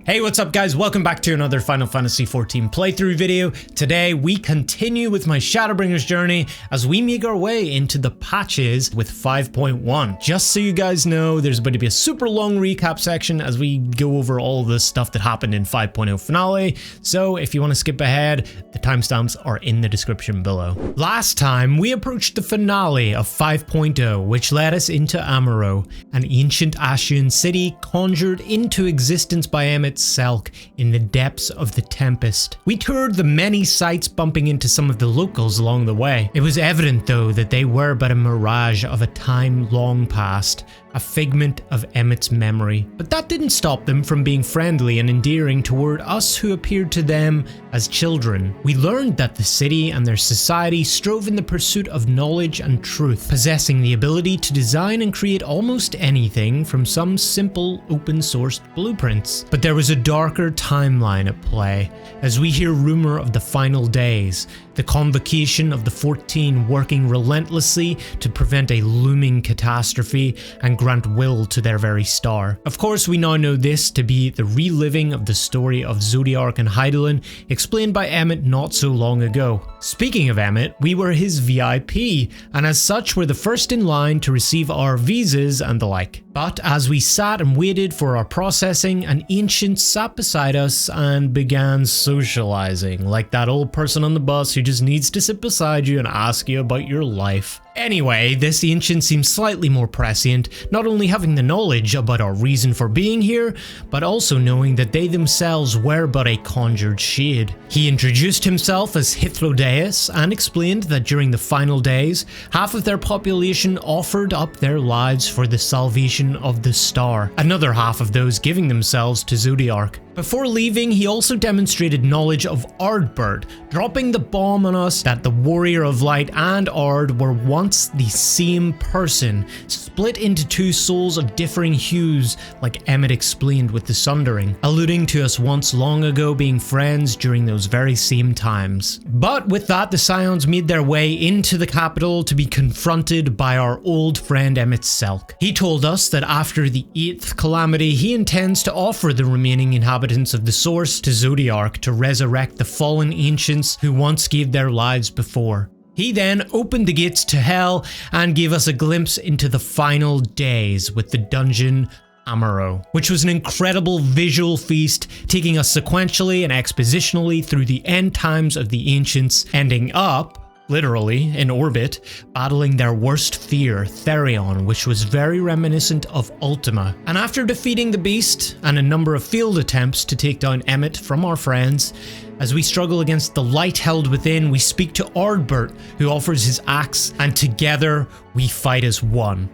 Hey, what's up guys? Welcome back to another Final Fantasy XIV playthrough video. Today we continue with my Shadowbringers journey as we make our way into the patches with 5.1. Just so you guys know, there's about to be a super long recap section as we go over all the stuff that happened in 5.0 finale. So if you want to skip ahead, the timestamps are in the description below. Last time we approached the finale of 5.0, which led us into Amaurot, an ancient Ascian city conjured into existence by Emmett Selk in the depths of the Tempest. We toured the many sites, bumping into some of the locals along the way. It was evident though that they were but a mirage of a time long past, a figment of Emmett's memory. But that didn't stop them from being friendly and endearing toward us who appeared to them as children. We learned that the city and their society strove in the pursuit of knowledge and truth, possessing the ability to design and create almost anything from some simple open-sourced blueprints. But there was a darker timeline at play, as we hear rumor of the final days, the convocation of the 14 working relentlessly to prevent a looming catastrophe and grant will to their very star. Of course, we now know this to be the reliving of the story of Zodiark and Hydaelyn, explained by Emmett not so long ago. Speaking of Emmett, we were his VIP, and as such were the first in line to receive our visas and the like. But as we sat and waited for our processing, an ancient sat beside us and began socializing, like that old person on the bus who just needs to sit beside you and ask you about your life. Anyway, this ancient seems slightly more prescient, not only having the knowledge about our reason for being here, but also knowing that they themselves were but a conjured shade. He introduced himself as Hythlodaeus and explained that during the final days, half of their population offered up their lives for the salvation of the star, another half of those giving themselves to Zodiark. Before leaving, he also demonstrated knowledge of Ardbert, dropping the bomb on us that the Warrior of Light and Ard were once the same person, split into two souls of differing hues, like Emmett explained with the Sundering, alluding to us once long ago being friends during those very same times. But with that, the Scions made their way into the capital to be confronted by our old friend Emmett Selk. He told us that after the 8th calamity, he intends to offer the remaining inhabitants of the Source to Zodiark to resurrect the fallen ancients who once gave their lives before. He then opened the gates to hell and gave us a glimpse into the final days with the dungeon Amaurot, which was an incredible visual feast, taking us sequentially and expositionally through the end times of the ancients, ending up literally in orbit, battling their worst fear, Therion, which was very reminiscent of Ultima. And after defeating the beast and a number of field attempts to take down Emmett from our friends, as we struggle against the light held within, we speak to Ardbert, who offers his axe, and together we fight as one.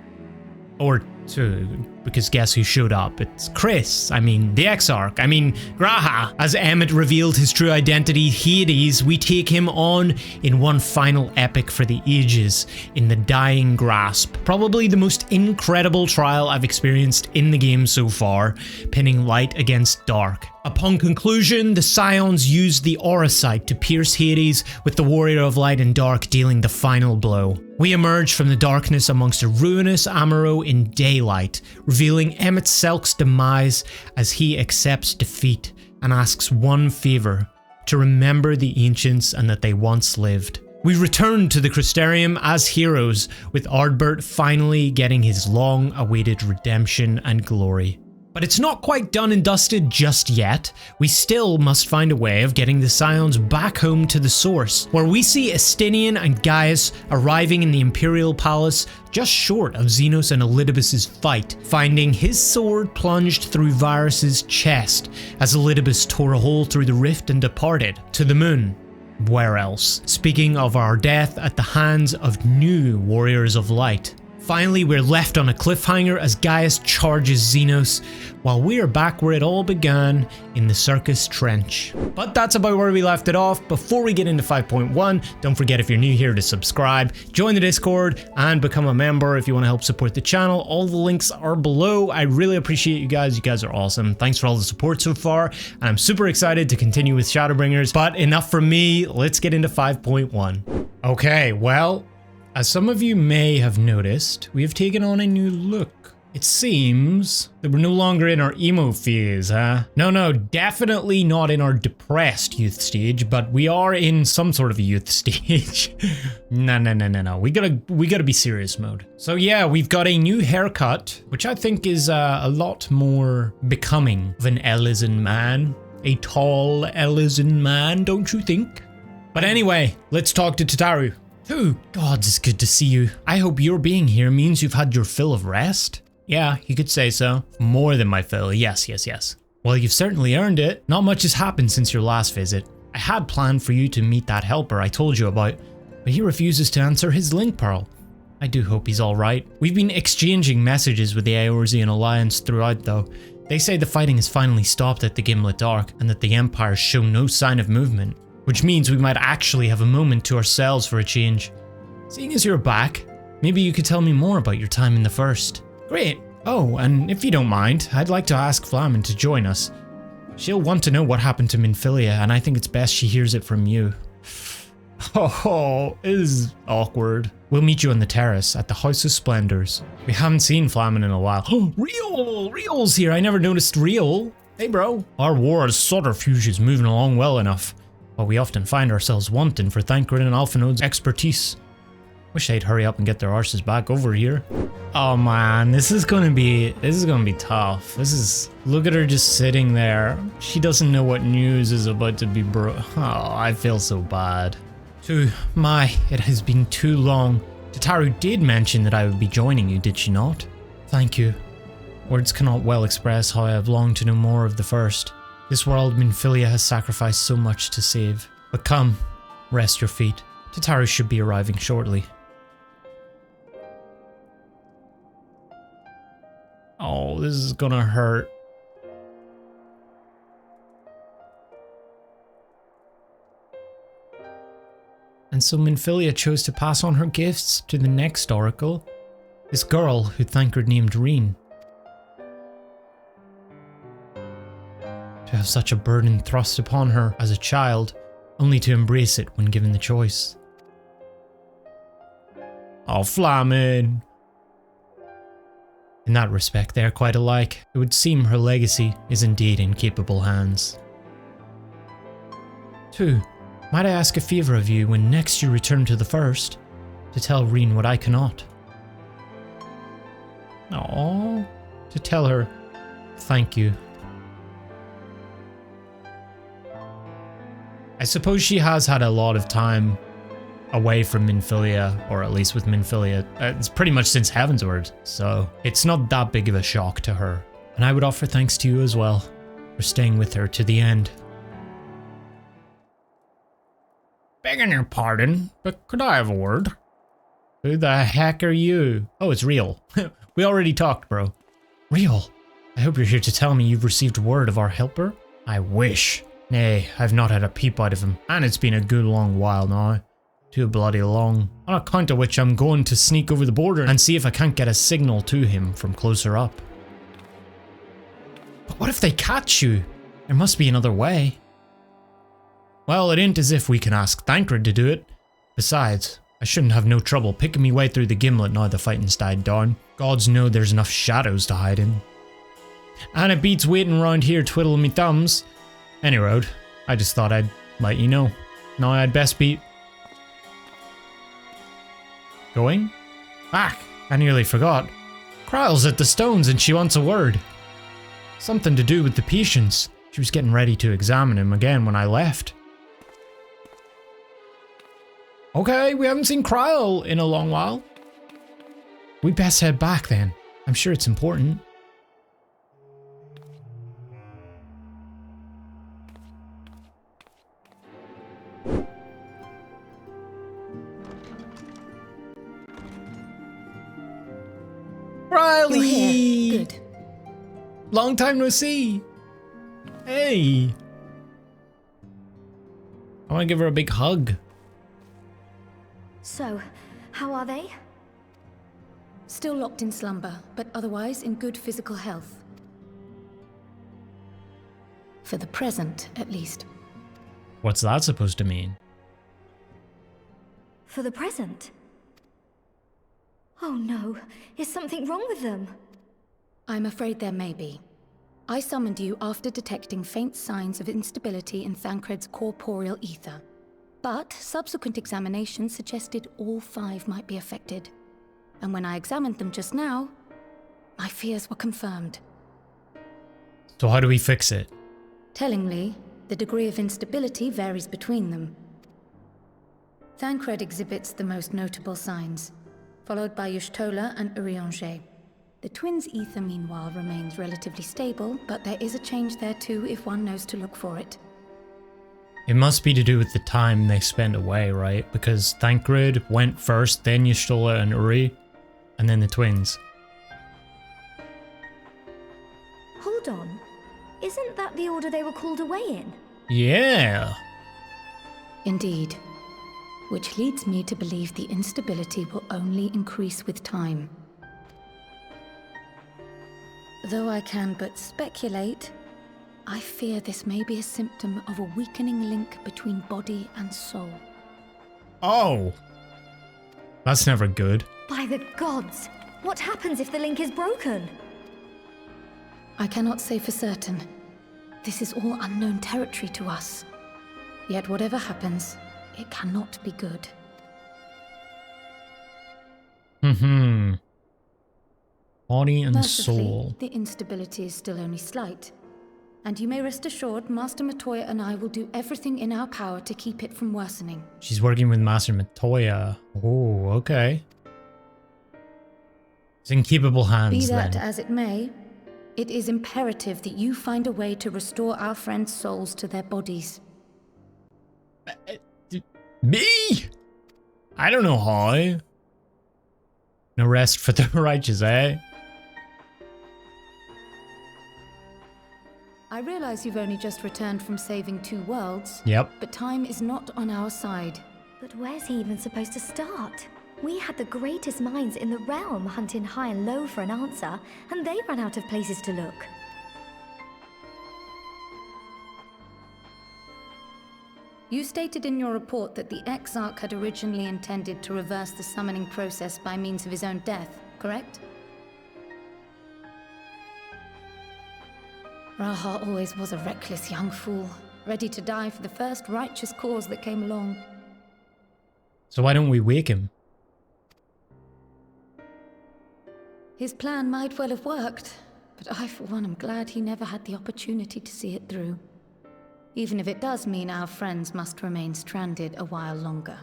Or two, because guess who showed up? It's Chris, the Exarch, G'raha. As Emmett revealed his true identity, Hades, we take him on in one final epic for the ages, in the Dying Grasp. Probably the most incredible trial I've experienced in the game so far, pinning light against dark. Upon conclusion, the Scions used the Aura Sight to pierce Hades, with the Warrior of Light and Dark dealing the final blow. We emerge from the darkness amongst a ruinous Amaurot in daylight, revealing Emmett Selk's demise as he accepts defeat and asks one favor: to remember the ancients and that they once lived. We return to the Crystarium as heroes, with Ardbert finally getting his long-awaited redemption and glory. But it's not quite done and dusted just yet. We still must find a way of getting the Scions back home to the Source, where we see Estinien and Gaius arriving in the Imperial Palace just short of Zenos and Elidibus' fight, finding his sword plunged through Varus's chest as Elidibus tore a hole through the rift and departed to the moon. Where else? Speaking of our death at the hands of new Warriors of Light. Finally, we're left on a cliffhanger as Gaius charges Zenos, while we are back where it all began, in the Circus Trench. But that's about where we left it off. Before we get into 5.1, don't forget, if you're new here, to subscribe, join the Discord, and become a member if you want to help support the channel. All the links are below. I really appreciate you guys. You guys are awesome. Thanks for all the support so far, and I'm super excited to continue with Shadowbringers. But enough from me, let's get into 5.1. Okay, well, as some of you may have noticed, we have taken on a new look. It seems that we're no longer in our emo phase, huh? No, definitely not in our depressed youth stage, but we are in some sort of a youth stage. No. We gotta be serious mode. So yeah, we've got a new haircut, which I think is a lot more becoming of an Elysian man. A tall Elysian man, don't you think? But anyway, let's talk to Tataru. Oh, gods, it's good to see you. I hope your being here means you've had your fill of rest. Yeah, you could say so. More than my fill, yes. Well, you've certainly earned it. Not much has happened since your last visit. I had planned for you to meet that helper I told you about, but he refuses to answer his link pearl. I do hope he's alright. We've been exchanging messages with the Eorzean Alliance throughout though. They say the fighting has finally stopped at the Gimlet Arc and that the Empire show no sign of movement, which means we might actually have a moment to ourselves for a change. Seeing as you're back, maybe you could tell me more about your time in the First. Great. Oh, and if you don't mind, I'd like to ask F'lhaminn to join us. She'll want to know what happened to Minfilia, and I think it's best she hears it from you. Oh, it is awkward. We'll meet you on the terrace at the House of Splendors. We haven't seen F'lhaminn in a while. Oh, Real's here. I never noticed Real. Hey, bro. Our war as subterfuge is moving along well enough, but we often find ourselves wanting for Thancred and Alphinaud's expertise. Wish they'd hurry up and get their arses back over here. Oh man, this is gonna be tough. Look at her just sitting there. She doesn't know what news is about to be Oh, I feel so bad. It has been too long. Tataru did mention that I would be joining you, did she not? Thank you. Words cannot well express how I have longed to know more of the First. This world Minfilia has sacrificed so much to save. But come, rest your feet. Tataru should be arriving shortly. Oh, this is gonna hurt. And so Minfilia chose to pass on her gifts to the next Oracle, this girl who Thancred named Reen. To have such a burden thrust upon her as a child, only to embrace it when given the choice. Oh, F'lhaminn. In that respect, they are quite alike. It would seem her legacy is indeed in capable hands. 2. Might I ask a favour of you when next you return to the First, to tell Reen what I cannot? Aww. To tell her, thank you. I suppose she has had a lot of time away from Minfilia, or at least with Minfilia. It's pretty much since Heavensward, so it's not that big of a shock to her. And I would offer thanks to you as well, for staying with her to the end. Begging your pardon, but could I have a word? Who the heck are you? Oh, it's Real. We already talked, bro. Real, I hope you're here to tell me you've received word of our helper? I wish. Nay, I've not had a peep out of him, and it's been a good long while now. Too bloody long. On account of which I'm going to sneak over the border and see if I can't get a signal to him from closer up. But what if they catch you? There must be another way. Well, it ain't as if we can ask Thancred to do it. Besides, I shouldn't have no trouble picking me way through the gimlet now the fighting's died down. Gods know there's enough shadows to hide in. And it beats waiting round here twiddling me thumbs. Any road, I just thought I'd let you know. Now I'd best be... Going? Back! I nearly forgot. Krile's at the stones and she wants a word. Something to do with the patients. She was getting ready to examine him again when I left. Okay, we haven't seen Krile in a long while. We best head back then. I'm sure it's important. Riley! Good. Long time no see. Hey. I want to give her a big hug. So, how are they? Still locked in slumber, but otherwise in good physical health. For the present, at least. What's that supposed to mean? For the present? Oh no, is something wrong with them? I'm afraid there may be. I summoned you after detecting faint signs of instability in Thancred's corporeal ether. But subsequent examination suggested all 5 might be affected. And when I examined them just now, my fears were confirmed. So how do we fix it? Tellingly, the degree of instability varies between them. Thancred exhibits the most notable signs, followed by Y'shtola and Urianger. The twins' ether, meanwhile, remains relatively stable, but there is a change there too if one knows to look for it. It must be to do with the time they spent away, right? Because Thancred went first, then Y'shtola and Uri, and then the twins. Hold on. Isn't that the order they were called away in? Yeah. Indeed. Which leads me to believe the instability will only increase with time. Though I can but speculate, I fear this may be a symptom of a weakening link between body and soul. Oh. That's never good. By the gods! What happens if the link is broken? I cannot say for certain. This is all unknown territory to us. Yet whatever happens, it cannot be good. Body and Mercifully, soul. the instability is still only slight. And you may rest assured, Master Matoya and I will do everything in our power to keep it from worsening. She's working with Master Matoya. Oh, okay. It's in keepable hands, Be that then. as it may, it is imperative that you find a way to restore our friends' souls to their bodies. Me? I don't know how. No rest for the righteous, eh? I realize you've only just returned from saving 2 worlds. Yep. But time is not on our side. But where's he even supposed to start? We had the greatest minds in the realm hunting high and low for an answer, and they ran out of places to look. You stated in your report that the Exarch had originally intended to reverse the summoning process by means of his own death, correct? Raha always was a reckless young fool, ready to die for the first righteous cause that came along. So why don't we wake him? His plan might well have worked, but I for one am glad he never had the opportunity to see it through. Even if it does mean our friends must remain stranded a while longer.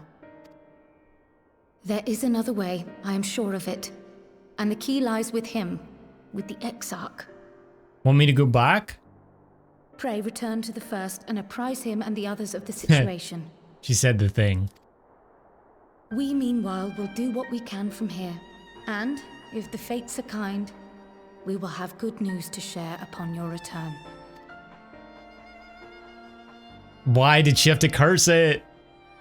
There is another way, I am sure of it. And the key lies with him, with the Exarch. Want me to go back? Pray return to the first and apprise him and the others of the situation. She said the thing. We, meanwhile, will do what we can from here. And, if the fates are kind, we will have good news to share upon your return. Why did she have to curse it?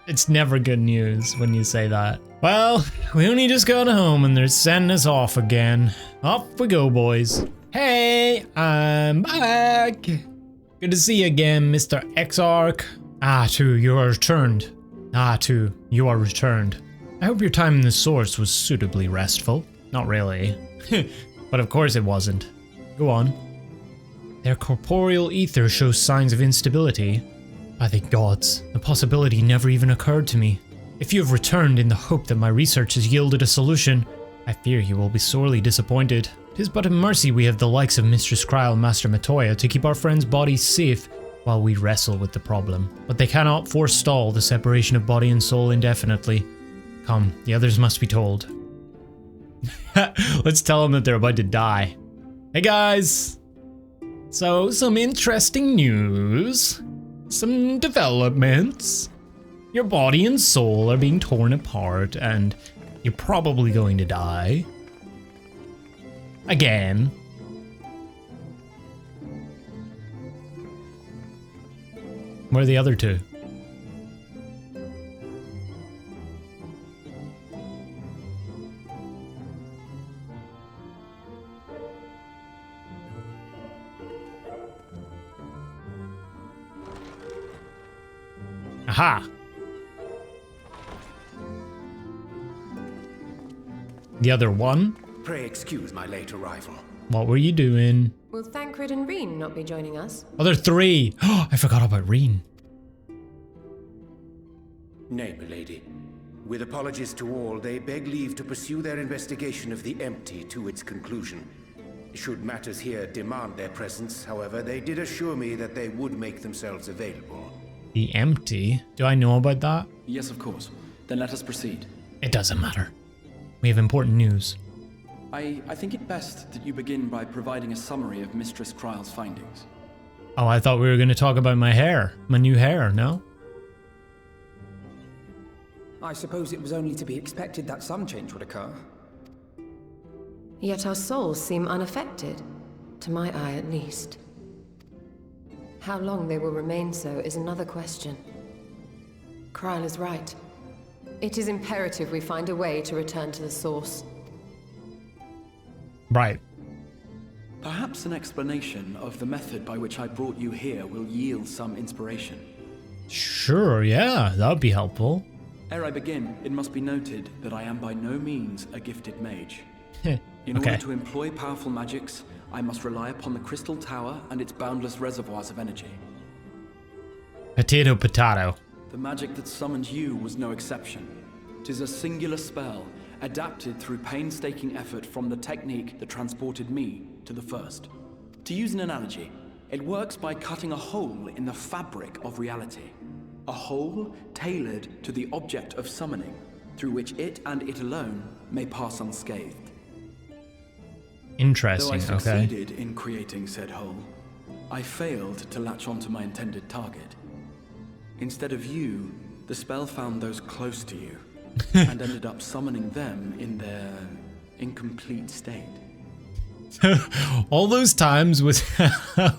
It's never good news when you say that. Well, we only just got home and they're sending us off again. Off we go, boys. Hey, I'm back. Good to see you again, Mr. Exarch. You are returned. You are returned. I hope your time in the source was suitably restful. Not really. But of course it wasn't. Go on. Their corporeal ether shows signs of instability. By the gods, the possibility never even occurred to me. If you have returned in the hope that my research has yielded a solution, I fear you will be sorely disappointed. 'Tis but a mercy we have the likes of Mistress Krile and Master Matoya to keep our friends' bodies safe while we wrestle with the problem. But they cannot forestall the separation of body and soul indefinitely. Come, the others must be told. Let's tell them that they're about to die. Hey guys! So, some interesting news. Some developments. Your body and soul are being torn apart and you're probably going to die. Again. Where are the other 2? Aha! The other one? Pray excuse my late arrival. What were you doing? Will Thancred and Reen not be joining us? Oh, there are 3. Oh, I forgot about Reen. Nay, milady. With apologies to all, they beg leave to pursue their investigation of the empty to its conclusion. Should matters here demand their presence, however, they did assure me that they would make themselves available. The empty? Do I know about that? Yes, of course. Then let us proceed. It doesn't matter. We have important news. I think it best that you begin by providing a summary of Mistress Krile's findings. Oh, I thought we were going to talk about my hair. My new hair, no? I suppose it was only to be expected that some change would occur. Yet our souls seem unaffected, to my eye at least. How long they will remain so is another question. Krile is right. It is imperative we find a way to return to the source. Right. Perhaps an explanation of the method by which I brought you here will yield some inspiration. Sure, yeah, that would be helpful. Ere I begin, it must be noted that I am by no means a gifted mage. In Okay. order to employ powerful magics, I must rely upon the Crystal Tower and its boundless reservoirs of energy. Potato, potato. The magic that summoned you was no exception. 'Tis a singular spell, adapted through painstaking effort from the technique that transported me to the first. To use an analogy, it works by cutting a hole in the fabric of reality. A hole tailored to the object of summoning, through which it and it alone may pass unscathed. Interesting, Though I okay. succeeded in creating said hole, I failed to latch onto my intended target. Instead of you, the spell found those close to you, and ended up summoning them in their incomplete state. All those times was...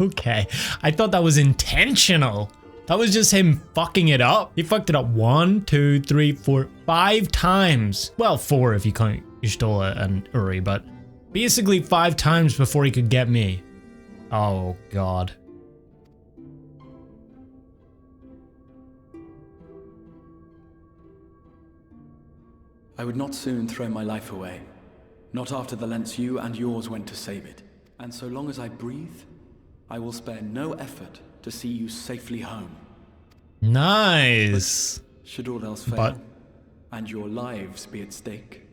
okay. I thought that was intentional. That was just him fucking it up. He fucked it up 1, 2, 3, 4, 5 times. Well, 4 if you count Y'shtola and Uri, but basically 5 times before he could get me. Oh, God. I would not soon throw my life away. Not after the lengths you and yours went to save it. And so long as I breathe, I will spare no effort to see you safely home. Nice. Should all else fail, and your lives be at stake,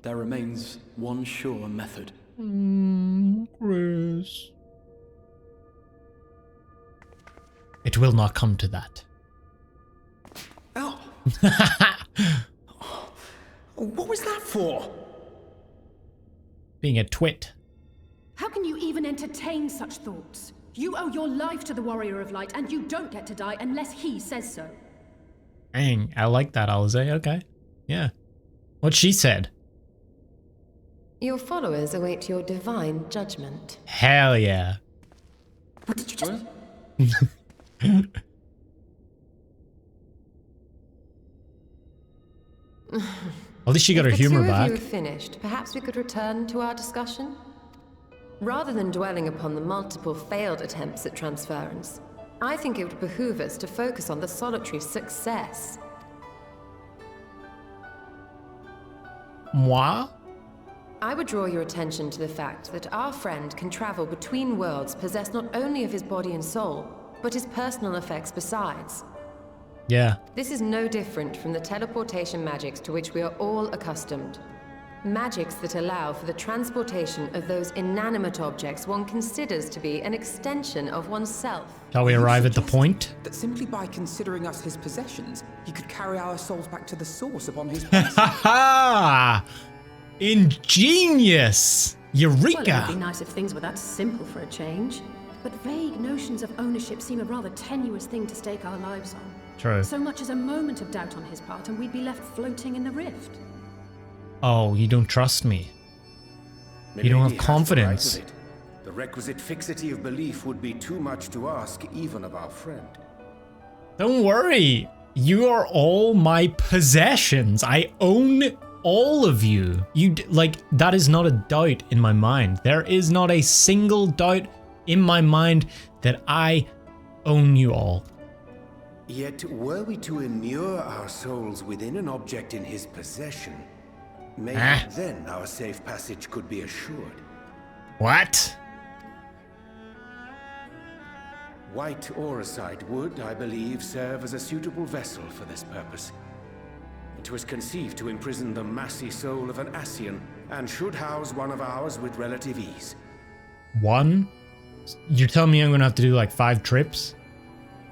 there remains one sure method. Chris. It will not come to that. Oh! What was that for? Being a twit. How can you even entertain such thoughts? You owe your life to the Warrior of Light, and you don't get to die unless he says so. Dang, I like that, Alize. Okay. Yeah. What she said. Your followers await your divine judgment. Hell yeah. What did you just... At least she got her humor back. If the 2 of you have finished, perhaps we could return to our discussion? Rather than dwelling upon the multiple failed attempts at transference, I think it would behoove us to focus on the solitary success. Moi? I would draw your attention to the fact that our friend can travel between worlds possessed not only of his body and soul, but his personal effects besides. Yeah. This is no different from the teleportation magics to which we are all accustomed. Magics that allow for the transportation of those inanimate objects one considers to be an extension of oneself. Shall we arrive at the point? That simply by considering us his possessions, he could carry our souls back to the source upon his person. Ha! Ingenious! Eureka! Well, it would be nice if things were that simple for a change. But vague notions of ownership seem a rather tenuous thing to stake our lives on. True. So much as a moment of doubt on his part and we'd be left floating in the rift. Oh, you don't trust me. You don't have confidence. The right of it. The requisite fixity of belief would be too much to ask even of our friend. Don't worry. You are all my possessions. I own all of you. That is not a doubt in my mind. There is not a single doubt in my mind that I own you all. Yet, were we to immure our souls within an object in his possession, maybe then our safe passage could be assured. What? White auracite would, I believe, serve as a suitable vessel for this purpose. It was conceived to imprison the massy soul of an Ascian, and should house one of ours with relative ease. One? You're telling me I'm gonna have to do like 5 trips?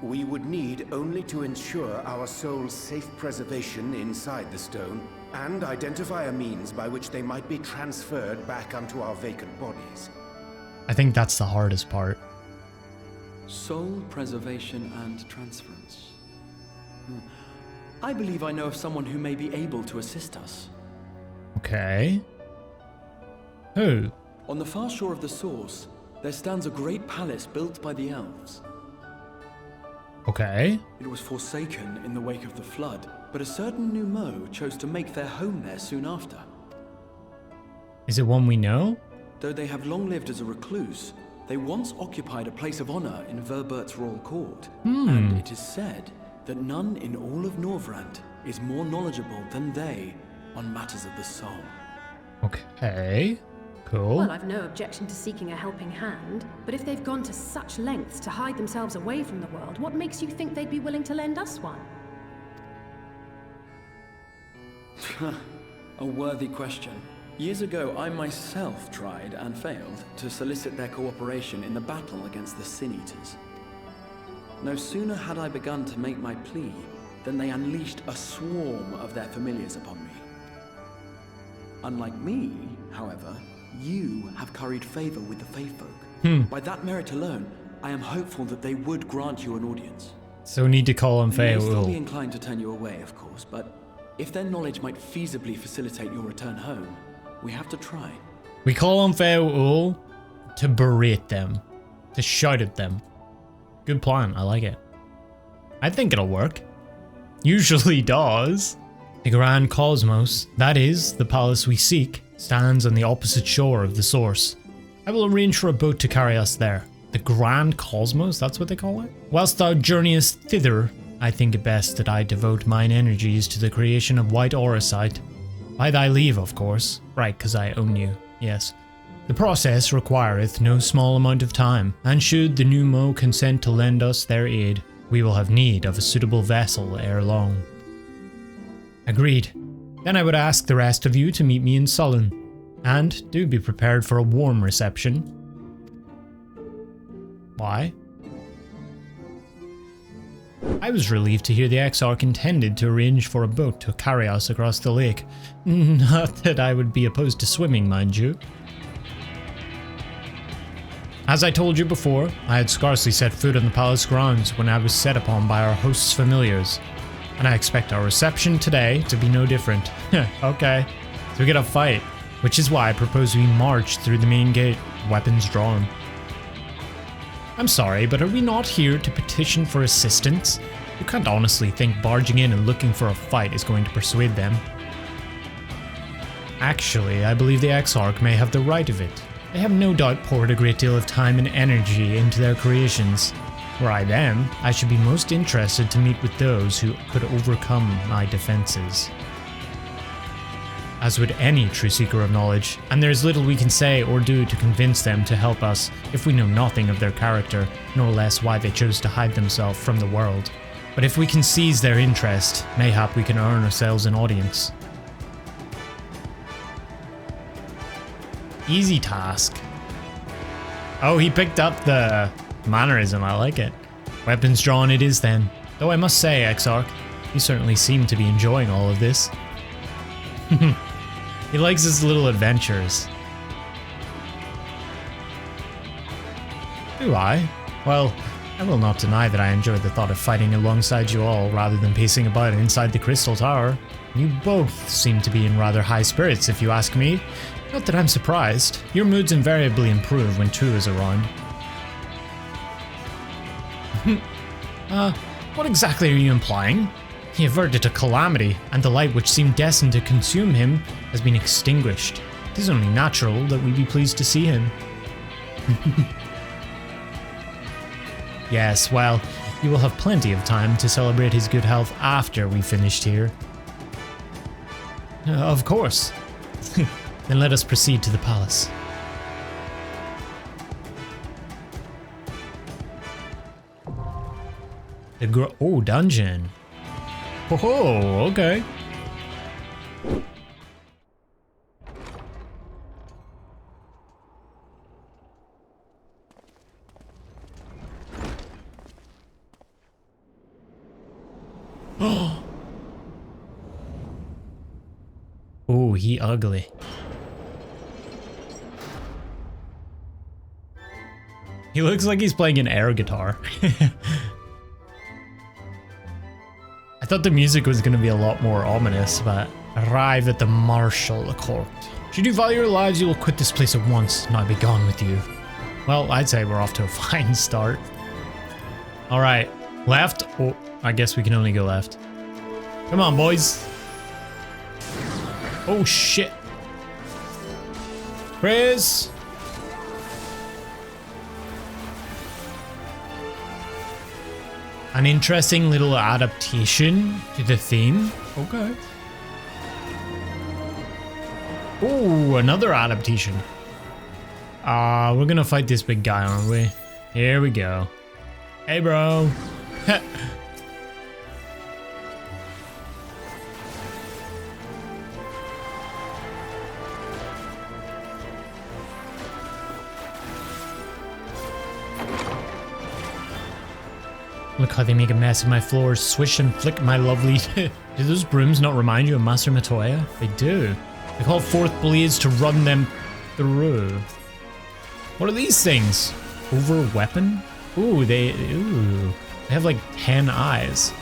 We would need only to ensure our soul's safe preservation inside the stone, and identify a means by which they might be transferred back unto our vacant bodies. I think that's the hardest part. Soul preservation and transference. I believe I know of someone who may be able to assist us. Okay. Who? On the far shore of the source, there stands a great palace built by the elves. Okay. It was forsaken in the wake of the flood, but a certain Nuzz chose to make their home there soon after. Is it one we know? Though they have long lived as a recluse, they once occupied a place of honor in Verbert's royal court. And it is said that none in all of Norvrand is more knowledgeable than they on matters of the soul. Okay. Cool. Well, I've no objection to seeking a helping hand, but if they've gone to such lengths to hide themselves away from the world, what makes you think they'd be willing to lend us one? A worthy question. Years ago, I myself tried and failed to solicit their cooperation in the battle against the Sin Eaters. No sooner had I begun to make my plea than they unleashed a swarm of their familiars upon me. Unlike me, however, you have curried favor with the Fae folk. By that merit alone, I am hopeful that they would grant you an audience. So we need to call on They may still be Fae. inclined to turn you away, of course, but if their knowledge might feasibly facilitate your return home, we have to try. We call on Fae to berate them, to shout at them. Good plan, I like it. I think it'll work. Usually does. The Grand Cosmos, that is, the palace we seek, stands on the opposite shore of the source. I will arrange for a boat to carry us there. The Grand Cosmos, that's what they call it? Whilst thou journeyest thither, I think it best that I devote mine energies to the creation of white auracite. By thy leave, of course. Right, because I own you, yes. The process requireth no small amount of time, and should the Nuzz consent to lend us their aid, we will have need of a suitable vessel ere long. Agreed. Then I would ask the rest of you to meet me in Sullen, and do be prepared for a warm reception. Why? I was relieved to hear the Exarch intended to arrange for a boat to carry us across the lake. Not that I would be opposed to swimming, mind you. As I told you before, I had scarcely set foot on the palace grounds when I was set upon by our host's familiars, and I expect our reception today to be no different. Okay, so we get a fight, which is why I propose we march through the main gate, weapons drawn. I'm sorry, but are we not here to petition for assistance? You can't honestly think barging in and looking for a fight is going to persuade them. Actually, I believe the Exarch may have the right of it. They have no doubt poured a great deal of time and energy into their creations. Were I them, I should be most interested to meet with those who could overcome my defenses. As would any true seeker of knowledge, and there is little we can say or do to convince them to help us if we know nothing of their character, nor less why they chose to hide themselves from the world. But if we can seize their interest, mayhap we can earn ourselves an audience. Easy task. Oh, he picked up the mannerism, I like it. Weapons drawn it is then. Though I must say, Exarch, you certainly seem to be enjoying all of this. He likes his little adventures. Do I? Well, I will not deny that I enjoy the thought of fighting alongside you all rather than pacing about inside the Crystal Tower. You both seem to be in rather high spirits, if you ask me. Not that I'm surprised. Your moods invariably improve when True is around. What exactly are you implying? He averted a calamity, and the light which seemed destined to consume him has been extinguished. It is only natural that we be pleased to see him. Yes, well, you will have plenty of time to celebrate his good health after we've finished here. Of course. Then let us proceed to the palace. Oh, dungeon. Oh, okay. Oh, he ugly. He looks like he's playing an air guitar. I thought the music was going to be a lot more ominous, but arrive at the Marshal Court. Should you value your lives, you will quit this place at once, and I'll be gone with you. Well, I'd say we're off to a fine start. All right, left. Oh, I guess we can only go left. Come on, boys. Oh, shit. Chris. An interesting little adaptation to the theme. Okay. Oh, another adaptation. We're gonna fight this big guy, aren't we? Here we go. Hey, bro. Look how they make a mess of my floors, swish and flick my lovely... Do those brooms not remind you of Master Matoya? They do. They call forth blades to run them through. What are these things? Over weapon? Ooh, they have like 10 eyes.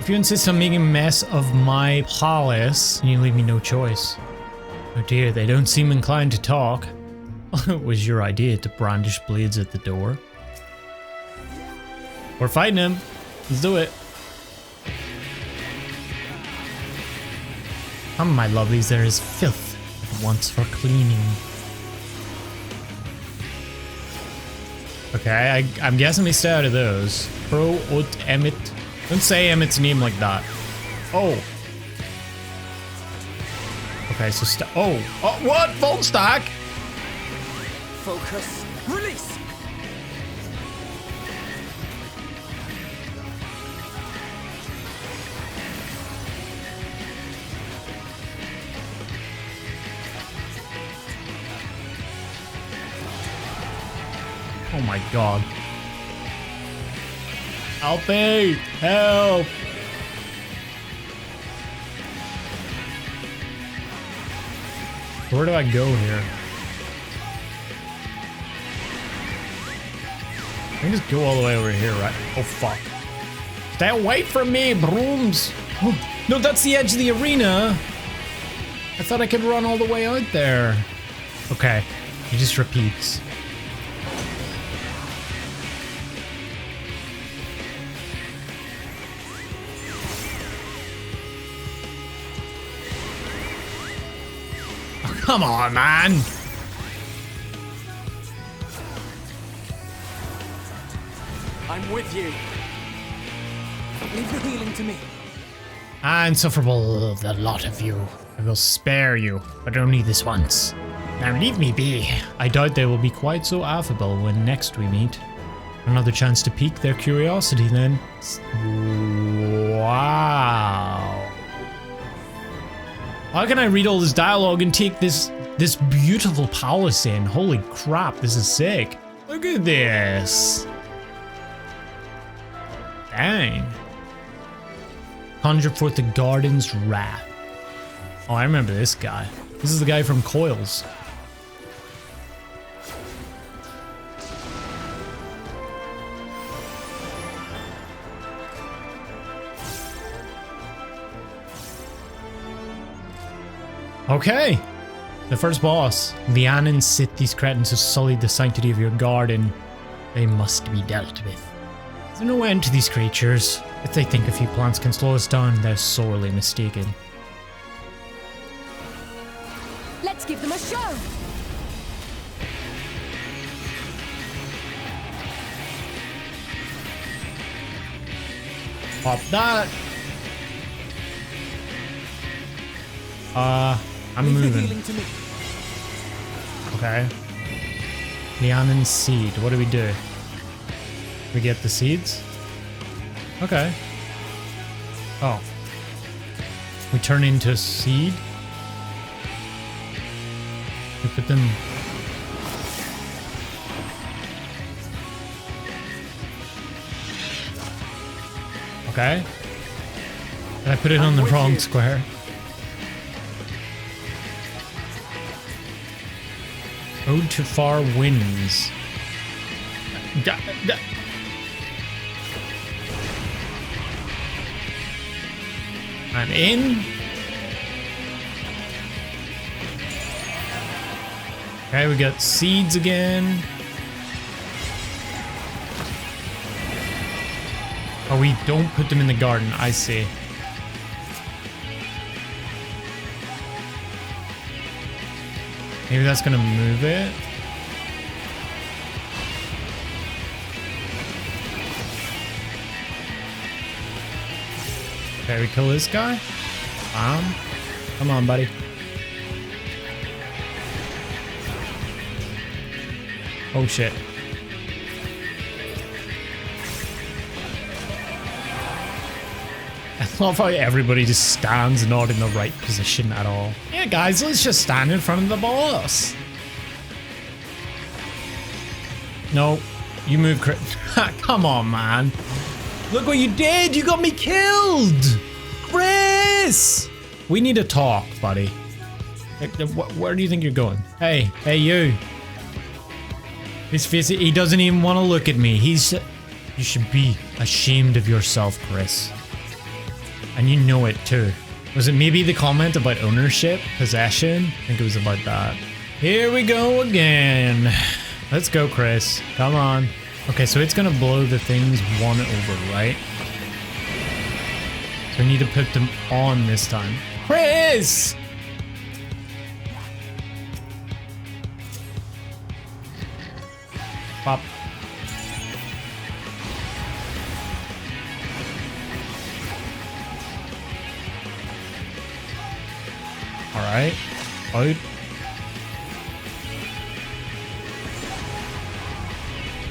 If you insist on making a mess of my palace, you leave me no choice. Oh dear, they don't seem inclined to talk. It was your idea to brandish blades at the door. We're fighting him. Let's do it. Come, my lovelies, there is filth that wants for cleaning. Okay, I'm guessing we stay out of those. Pro ut emit. Don't say Emmett's name like that. Oh. Okay, so oh, what? Full stack? Focus. Release. Oh my god. Help me! Help! Where do I go here? I can just go all the way over here, right? Oh fuck. Stay away from me, brooms! Oh, no, that's the edge of the arena! I thought I could run all the way out there. Okay, it just repeats. Come on, man! I'm with you. Leave the healing to me. Insufferable, the lot of you. I will spare you, but only this once. Now leave me be. I doubt they will be quite so affable when next we meet. Another chance to pique their curiosity then. Wow. How can I read all this dialogue and take this beautiful palace in? Holy crap, this is sick. Look at this. Dang. Conjure forth the garden's wrath. Oh, I remember this guy. This is the guy from Coils. Okay, the first boss. The Anin sit these cretins have sullied the sanctity of your garden. They must be dealt with. There's no end to these creatures. If they think a few plants can slow us down, they're sorely mistaken. Let's give them a show! Pop that. I'm moving. Okay. Lianen seed. What do? We get the seeds? Okay. Oh. We turn into a seed? We put them... Okay. And I put it on the wrong square. Ode to Far Winds. I'm in. Okay, we got seeds again. Oh, we don't put them in the garden. I see. Maybe that's gonna move it. Okay, we kill this guy. Come on, buddy. Oh shit. I love how everybody just stands not in the right position at all. Yeah, guys, let's just stand in front of the boss. No, you move, Chris. Come on, man. Look what you did. You got me killed. Chris! We need to talk, buddy. Where do you think you're going? Hey, you. His face, he doesn't even want to look at me. You should be ashamed of yourself, Chris. And you know it too. Was it maybe the comment about ownership, possession? I think it was about that. Here we go again. Let's go, Chris. Come on. Okay, so it's gonna blow the things one over, right? So we need to put them on this time. Chris! Pop. Alright. Out.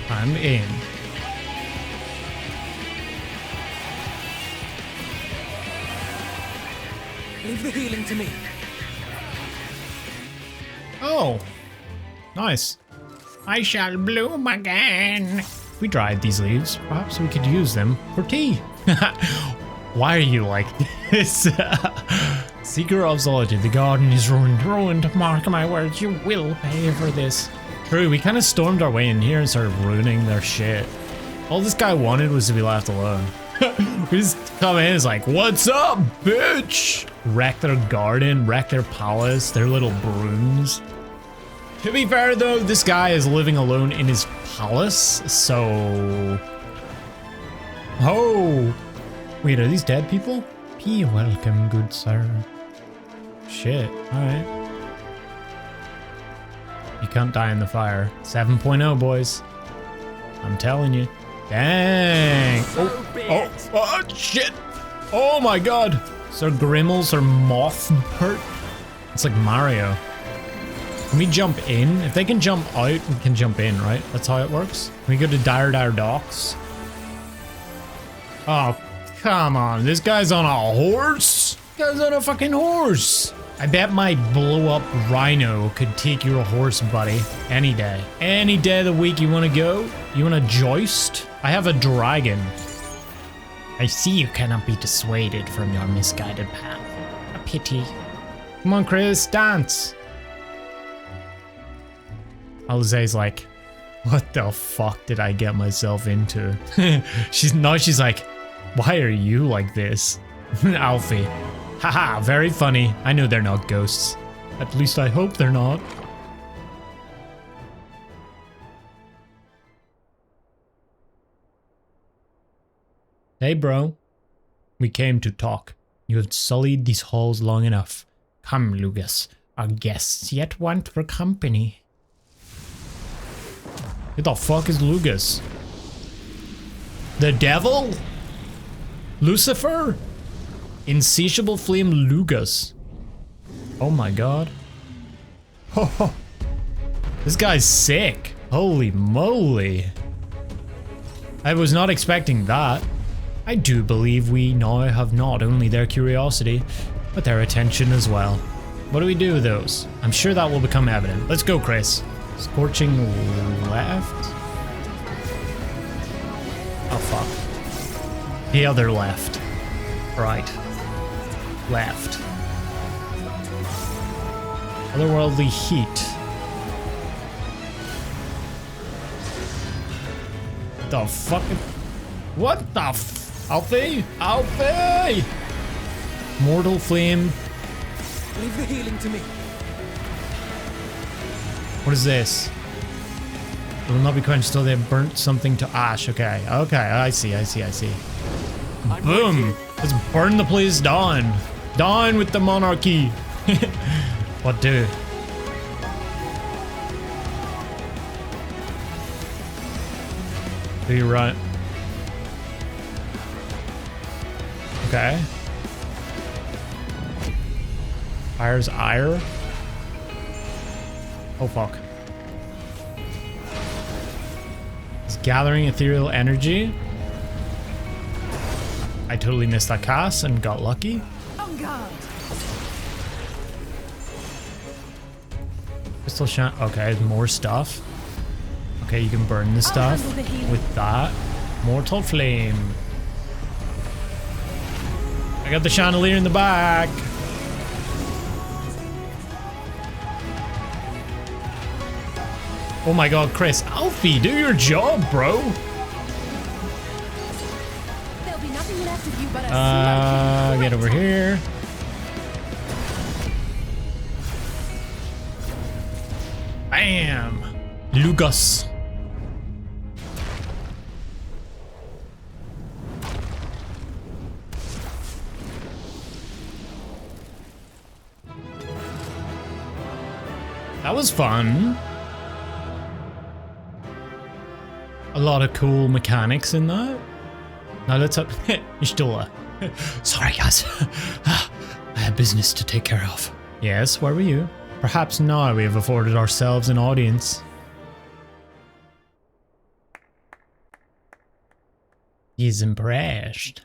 I'm in. Leave the healing to me. Oh. Nice. I shall bloom again. We dried these leaves. Perhaps we could use them for tea. Why are you like this? Seeker of Zoology, the garden is ruined. Mark my words, you will pay for this. True, we kind of stormed our way in here and started ruining their shit. All this guy wanted was to be left alone. We just come in and it's like, what's up, bitch? Wreck their garden, wreck their palace, their little brooms. To be fair though, this guy is living alone in his palace, so... Oh! Wait, are these dead people? Be welcome, good sir. Shit, alright. You can't die in the fire. 7.0, boys. I'm telling you. Dang! Oh, shit! Oh my god! Sir Grimmel, Sir Mothpert. It's like Mario. Can we jump in? If they can jump out, we can jump in, right? That's how it works. Can we go to Dire Docks? Oh, come on. This guy's on a horse? This guy's on a fucking horse. I bet my blow-up rhino could take your horse, buddy. Any day. Any day of the week you want to go? You want to joist? I have a dragon. I see you cannot be dissuaded from your misguided path. A pity. Come on, Chris, dance. Alize's like, what the fuck did I get myself into? she's like, why are you like this? Alfie. Haha, very funny. I know they're not ghosts. At least I hope they're not. Hey bro. We came to talk. You have sullied these halls long enough. Come, Lugus. Our guests yet want for company. Who the fuck is Lugus? The devil? Lucifer? Insatiable flame Lugus. Oh my god. Oh, this guy's sick. Holy moly. I was not expecting that. I do believe we now have not only their curiosity, but their attention as well. What do we do with those? I'm sure that will become evident. Let's go, Chris. Scorching left? Oh, fuck. The other left. Right. Left. Otherworldly heat. The fuck? What the f? Alfie? Alfie! Mortal flame. Leave the healing to me. What is this? It will not be quenched till they have burnt something to ash. Okay, okay, I see. Boom! Let's burn the place down. Down with the monarchy. What do? Do you run? Okay. Fire's ire. Oh fuck. It's gathering ethereal energy. I totally missed that cast and got lucky. On guard. Crystal shine. Okay, more stuff. Okay, you can burn this stuff with that. Mortal flame. I got the chandelier in the back. Oh my god, Chris. Alfie, do your job, bro. There'll be nothing left of you but a Get over here. Bam! Lugus. That was fun. A lot of cool mechanics in that. Now let's up Dulia. Sorry guys. I have business to take care of. Yes, where were you? Perhaps now we have afforded ourselves an audience. He's impressed.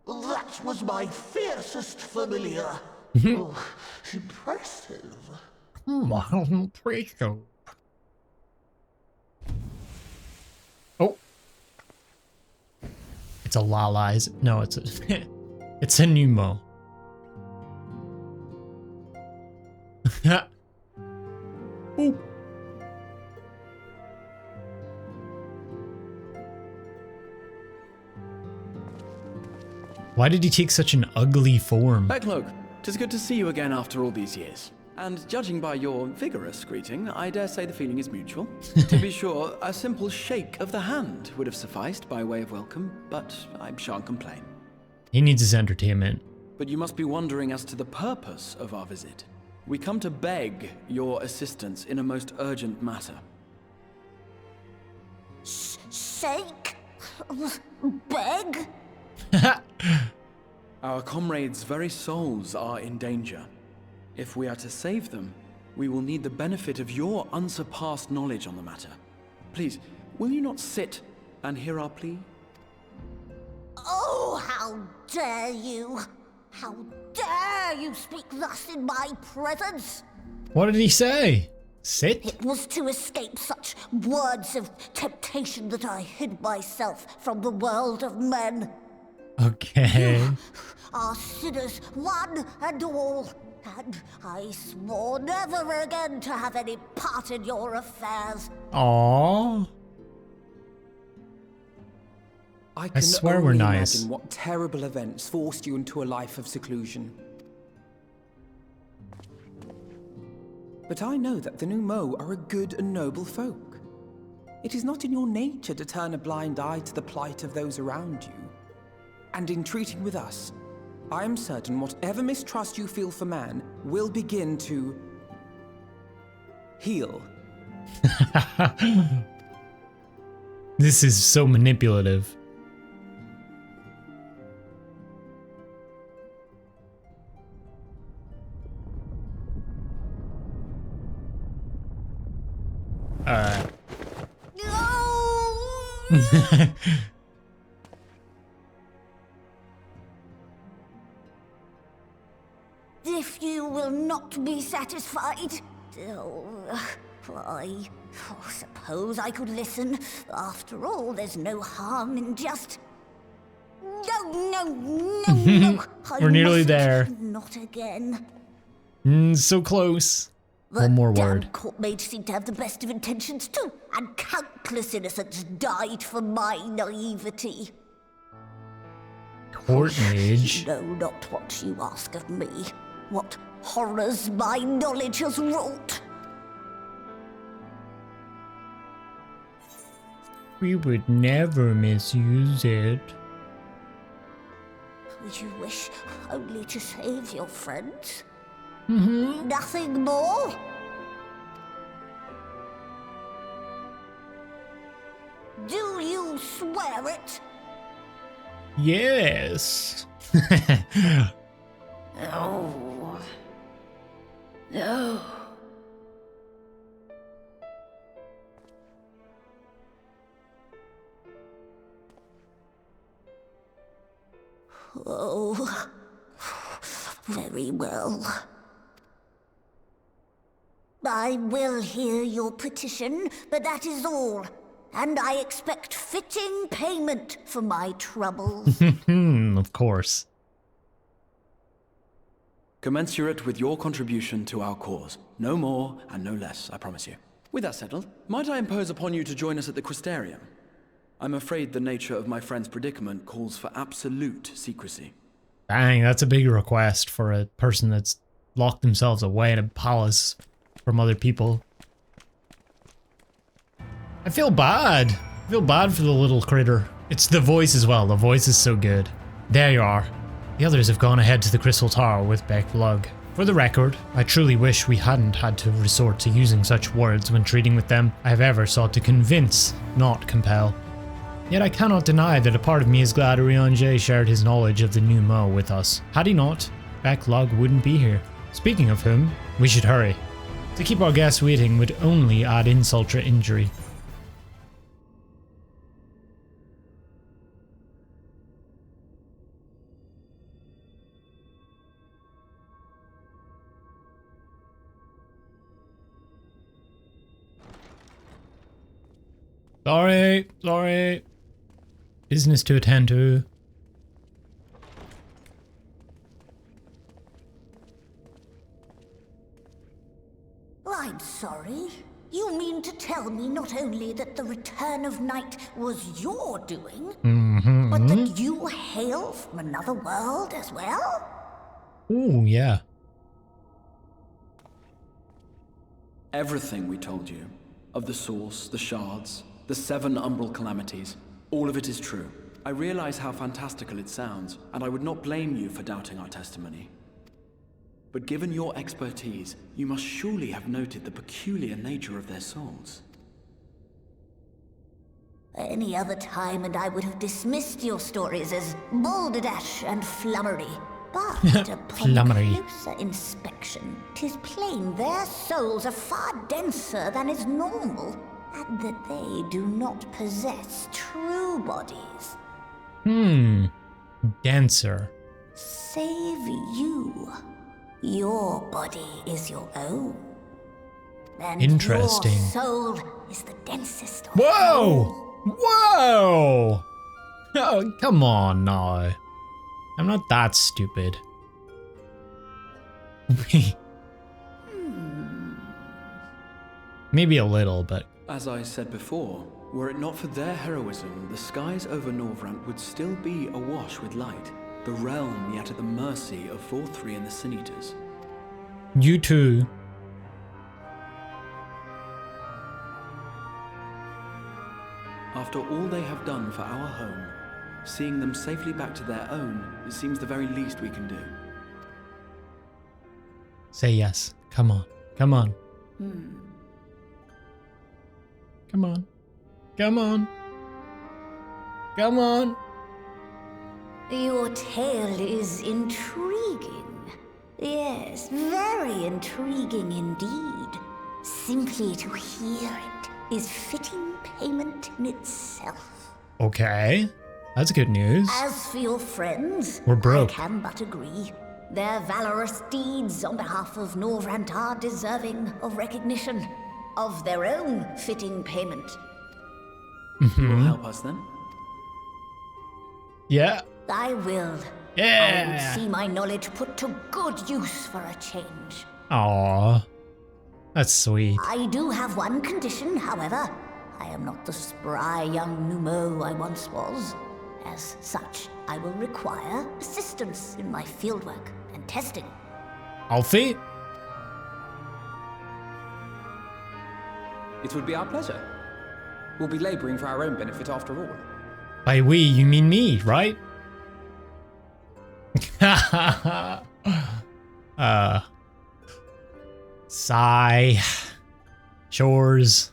That was my fiercest familiar. Oh, impressive. Impressive. Oh. It's a Lala's. No, it's a it's a Numo. Ooh. Why did he take such an ugly form? Beq Lugg, 'tis good to see you again after all these years. And judging by your vigorous greeting, I dare say the feeling is mutual. To be sure, a simple shake of the hand would have sufficed by way of welcome, but I shan't complain. He needs his entertainment. But you must be wondering as to the purpose of our visit. We come to beg your assistance in a most urgent matter. Shake? Beg? Our comrades' very souls are in danger. If we are to save them, we will need the benefit of your unsurpassed knowledge on the matter. Please, will you not sit and hear our plea? Oh, how dare you! How dare you speak thus in my presence! What did he say? Sit? It was to escape such words of temptation that I hid myself from the world of men. Okay. You are sinners, one and all, and I swore never again to have any part in your affairs. Aww. I swear we're nice. Imagine what terrible events forced you into a life of seclusion. But I know that the Numo are a good and noble folk. It is not in your nature to turn a blind eye to the plight of those around you. And in treating with us, I am certain whatever mistrust you feel for man will begin to heal. This is so manipulative. Alright. No! If you will not be satisfied, I suppose I could listen. After all, there's no harm in just... No. We're nearly there. Not again. So close. One more word. Court mage seemed to have the best of intentions too, and countless innocents died for my naivety. Court mage? You know not what you ask of me. What horrors my knowledge has wrought. We would never misuse it. You wish only to save your friends? Mm-hmm. Nothing more? Do you swear it? Yes. No. No. Oh, very well. I will hear your petition, but that is all. And I expect fitting payment for my troubles. Of course. Commensurate with your contribution to our cause. No more and no less, I promise you. With that settled, might I impose upon you to join us at the Crystarium? I'm afraid the nature of my friend's predicament calls for absolute secrecy. Dang, that's a big request for a person that's locked themselves away in a palace from other people. I feel bad. I feel bad for the little critter. It's the voice as well. The voice is so good. There you are. The others have gone ahead to the Crystal Tower with Beq Lugg. For the record, I truly wish we hadn't had to resort to using such words when treating with them. I have ever sought to convince, not compel. Yet I cannot deny that a part of me is glad Urianger shared his knowledge of the new Mo with us. Had he not, Beq Lugg wouldn't be here. Speaking of whom, we should hurry. To keep our guests waiting would only add insult to injury. Sorry. Business to attend to. I'm sorry. You mean to tell me not only that the return of night was your doing, but that you hail from another world as well? Ooh, yeah. Everything we told you, of the source, the shards, the 7 umbral calamities, all of it is true. I realize how fantastical it sounds, and I would not blame you for doubting our testimony. But given your expertise, you must surely have noted the peculiar nature of their souls. Any other time and I would have dismissed your stories as balderdash and flummery. But upon closer inspection, 'tis plain their souls are far denser than is normal, and that they do not possess true bodies. Denser. Save you. Your body is your own. And interesting. Your soul is the densest of Whoa! all. Whoa! Oh, come on now. I'm not that stupid. Maybe a little, but... As I said before, were it not for their heroism, the skies over Norvrant would still be awash with light. The realm yet at the mercy of Vorthri and the Sin Eaters. You too. After all they have done for our home, seeing them safely back to their own, it seems the very least we can do. Say yes. Come on. Come on. Come on. Come on. Come on. Your tale is intriguing. Yes, very intriguing indeed. Simply to hear it is fitting payment in itself. Okay. That's good news. As for your friends, We're broke. I can but agree. Their valorous deeds on behalf of Norvrant are deserving of recognition, of their own fitting payment. You will help us then? Yeah. I will. Yeah. I would see my knowledge put to good use for a change. Aww. That's sweet. I do have one condition, however. I am not the spry young Numo I once was. As such, I will require assistance in my fieldwork and testing. Alfie? It would be our pleasure. We'll be laboring for our own benefit after all. By we, you mean me, right? Sigh. Chores.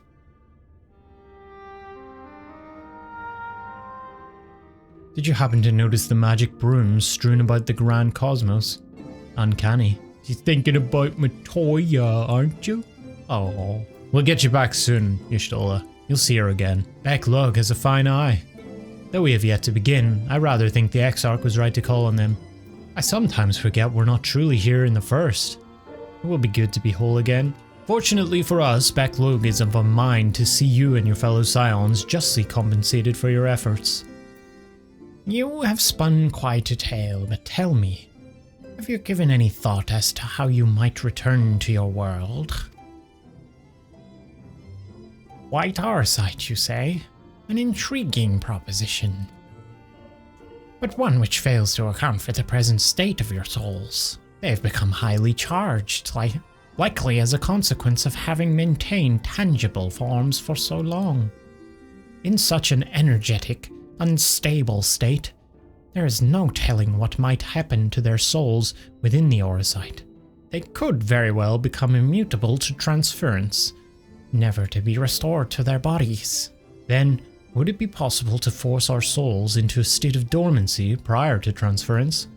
Did you happen to notice the magic brooms strewn about the grand cosmos? Uncanny. You're thinking about Matoya, aren't you? Oh. We'll get you back soon, Y'shtola. You'll see her again. Beq Lugg has a fine eye. Though we have yet to begin, I rather think the Exarch was right to call on them. I sometimes forget we're not truly here in the first. It will be good to be whole again. Fortunately for us, Beq Lugg is of a mind to see you and your fellow scions justly compensated for your efforts. You have spun quite a tale, but tell me, have you given any thought as to how you might return to your world? White Arsite, you say? An intriguing proposition. But one which fails to account for the present state of your souls. They have become highly charged, likely as a consequence of having maintained tangible forms for so long. In such an energetic, unstable state, there is no telling what might happen to their souls within the Auracite. They could very well become immutable to transference, never to be restored to their bodies. Then, would it be possible to force our souls into a state of dormancy prior to transference?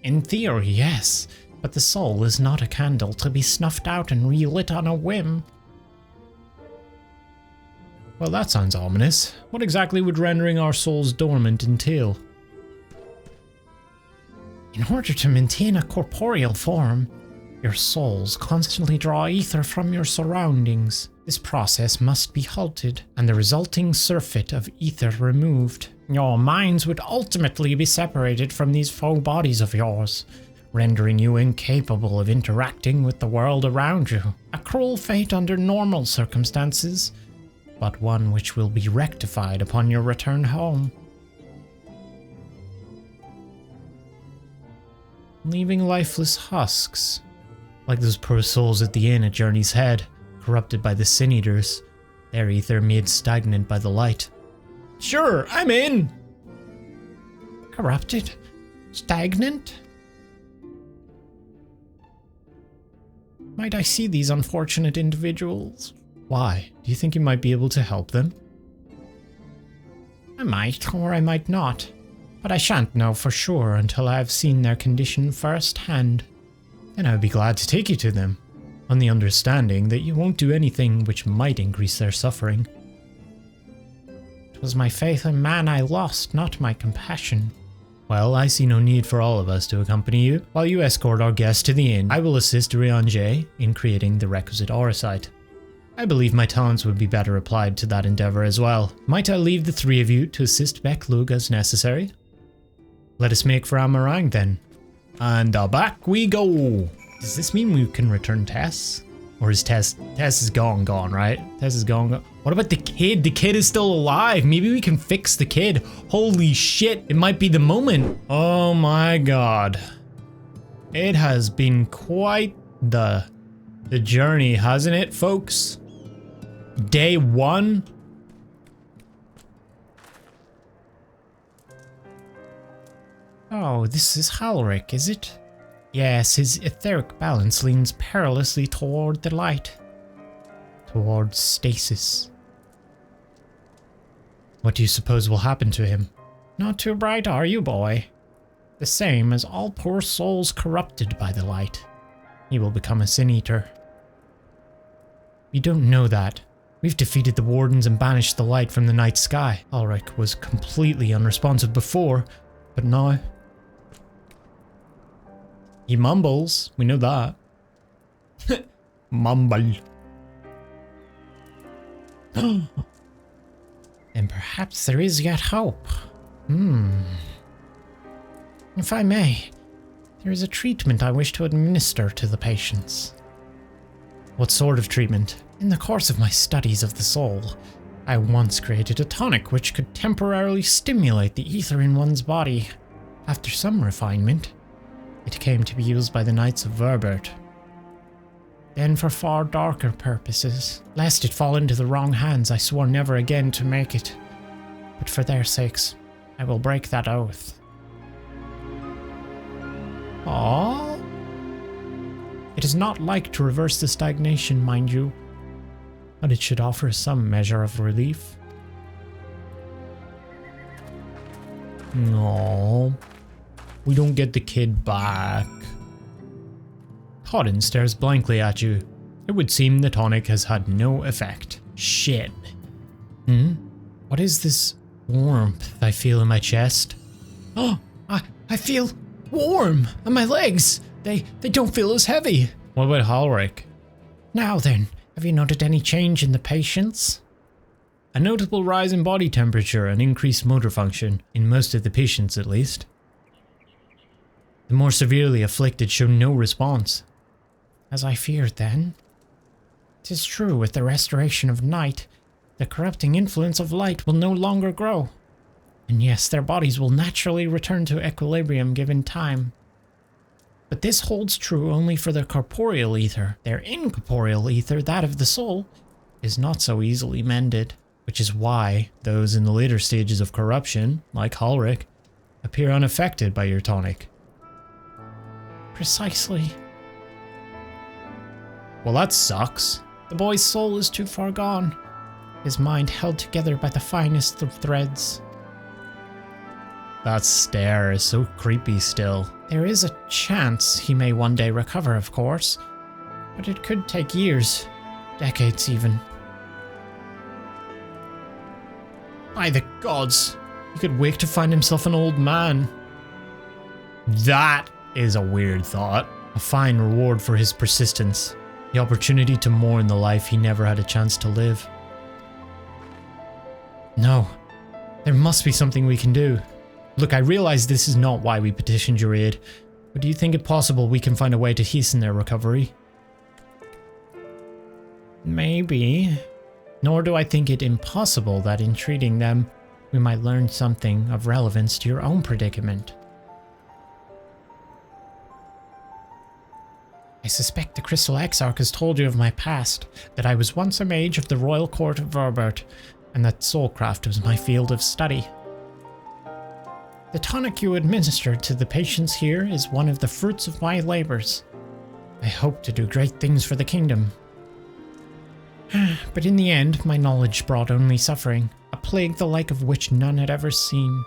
In theory, yes, but the soul is not a candle to be snuffed out and relit on a whim. Well, that sounds ominous. What exactly would rendering our souls dormant entail? In order to maintain a corporeal form, your souls constantly draw ether from your surroundings. This process must be halted, and the resulting surfeit of ether removed. Your minds would ultimately be separated from these faux bodies of yours, rendering you incapable of interacting with the world around you. A cruel fate under normal circumstances, but one which will be rectified upon your return home. Leaving lifeless husks, like those poor souls at the inn at Journey's Head, corrupted by the Sin Eaters, their ether made stagnant by the light. Sure, I'm in! Corrupted? Stagnant? Might I see these unfortunate individuals? Why? Do you think you might be able to help them? I might, or I might not. But I shan't know for sure until I have seen their condition firsthand. Then I would be glad to take you to them, on the understanding that you won't do anything which might increase their suffering. It was my faith in man I lost, not my compassion. Well, I see no need for all of us to accompany you. While you escort our guest to the inn, I will assist Urianger in creating the requisite Auracite. I believe my talents would be better applied to that endeavor as well. Might I leave the three of you to assist Beq Lugg as necessary? Let us make for Amaurot then. And back we go. Does this mean we can return Tess? Or is Tess is gone, right? Tess is gone. What about the kid? The kid is still alive. Maybe we can fix the kid. Holy shit, it might be the moment. Oh my god. It has been quite the journey, hasn't it, folks? Day one. Oh, this is Halric, is it? Yes, his etheric balance leans perilously toward the light. Towards stasis. What do you suppose will happen to him? Not too bright, are you, boy? The same as all poor souls corrupted by the light. He will become a sin-eater. You don't know that. We've defeated the Wardens and banished the light from the night sky. Ulrich was completely unresponsive before, but now... He mumbles, we know that. Mumble. Then perhaps there is yet hope. If I may, there is a treatment I wish to administer to the patients. What sort of treatment? In the course of my studies of the soul, I once created a tonic which could temporarily stimulate the ether in one's body. After some refinement, it came to be used by the Knights of Verbert. Then for far darker purposes. Lest it fall into the wrong hands, I swore never again to make it. But for their sakes, I will break that oath. Aww. It is not like to reverse the stagnation, mind you, but it should offer some measure of relief. No, we don't get the kid back. Hodden stares blankly at you. It would seem the tonic has had no effect. Shit. What is this warmth I feel in my chest? Oh, I feel warm on my legs. They don't feel as heavy. What about Ulrich? Now then, have you noted any change in the patients? A notable rise in body temperature and increased motor function, in most of the patients at least. The more severely afflicted show no response. As I feared then. 'Tis true, with the restoration of night, the corrupting influence of light will no longer grow. And yes, their bodies will naturally return to equilibrium given time. But this holds true only for their corporeal ether. Their incorporeal ether, that of the soul, is not so easily mended, which is why those in the later stages of corruption, like Ulrich, appear unaffected by your tonic. Precisely. Well, that sucks. The boy's soul is too far gone. His mind held together by the finest of threads. That stare is so creepy still. There is a chance he may one day recover, of course, but it could take years, decades even. By the gods, he could wake to find himself an old man. That is a weird thought. A fine reward for his persistence. The opportunity to mourn the life he never had a chance to live. No, there must be something we can do. Look, I realize this is not why we petitioned your aid, but do you think it possible we can find a way to hasten their recovery? Maybe. Nor do I think it impossible that in treating them, we might learn something of relevance to your own predicament. I suspect the Crystal Exarch has told you of my past, that I was once a mage of the royal court of Verbert, and that soulcraft was my field of study. The tonic you administered to the patients here is one of the fruits of my labors. I hope to do great things for the kingdom. But in the end, my knowledge brought only suffering, a plague the like of which none had ever seen.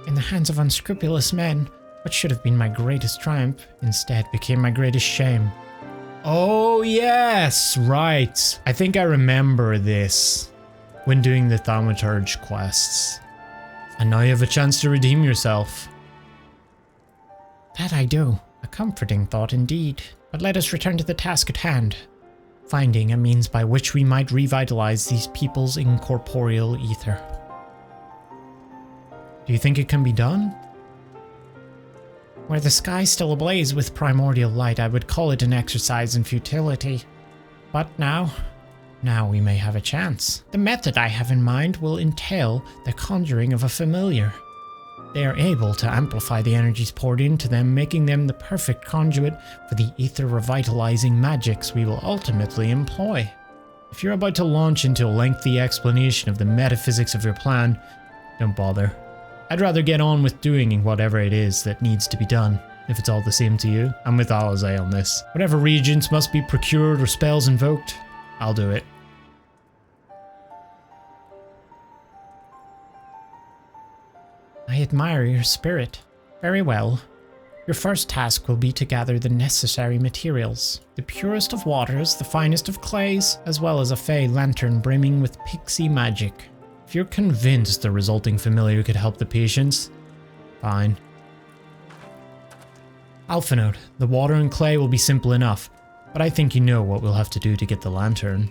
In the hands of unscrupulous men, what should have been my greatest triumph instead became my greatest shame. Oh yes, right. I think I remember this when doing the Thaumaturge quests. And now you have a chance to redeem yourself. That I do. A comforting thought indeed. But let us return to the task at hand. Finding a means by which we might revitalize these people's incorporeal ether. Do you think it can be done? Were the sky still ablaze with primordial light, I would call it an exercise in futility. But now we may have a chance. The method I have in mind will entail the conjuring of a familiar. They are able to amplify the energies poured into them, making them the perfect conduit for the ether revitalizing magics we will ultimately employ. If you're about to launch into a lengthy explanation of the metaphysics of your plan, don't bother. I'd rather get on with doing whatever it is that needs to be done. if it's all the same to you. I'm with Alizé on this. Whatever reagents must be procured or spells invoked, I'll do it. I admire your spirit. Very well. Your first task will be to gather the necessary materials. The purest of waters, the finest of clays, as well as a fey lantern brimming with pixie magic. If you're convinced the resulting familiar could help the patients, fine. Alpha note, the water and clay will be simple enough, but I think you know what we'll have to do to get the lantern.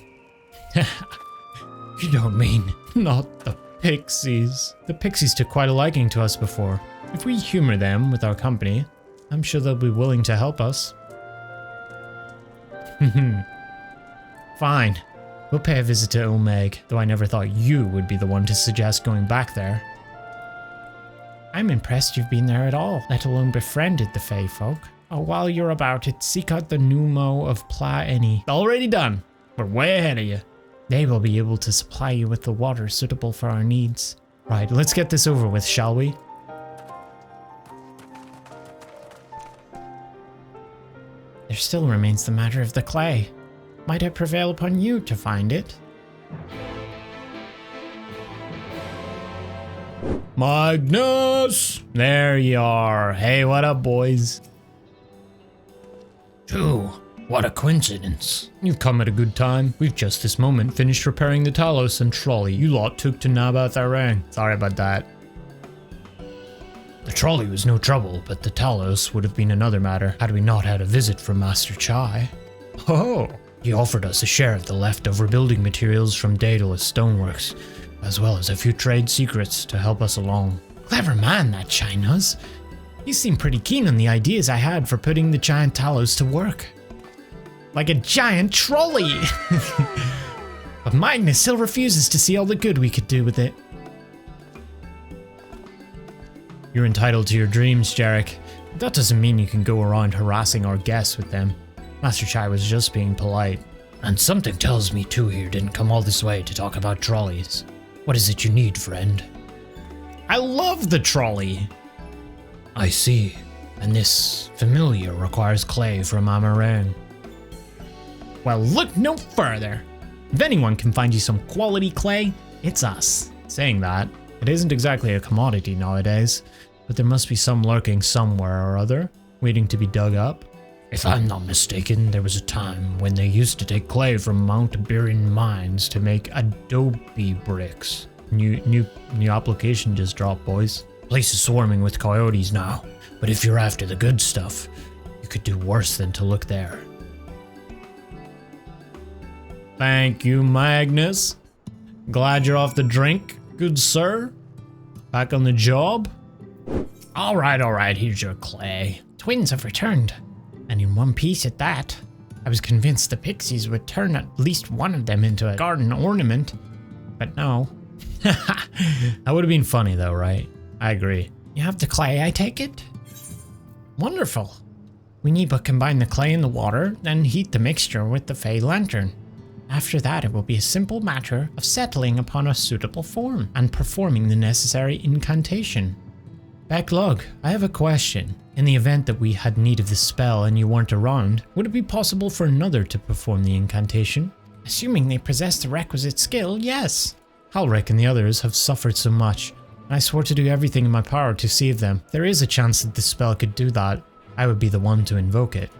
You don't mean not the pixies. The pixies took quite a liking to us before. If we humor them with our company, I'm sure they'll be willing to help us. Fine. We'll pay a visit to Omeg, though I never thought you would be the one to suggest going back there. I'm impressed you've been there at all, let alone befriended the Fey folk. Oh, while you're about it, seek out the Numo of Pla-Eni. Already done. We're way ahead of you. They will be able to supply you with the water suitable for our needs. Right, let's get this over with, shall we? There still remains the matter of the clay. Might I prevail upon you to find it? Magnus! There you are. Hey, what up, boys? Phew, what a coincidence. You've come at a good time. We've just this moment finished repairing the Talos and trolley you lot took to Nabath Arang. Sorry about that. The trolley was no trouble, but the Talos would have been another matter had we not had a visit from Master Chai. Oh, he offered us a share of the leftover building materials from Daedalus Stoneworks, as well as a few trade secrets to help us along. Clever man, that Chai Nuzz. He seemed pretty keen on the ideas I had for putting the giant Talos to work. Like a giant trolley! But Magnus still refuses to see all the good we could do with it. You're entitled to your dreams, Jarek. That doesn't mean you can go around harassing our guests with them. Master Chai was just being polite. And something tells me Tuhir didn't come all this way to talk about trolleys. What is it you need, friend? I love the trolley! I see. And this familiar requires clay from Amaurot. Well, look no further. If anyone can find you some quality clay, it's us. Saying that, it isn't exactly a commodity nowadays, but there must be some lurking somewhere or other, waiting to be dug up. If I'm not mistaken, there was a time when they used to take clay from Mount Birin mines to make adobe bricks. New application just dropped, boys. Place is swarming with coyotes now, but if you're after the good stuff, you could do worse than to look there. Thank you, Magnus. Glad you're off the drink, good sir. Back on the job? All right, here's your clay. Twins have returned, and in one piece at that. I was convinced the pixies would turn at least one of them into a garden ornament, but no. That would have been funny though, right? I agree. You have the clay, I take it? Wonderful. We need but combine the clay and the water, then heat the mixture with the Fey lantern. After that, it will be a simple matter of settling upon a suitable form and performing the necessary incantation. Beq Lugg, I have a question. In the event that we had need of the spell and you weren't around, would it be possible for another to perform the incantation? Assuming they possess the requisite skill, yes. Halric and the others have suffered so much, and I swore to do everything in my power to save them. There is a chance that the spell could do that. I would be the one to invoke it.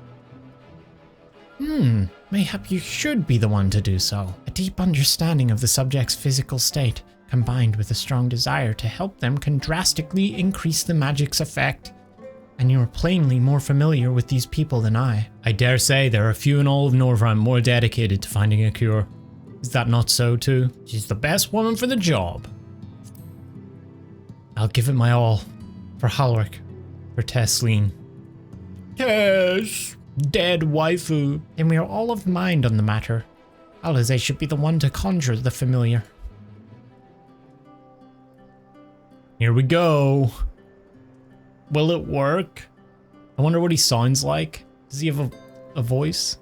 Mayhap you should be the one to do so. A deep understanding of the subject's physical state, combined with a strong desire to help them, can drastically increase the magic's effect. And you are plainly more familiar with these people than I. I dare say there are few in all of Norvrham more dedicated to finding a cure. Is that not so too? She's the best woman for the job. I'll give it my all. For Halric. For Tesleen. Tess! Dead waifu. Then we are all of mind on the matter. Alizé should be the one to conjure the familiar. Here we go. Will it work? I wonder what he sounds like. Does he have a voice?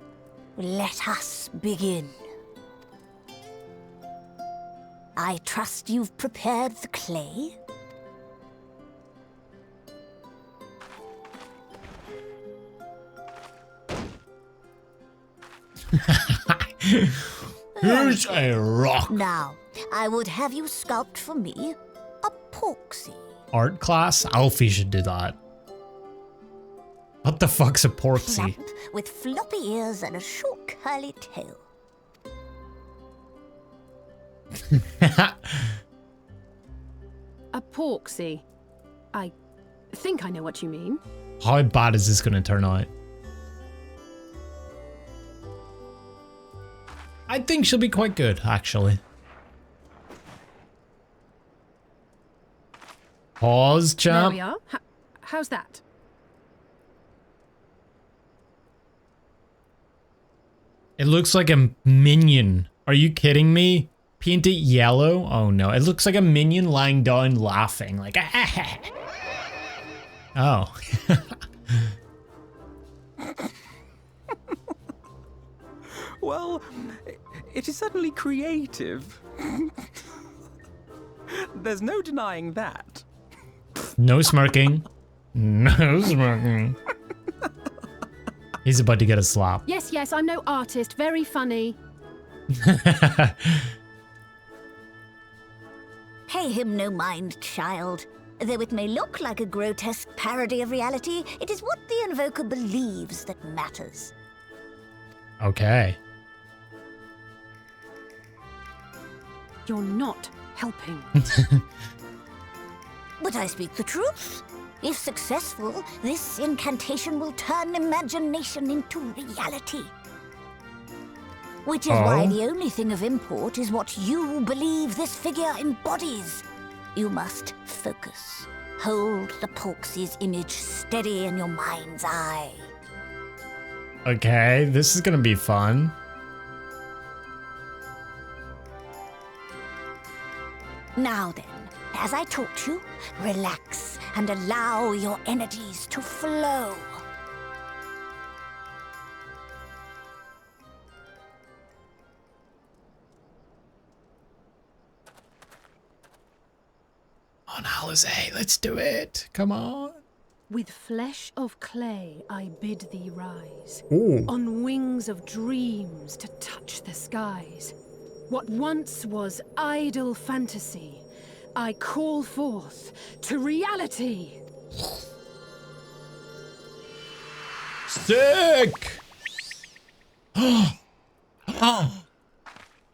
Let us begin. I trust you've prepared the clay? Here's a rock. Now, I would have you sculpt for me a porksy. Art class? Alfie should do that. What the fuck's a porksy? Plump, with floppy ears and a short curly tail. A porksy. I think I know what you mean. How bad is this gonna turn out? I think she'll be quite good, actually. Pause, champ. There we are. How's that? It looks like a minion. Are you kidding me? Paint it yellow? Oh no, it looks like a minion lying down laughing, like oh. Well, it is certainly creative. There's no denying that. No smirking. No smirking. He's about to get a slap. Yes, yes, I'm no artist. Very funny. Pay him no mind, child. Though it may look like a grotesque parody of reality, it is what the invoker believes that matters. Okay. You're not helping. But I speak the truth. If successful, this incantation will turn imagination into reality. Which is why the only thing of import is what you believe this figure embodies. You must focus. Hold the Porksy's image steady in your mind's eye. Okay, this is gonna be fun. Now then, as I taught you, relax and allow your energies to flow. On Alizé, let's do it. Come on. With flesh of clay I bid thee rise. Ooh. On wings of dreams to touch the skies. What once was idle fantasy, I call forth to reality. Sick!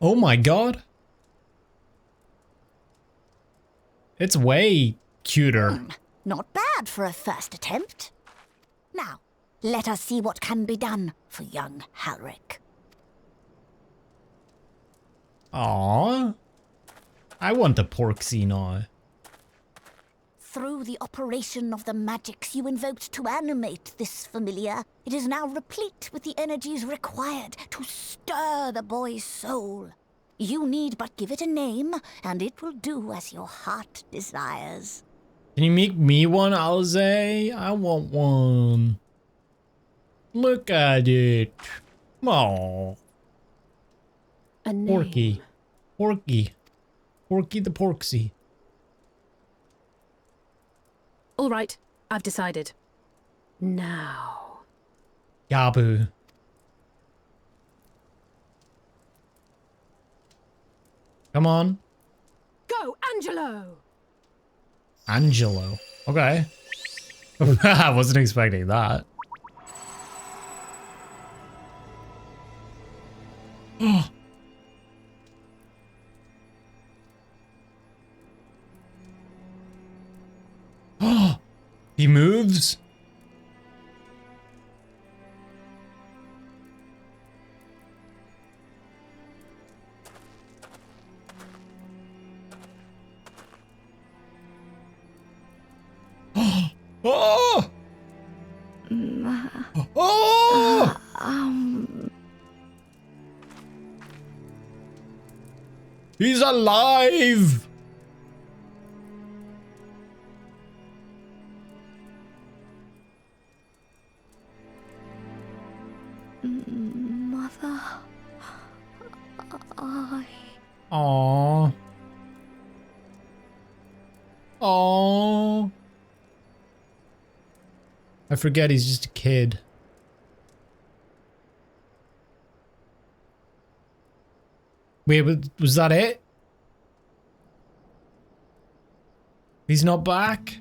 Oh my god. It's way cuter. Not bad for a first attempt. Now, let us see what can be done for young Halric. Aww. I want a Porksy now. Through the operation of the magics you invoked to animate this familiar, it is now replete with the energies required to stir the boy's soul. You need but give it a name, and it will do as your heart desires. Can you make me one, Alizé? I want one. Look at it. Aww. A name. Porky. Porky. Porky the Porksy. All right, I've decided. Now. Gabu. Come on. Go, Angelo! Angelo. Okay. I wasn't expecting that. He moves. Oh! Oh! He's alive! Mother, Aww. Aww. I forget he's just a kid. Wait, was that it? He's not back?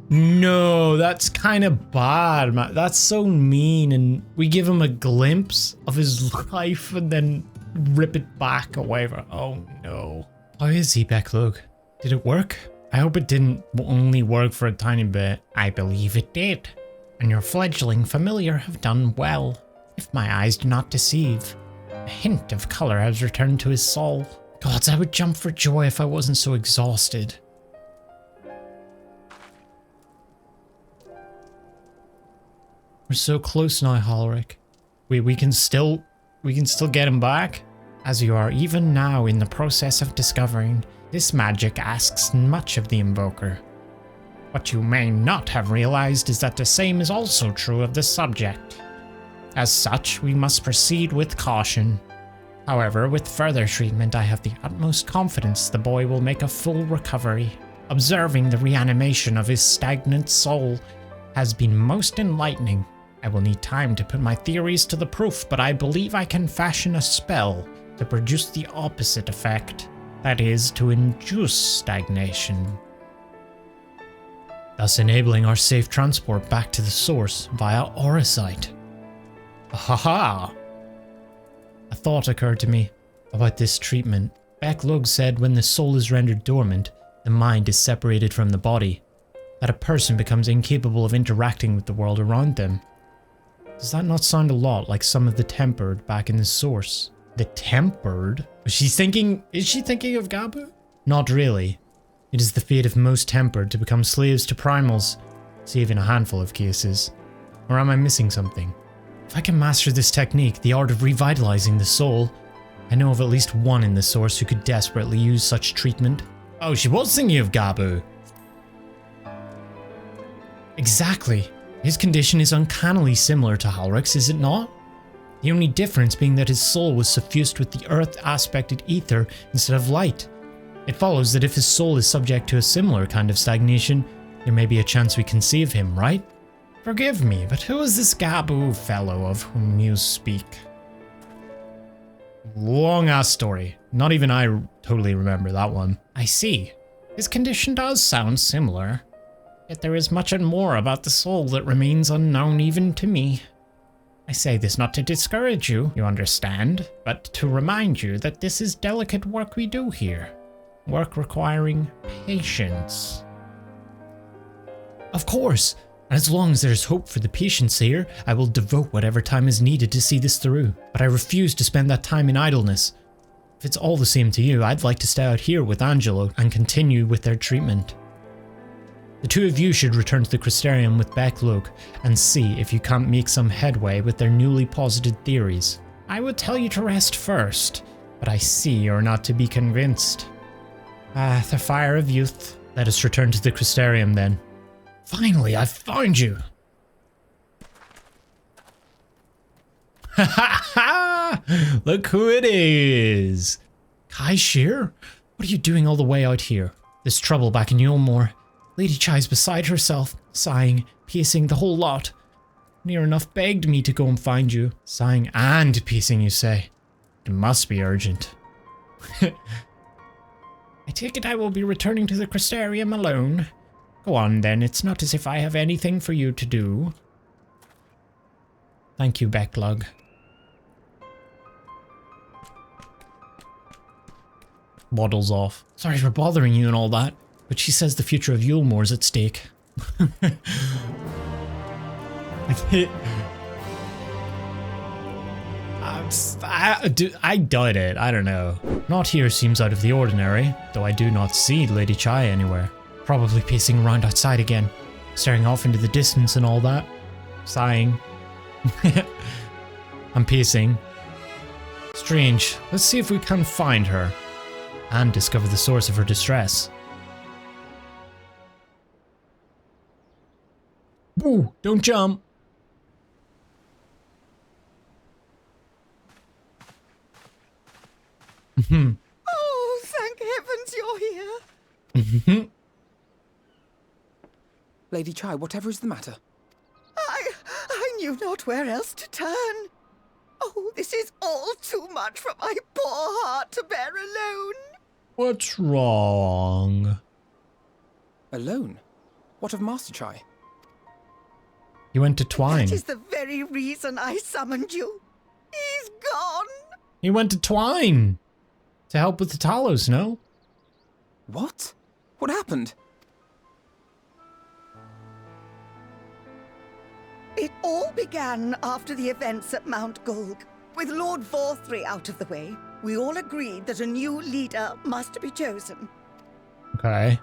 No, that's kind of bad, man. That's so mean. And we give him a glimpse of his life and then rip it back away. Oh no. How is he, Beq Lugg? Did it work? I hope it didn't only work for a tiny bit. I believe it did. And your fledgling familiar have done well. If my eyes do not deceive, a hint of color has returned to his soul. Gods, I would jump for joy if I wasn't so exhausted. We're so close now, Halric. We can still get him back. As you are even now in the process of discovering, this magic asks much of the invoker. What you may not have realized is that the same is also true of the subject. As such, we must proceed with caution. However, with further treatment, I have the utmost confidence the boy will make a full recovery. Observing the reanimation of his stagnant soul has been most enlightening. I will need time to put my theories to the proof, but I believe I can fashion a spell to produce the opposite effect. That is, to induce stagnation, thus enabling our safe transport back to the source via Auracite. Haha! A thought occurred to me about this treatment. Beq Lugg said when the soul is rendered dormant, the mind is separated from the body, that a person becomes incapable of interacting with the world around them. Does that not sound a lot like some of the Tempered back in the source? The Tempered? Is she thinking of Gabu? Not really. It is the fate of most Tempered to become slaves to primals, save in a handful of cases. Or am I missing something? If I can master this technique, the art of revitalizing the soul, I know of at least one in the source who could desperately use such treatment. Oh, she was thinking of Gabu. Exactly. His condition is uncannily similar to Halric's, is it not? The only difference being that his soul was suffused with the earth-aspected ether instead of light. It follows that if his soul is subject to a similar kind of stagnation, there may be a chance we can save him, right? Forgive me, but who is this Gabu fellow of whom you speak? Long-ass story. Not even I totally remember that one. I see. His condition does sound similar. Yet there is much and more about the soul that remains unknown even to me. I say this not to discourage you, you understand, but to remind you that this is delicate work we do here. Work requiring patience. Of course, and as long as there is hope for the patients here, I will devote whatever time is needed to see this through. But I refuse to spend that time in idleness. If it's all the same to you, I'd like to stay out here with Angelo and continue with their treatment. The two of you should return to the Crystarium with Beq Lugg and see if you can't make some headway with their newly posited theories. I would tell you to rest first, but I see you're not to be convinced. Ah, the fire of youth. Let us return to the Crystarium then. Finally, I've found you! Ha ha ha! Look who it is! Kai Shear? What are you doing all the way out here? There's trouble back in Eulmore. Lady Chai's beside herself, sighing, pacing, the whole lot. Near enough begged me to go and find you. Sighing and pacing, you say? It must be urgent. I take it I will be returning to the Crystarium alone. Go on then, it's not as if I have anything for you to do. Thank you, Beq Lugg. Waddles off. Sorry for bothering you and all that, but she says the future of Eulmore is at stake. I doubt it, I don't know. Not here seems out of the ordinary, though I do not see Lady Chai anywhere. Probably pacing around outside again, staring off into the distance and all that. Sighing. I'm pacing. Strange. Let's see if we can find her and discover the source of her distress. Ooh, don't jump. Oh, thank heavens you're here. Lady Chai, whatever is the matter? I knew not where else to turn. Oh, this is all too much for my poor heart to bear alone. What's wrong? Alone? What of Master Chai? He went to Twine. That is the very reason I summoned you. He's gone. He went to Twine to help with the Talos, no? What? What happened? It all began after the events at Mount Gulg. With Lord Vorthri out of the way, we all agreed that a new leader must be chosen. Okay.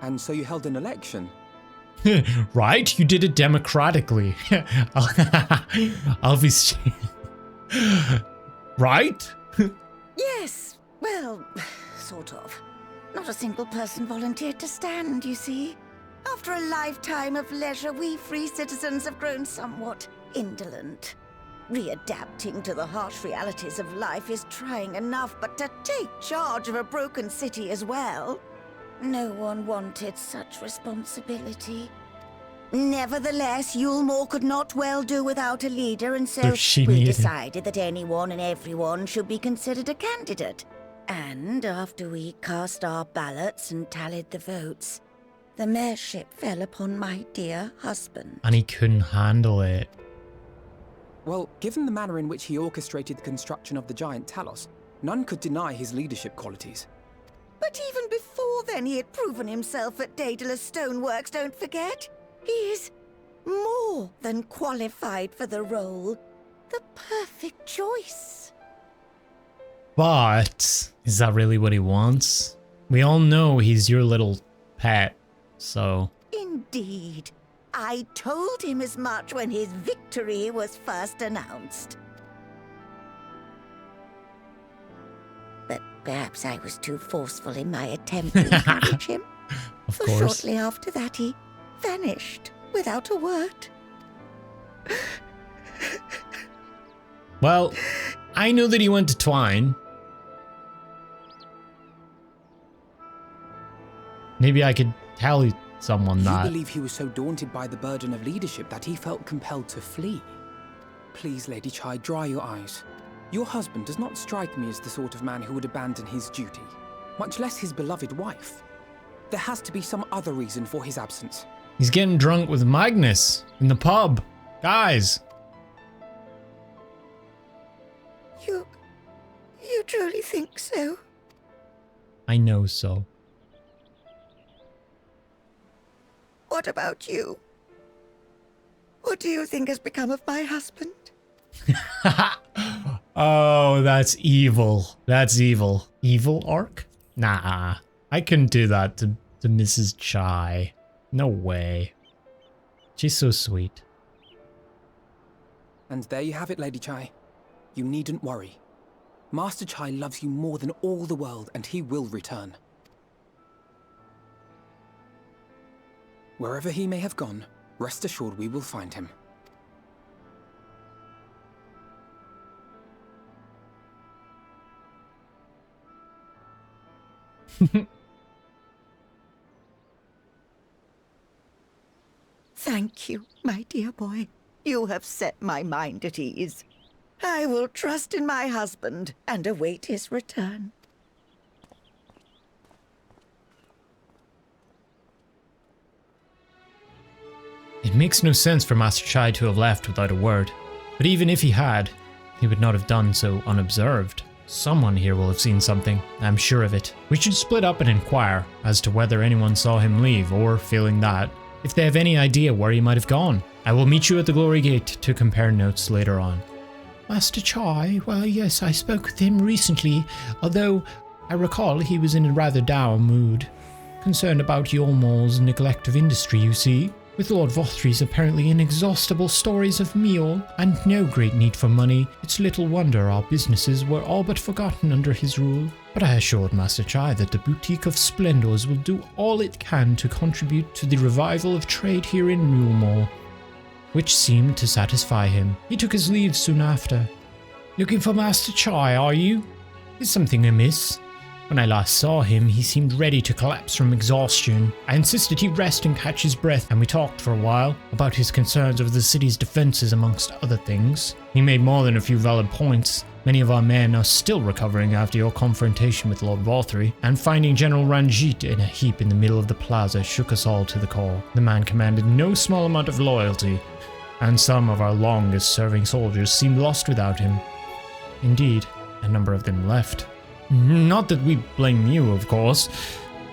And so you held an election? Right? You did it democratically. Obviously. Right? Yes, well, sort of. Not a single person volunteered to stand, you see. After a lifetime of leisure, we free citizens have grown somewhat indolent. Readapting to the harsh realities of life is trying enough, but to take charge of a broken city as well, no one wanted such responsibility. Nevertheless, Eulmore could not well do without a leader, and so we decided that anyone and everyone should be considered a candidate. And after we cast our ballots and tallied the votes, the mayorship fell upon my dear husband. And he couldn't handle it. Well, given the manner in which he orchestrated the construction of the giant Talos, none could deny his leadership qualities. But even before then, he had proven himself at Daedalus Stoneworks, don't forget. He is more than qualified for the role. The perfect choice. But is that really what he wants? We all know he's your little pet, so... Indeed. I told him as much when his victory was first announced. But perhaps I was too forceful in my attempt to encourage him. Of For course. shortly after that, he vanished without a word. Well, I know that he went to Twine. Maybe I could tell someone that. You believe he was so daunted by the burden of leadership that he felt compelled to flee? Please, Lady Chai, dry your eyes. Your husband does not strike me as the sort of man who would abandon his duty, much less his beloved wife. There has to be some other reason for his absence. He's getting drunk with Magnus in the pub. Guys. You truly think so? I know so. What about you? What do you think has become of my husband? Oh, that's evil. That's evil. Evil arc? Nah. I couldn't do that to Mrs. Chai. No way. She's so sweet. And there you have it, Lady Chai. You needn't worry. Master Chai loves you more than all the world, and he will return. Wherever he may have gone, rest assured we will find him. Thank you, my dear boy. You have set my mind at ease. I will trust in my husband and await his return. It makes no sense for Master Chai to have left without a word. But even if he had, he would not have done so unobserved. Someone here will have seen something, I'm sure of it. We should split up and inquire as to whether anyone saw him leave, or, failing that, if they have any idea where he might have gone. I will meet you at the Glory Gate to compare notes later on. Master Chai, well yes, I spoke with him recently, although I recall he was in a rather dour mood. Concerned about Eulmore's neglect of industry, you see. With Lord Vorthri's apparently inexhaustible stories of meal and no great need for money, it's little wonder our businesses were all but forgotten under his rule. But I assured Master Chai that the Boutique of Splendors will do all it can to contribute to the revival of trade here in Eulmore, which seemed to satisfy him. He took his leave soon after. Looking for Master Chai, are you? Is something amiss? When I last saw him, he seemed ready to collapse from exhaustion. I insisted he rest and catch his breath, and we talked for a while about his concerns over the city's defenses amongst other things. He made more than a few valid points. Many of our men are still recovering after your confrontation with Lord Valtteri, and finding General Ranjit in a heap in the middle of the plaza shook us all to the core. The man commanded no small amount of loyalty, and some of our longest serving soldiers seemed lost without him. Indeed, a number of them left. Not that we blame you, of course.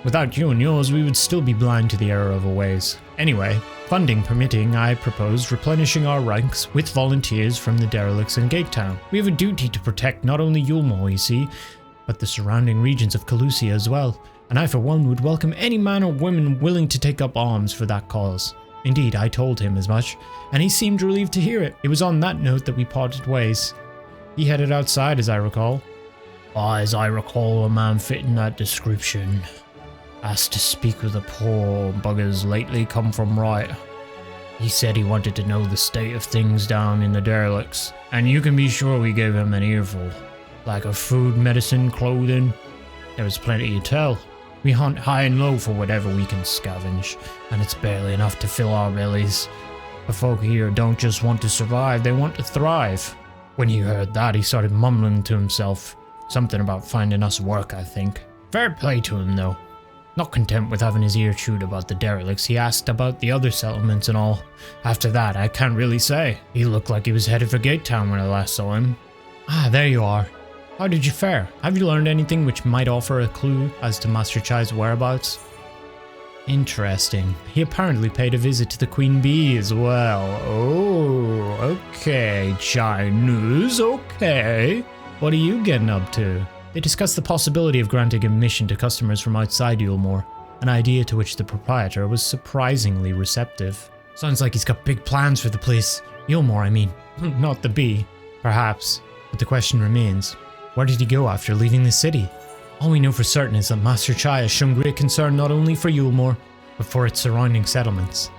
Without you and yours, we would still be blind to the error of our ways. Anyway, funding permitting, I proposed replenishing our ranks with volunteers from the derelicts in Gatetown. We have a duty to protect not only Eulmore, you see, but the surrounding regions of Calusia as well, and I for one would welcome any man or woman willing to take up arms for that cause. Indeed, I told him as much, and he seemed relieved to hear it. It was on that note that we parted ways. He headed outside, as I recall. As I recall, a man fitting that description asked to speak with the poor buggers lately come from right. He said he wanted to know the state of things down in the derelicts, and you can be sure we gave him an earful. Lack of food, medicine, clothing, there was plenty to tell. We hunt high and low for whatever we can scavenge, and it's barely enough to fill our bellies. The folk here don't just want to survive, they want to thrive. When he heard that, he started mumbling to himself. Something about finding us work, I think. Fair play to him, though. Not content with having his ear chewed about the derelicts, he asked about the other settlements and all. After that, I can't really say. He looked like he was headed for Gatetown when I last saw him. Ah, there you are. How did you fare? Have you learned anything which might offer a clue as to Master Chai's whereabouts? Interesting. He apparently paid a visit to the Queen Bee as well. Oh, okay, Chai Nuzz, okay. What are you getting up to? They discussed the possibility of granting admission to customers from outside Eulmore, an idea to which the proprietor was surprisingly receptive. Sounds like he's got big plans for the place. Eulmore, I mean. Not the bee. Perhaps. But the question remains, where did he go after leaving the city? All we know for certain is that Master Chai has shown great concern not only for Eulmore, but for its surrounding settlements.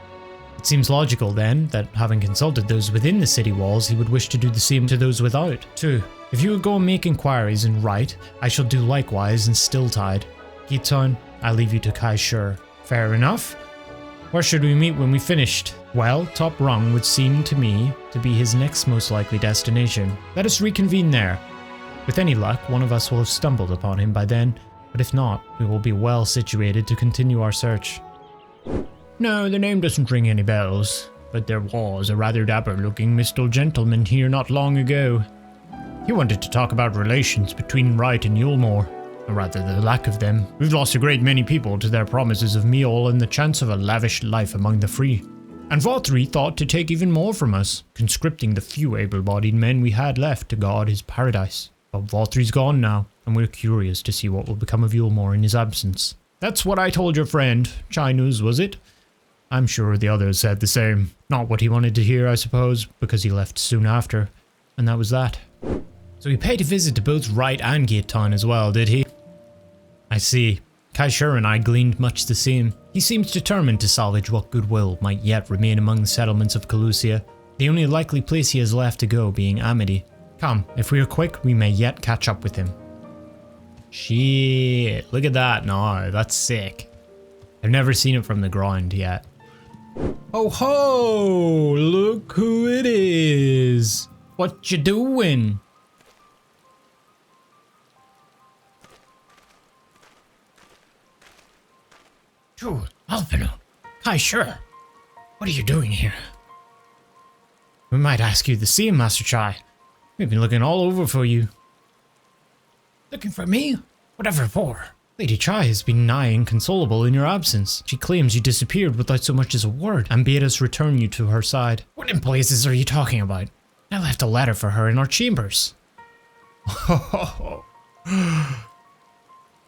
It seems logical then, that having consulted those within the city walls, he would wish to do the same to those without. 2. If you would go and make inquiries and write, I shall do likewise in Stilltide. Gatetown, I leave you to Kai Shur. Fair enough. Where should we meet when we finished? Well, Top Rung would seem to me to be his next most likely destination. Let us reconvene there. With any luck, one of us will have stumbled upon him by then, but if not, we will be well situated to continue our search. No, the name doesn't ring any bells, but there was a rather dapper-looking Mistal gentleman here not long ago. He wanted to talk about relations between Wright and Eulmore, or rather the lack of them. We've lost a great many people to their promises of meal and the chance of a lavish life among the free. And Valtteri thought to take even more from us, conscripting the few able-bodied men we had left to guard his paradise. But Valtteri's gone now, and we're curious to see what will become of Eulmore in his absence. That's what I told your friend, Chai Nuzz, was it? I'm sure the others said the same. Not what he wanted to hear, I suppose, because he left soon after. And that was that. So he paid a visit to both Wright and Gatetown as well, did he? I see. Kai Shur and I gleaned much the same. He seems determined to salvage what goodwill might yet remain among the settlements of Calusia, the only likely place he has left to go being Amity. Come, if we are quick, we may yet catch up with him. Shit, look at that now, that's sick. I've never seen it from the ground yet. Oh ho, look who it is. What you doing? Dude, Alvino, Kai Shur, what are you doing here? We might ask you the same, Master Chai. We've been looking all over for you. Looking for me? Whatever for? Lady Chai has been nigh inconsolable in your absence. She claims you disappeared without so much as a word, and bade us return you to her side. What in blazes are you talking about? I left a letter for her in our chambers. Though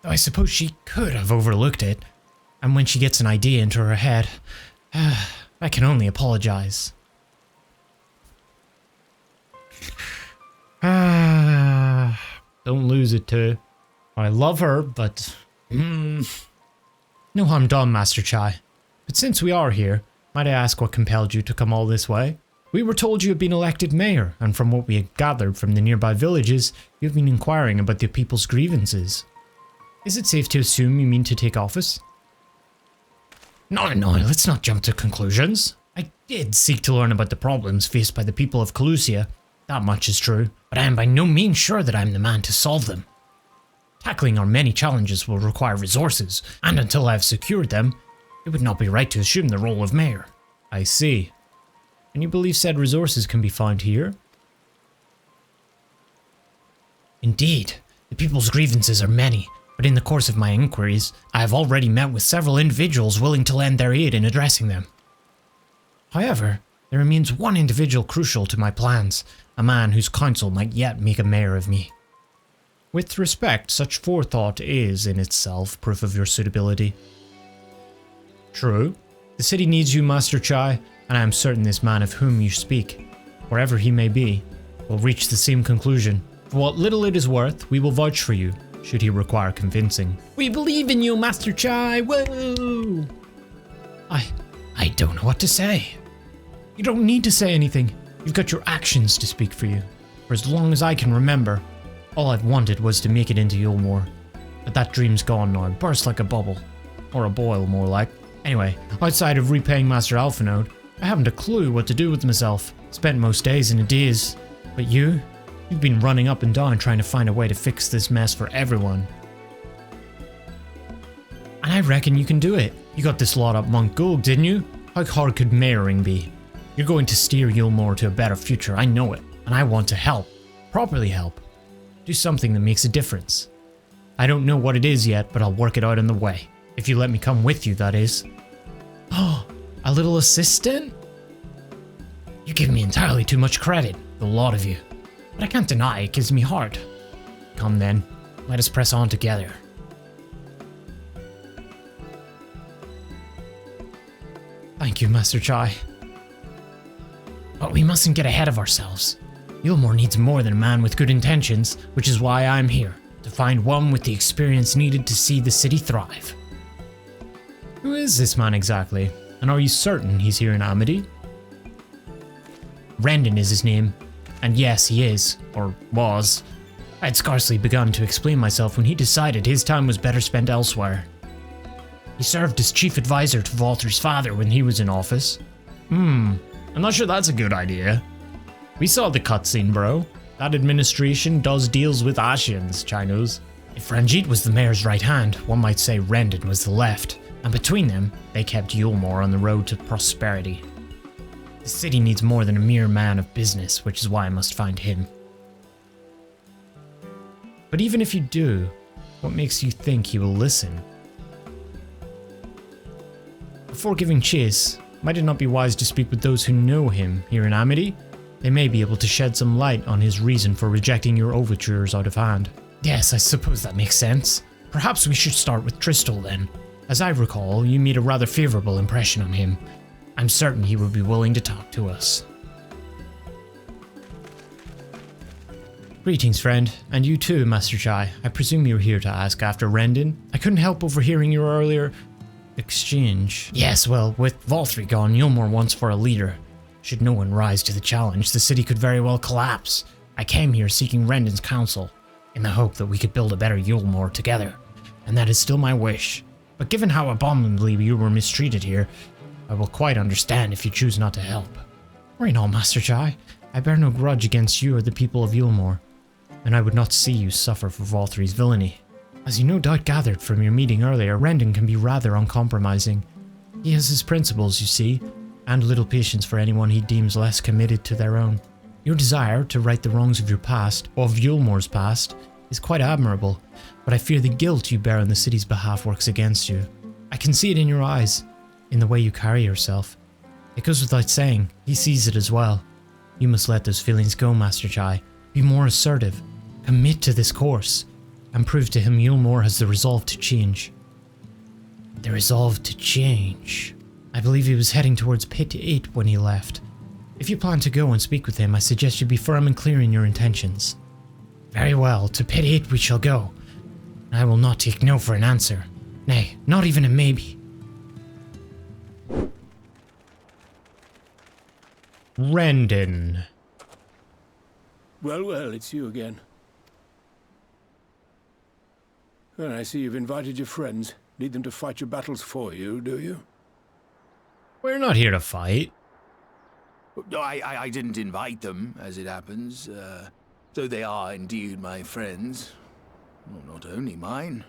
I suppose she could have overlooked it. And when she gets an idea into her head, I can only apologize. Don't lose it too. I love her, but... no harm done, Master Chai. But since we are here, might I ask what compelled you to come all this way? We were told you had been elected mayor, and from what we had gathered from the nearby villages, you have been inquiring about the people's grievances. Is it safe to assume you mean to take office? No, let's not jump to conclusions. I did seek to learn about the problems faced by the people of Calusia. That much is true, but I am by no means sure that I am the man to solve them. Tackling our many challenges will require resources, and until I have secured them, it would not be right to assume the role of mayor. I see. And you believe said resources can be found here? Indeed, the people's grievances are many, but in the course of my inquiries, I have already met with several individuals willing to lend their aid in addressing them. However, there remains one individual crucial to my plans, a man whose counsel might yet make a mayor of me. With respect, such forethought is, in itself, proof of your suitability. True. The city needs you, Master Chai, and I am certain this man of whom you speak, wherever he may be, will reach the same conclusion. For what little it is worth, we will vouch for you, should he require convincing. We believe in you, Master Chai, whoa! I don't know what to say. You don't need to say anything. You've got your actions to speak for you. For as long as I can remember, all I've wanted was to make it into Eulmore. But that dream's gone now, burst like a bubble. Or a boil, more like. Anyway, outside of repaying Master Alphanode, I haven't a clue what to do with myself. Spent most days in a daze. But you've been running up and down trying to find a way to fix this mess for everyone. And I reckon you can do it. You got this lot up Mount Gulg, didn't you? How hard could mayoring be? You're going to steer Eulmore to a better future, I know it. And I want to help. Properly help. Do something that makes a difference. I don't know what it is yet, but I'll work it out on the way. If you let me come with you, that is. Oh, a little assistant? You give me entirely too much credit, the lot of you. But I can't deny it gives me heart. Come then, let us press on together. Thank you, Master Chai. But we mustn't get ahead of ourselves. Eulmore needs more than a man with good intentions, which is why I'm here, to find one with the experience needed to see the city thrive. Who is this man exactly? And are you certain he's here in Amity? Wrenden is his name. And yes, he is, or was. I had scarcely begun to explain myself when he decided his time was better spent elsewhere. He served as chief advisor to Valther's father when he was in office. I'm not sure that's a good idea. We saw the cutscene, bro. That administration does deals with Ashians, Chinos. If Ranjit was the mayor's right hand, one might say Wrenden was the left. And between them, they kept Eulmore on the road to prosperity. The city needs more than a mere man of business, which is why I must find him. But even if you do, what makes you think he will listen? Before giving chase, might it not be wise to speak with those who know him here in Amity? They may be able to shed some light on his reason for rejecting your overtures out of hand. Yes, I suppose that makes sense. Perhaps we should start with Tristal then. As I recall, you made a rather favorable impression on him. I'm certain he would be willing to talk to us. Greetings, friend. And you too, Master Chai. I presume you're here to ask after Wrenden? I couldn't help overhearing your earlier exchange. Yes, well, with Valther gone, Eulmore wants for a leader. Should no one rise to the challenge, the city could very well collapse. I came here seeking Wrenden's counsel, in the hope that we could build a better Eulmore together. And that is still my wish. But given how abominably you were mistreated here, I will quite understand if you choose not to help. Worry not, Master Chai. I bear no grudge against you or the people of Eulmore, and I would not see you suffer for Valther's villainy. As you no doubt gathered from your meeting earlier, Wrenden can be rather uncompromising. He has his principles, you see, and little patience for anyone he deems less committed to their own. Your desire to right the wrongs of your past, or of Eulmore's past, is quite admirable, but I fear the guilt you bear on the city's behalf works against you. I can see it in your eyes, in the way you carry yourself. It goes without saying, he sees it as well. You must let those feelings go, Master Chai. Be more assertive, commit to this course, and prove to him Eulmore has the resolve to change. The resolve to change. I believe he was heading towards Pit 8 when he left. If you plan to go and speak with him, I suggest you be firm and clear in your intentions. Very well, to Pit 8 we shall go. I will not take no for an answer. Nay, not even a maybe. Wrenden. Well, it's you again. Well, I see you've invited your friends. Need them to fight your battles for you, do you? We're not here to fight. I didn't invite them, as it happens, though they are indeed my friends. Well, not only mine,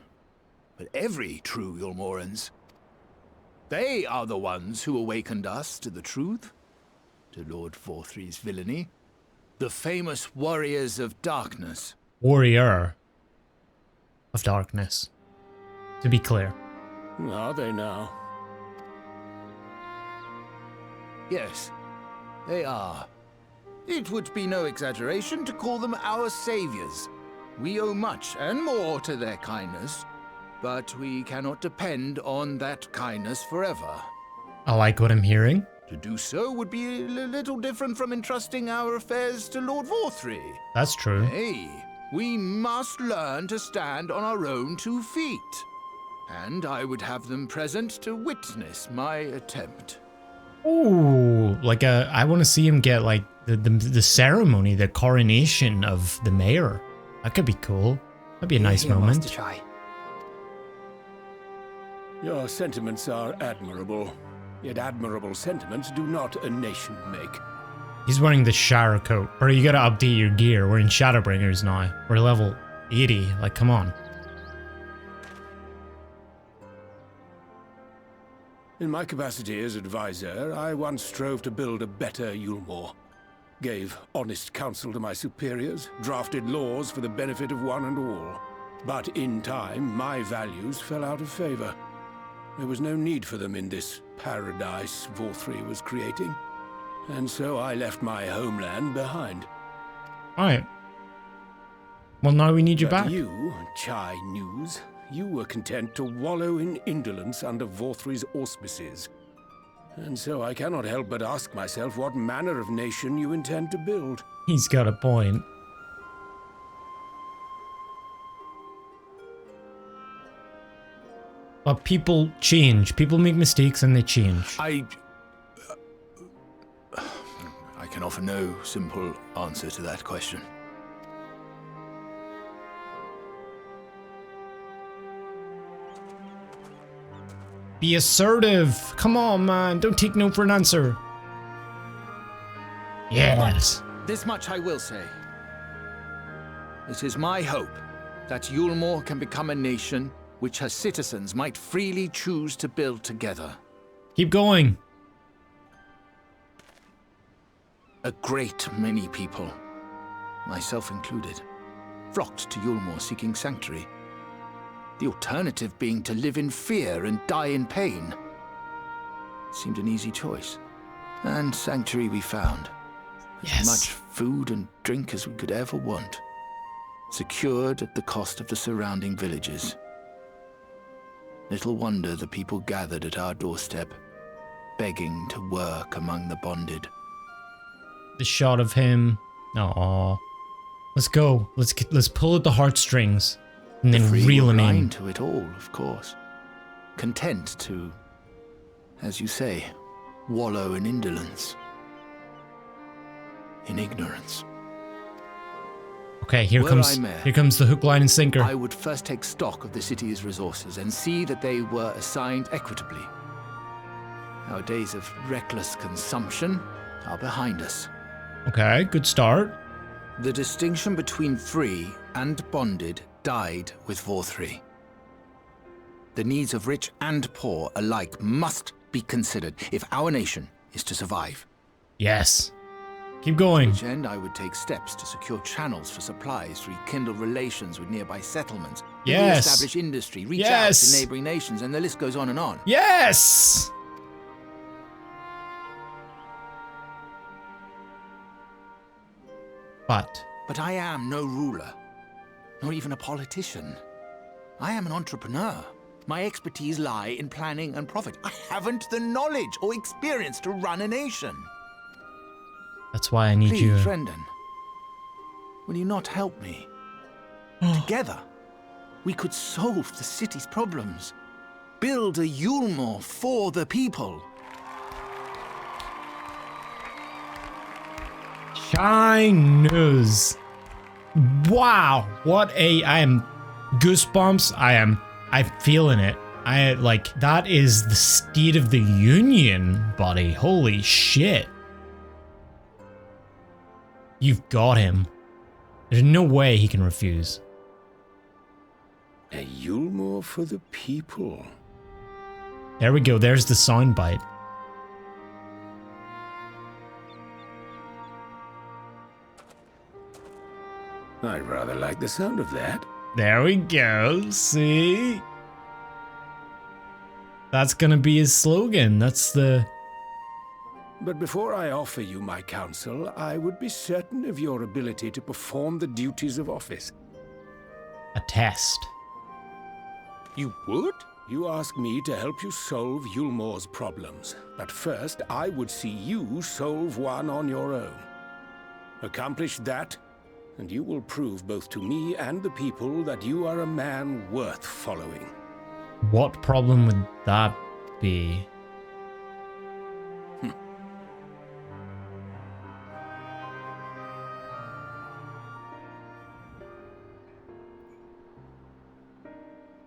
but every true Eulmoreans. They are the ones who awakened us to the truth, to Lord VOR3's villainy, the famous warriors of darkness. Warrior of darkness, to be clear. Are they now? Yes, they are. It would be no exaggeration to call them our saviors. We owe much and more to their kindness, but we cannot depend on that kindness forever. I like what I'm hearing. To do so would be a little different from entrusting our affairs to Lord VOR3. That's true. Hey, we must learn to stand on our own 2 feet. And I would have them present to witness my attempt. Ooh, like I want to see him get like the ceremony, the coronation of the mayor. That could be cool. That'd be a nice moment. Master Chai. Your sentiments are admirable. Yet admirable sentiments do not a nation make. He's wearing the shower coat. Or you gotta update your gear. We're in Shadowbringers now. We're level 80. Like, come on. In my capacity as advisor, I once strove to build a better Eulmore. Gave honest counsel to my superiors, drafted laws for the benefit of one and all. But in time, my values fell out of favor. There was no need for them in this paradise VOR3 was creating. And so I left my homeland behind. Alright. Well, now we need you back. You, Chai Nuzz, you were content to wallow in indolence under VOR3's auspices. And so I cannot help but ask myself what manner of nation you intend to build. He's got a point. But people change. People make mistakes and they change. I can offer no simple answer to that question. Be assertive. Come on, man. Don't take no for an answer. Yes. But this much I will say. It is my hope that Eulmore can become a nation which her citizens might freely choose to build together. Keep going. A great many people, myself included, flocked to Eulmore seeking sanctuary. The alternative being to live in fear and die in pain. It seemed an easy choice. And sanctuary we found. Yes. As much food and drink as we could ever want. Secured at the cost of the surrounding villages. Little wonder the people gathered at our doorstep, begging to work among the bonded. The shot of him. Aww. Let's go. Let's pull at the heartstrings and then reel him in. To it all, of course. Content to, as you say, wallow in indolence, in ignorance. Okay, here comes the hook, line, and sinker. I would first take stock of the city's resources and see that they were assigned equitably. Our days of reckless consumption are behind us. Okay, good start. The distinction between free and bonded died with VOR3. The needs of rich and poor alike must be considered if our nation is to survive. Yes. Keep going. To which end, I would take steps to secure channels for supplies, rekindle relations with nearby settlements, yes. Establish industry, reach out to neighboring nations, and the list goes on and on. Yes! But I am no ruler, nor even a politician. I am an entrepreneur. My expertise lie in planning and profit. I haven't the knowledge or experience to run a nation. That's why I need Please, you. Wrenden, will you not help me? Together, we could solve the city's problems. Build a Eulmore for the people. Shine Nuzz. Wow, what a... I am Goosebumps. I'm feeling it. That is the State of the Union, buddy. Holy shit. You've got him. There's no way he can refuse. A Eulmore for the people. There we go. There's the soundbite. I rather like the sound of that. There we go. See? That's gonna be his slogan. That's the... But before I offer you my counsel, I would be certain of your ability to perform the duties of office. A test. You would? You ask me to help you solve Eulmore's problems. But first, I would see you solve one on your own. Accomplish that, and you will prove both to me and the people that you are a man worth following. What problem would that be?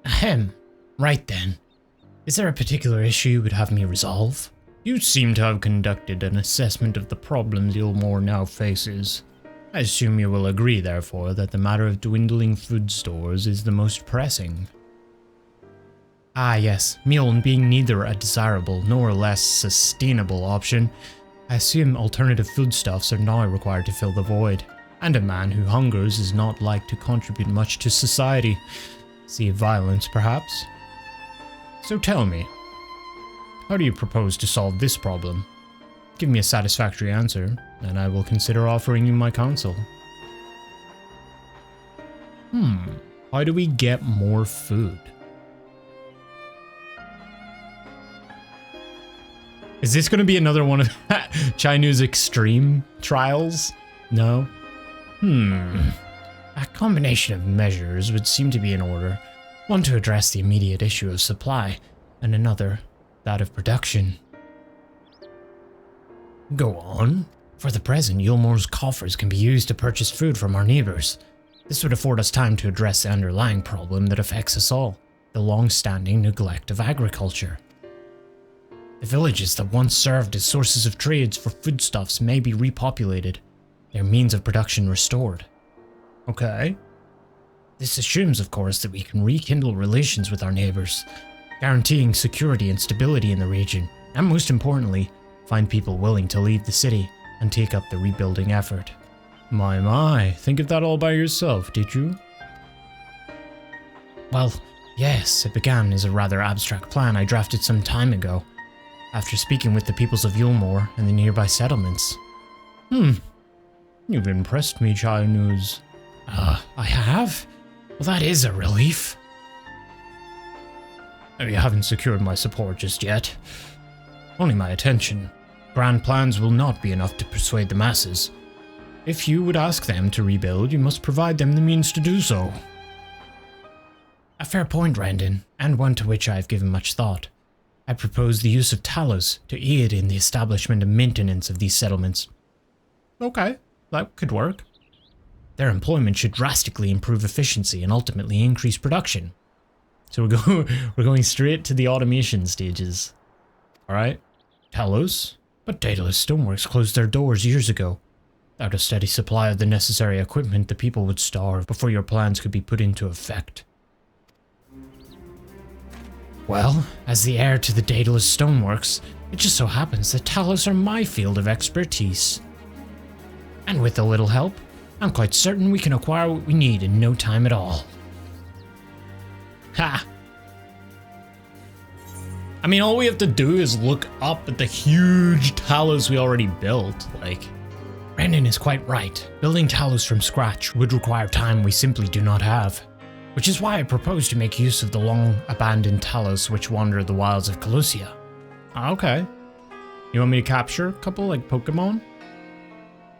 Ahem. Right then. Is there a particular issue you would have me resolve? You seem to have conducted an assessment of the problems Eulmore now faces. I assume you will agree, therefore, that the matter of dwindling food stores is the most pressing. Ah yes, meal being neither a desirable nor a less sustainable option, I assume alternative foodstuffs are now required to fill the void, and a man who hungers is not like to contribute much to society. See violence, perhaps? So tell me, how do you propose to solve this problem? Give me a satisfactory answer, and I will consider offering you my counsel. How do we get more food? Is this going to be another one of Chinu's extreme trials? No? A combination of measures would seem to be in order. One to address the immediate issue of supply, and another, that of production. Go on. For the present, Eulmore's coffers can be used to purchase food from our neighbors. This would afford us time to address the underlying problem that affects us all, the long-standing neglect of agriculture. The villages that once served as sources of trades for foodstuffs may be repopulated, their means of production restored. Okay. This assumes, of course, that we can rekindle relations with our neighbors, guaranteeing security and stability in the region, and most importantly, find people willing to leave the city and take up the rebuilding effort. My, think of that all by yourself, did you? Well, yes, it began as a rather abstract plan I drafted some time ago, after speaking with the peoples of Eulmore and the nearby settlements. You've impressed me, Nuzz. I have? Well, that is a relief. You haven't secured my support just yet. Only my attention. Grand plans will not be enough to persuade the masses. If you would ask them to rebuild, you must provide them the means to do so. A fair point, Wrenden, and one to which I have given much thought. I propose the use of Talos to aid in the establishment and maintenance of these settlements. Okay, that could work. Their employment should drastically improve efficiency and ultimately increase production. So we're going straight to the automation stages. Alright. Talos? But Daedalus Stoneworks closed their doors years ago. Without a steady supply of the necessary equipment, the people would starve before your plans could be put into effect. Well, as the heir to the Daedalus Stoneworks, it just so happens that Talos are my field of expertise. And with a little help, I'm quite certain we can acquire what we need in no time at all. Ha! I mean, all we have to do is look up at the huge Talos we already built. Wrenden is quite right. Building Talos from scratch would require time we simply do not have. Which is why I propose to make use of the long-abandoned Talos which wander the wilds of Colosia. Okay. You want me to capture a couple, like Pokemon?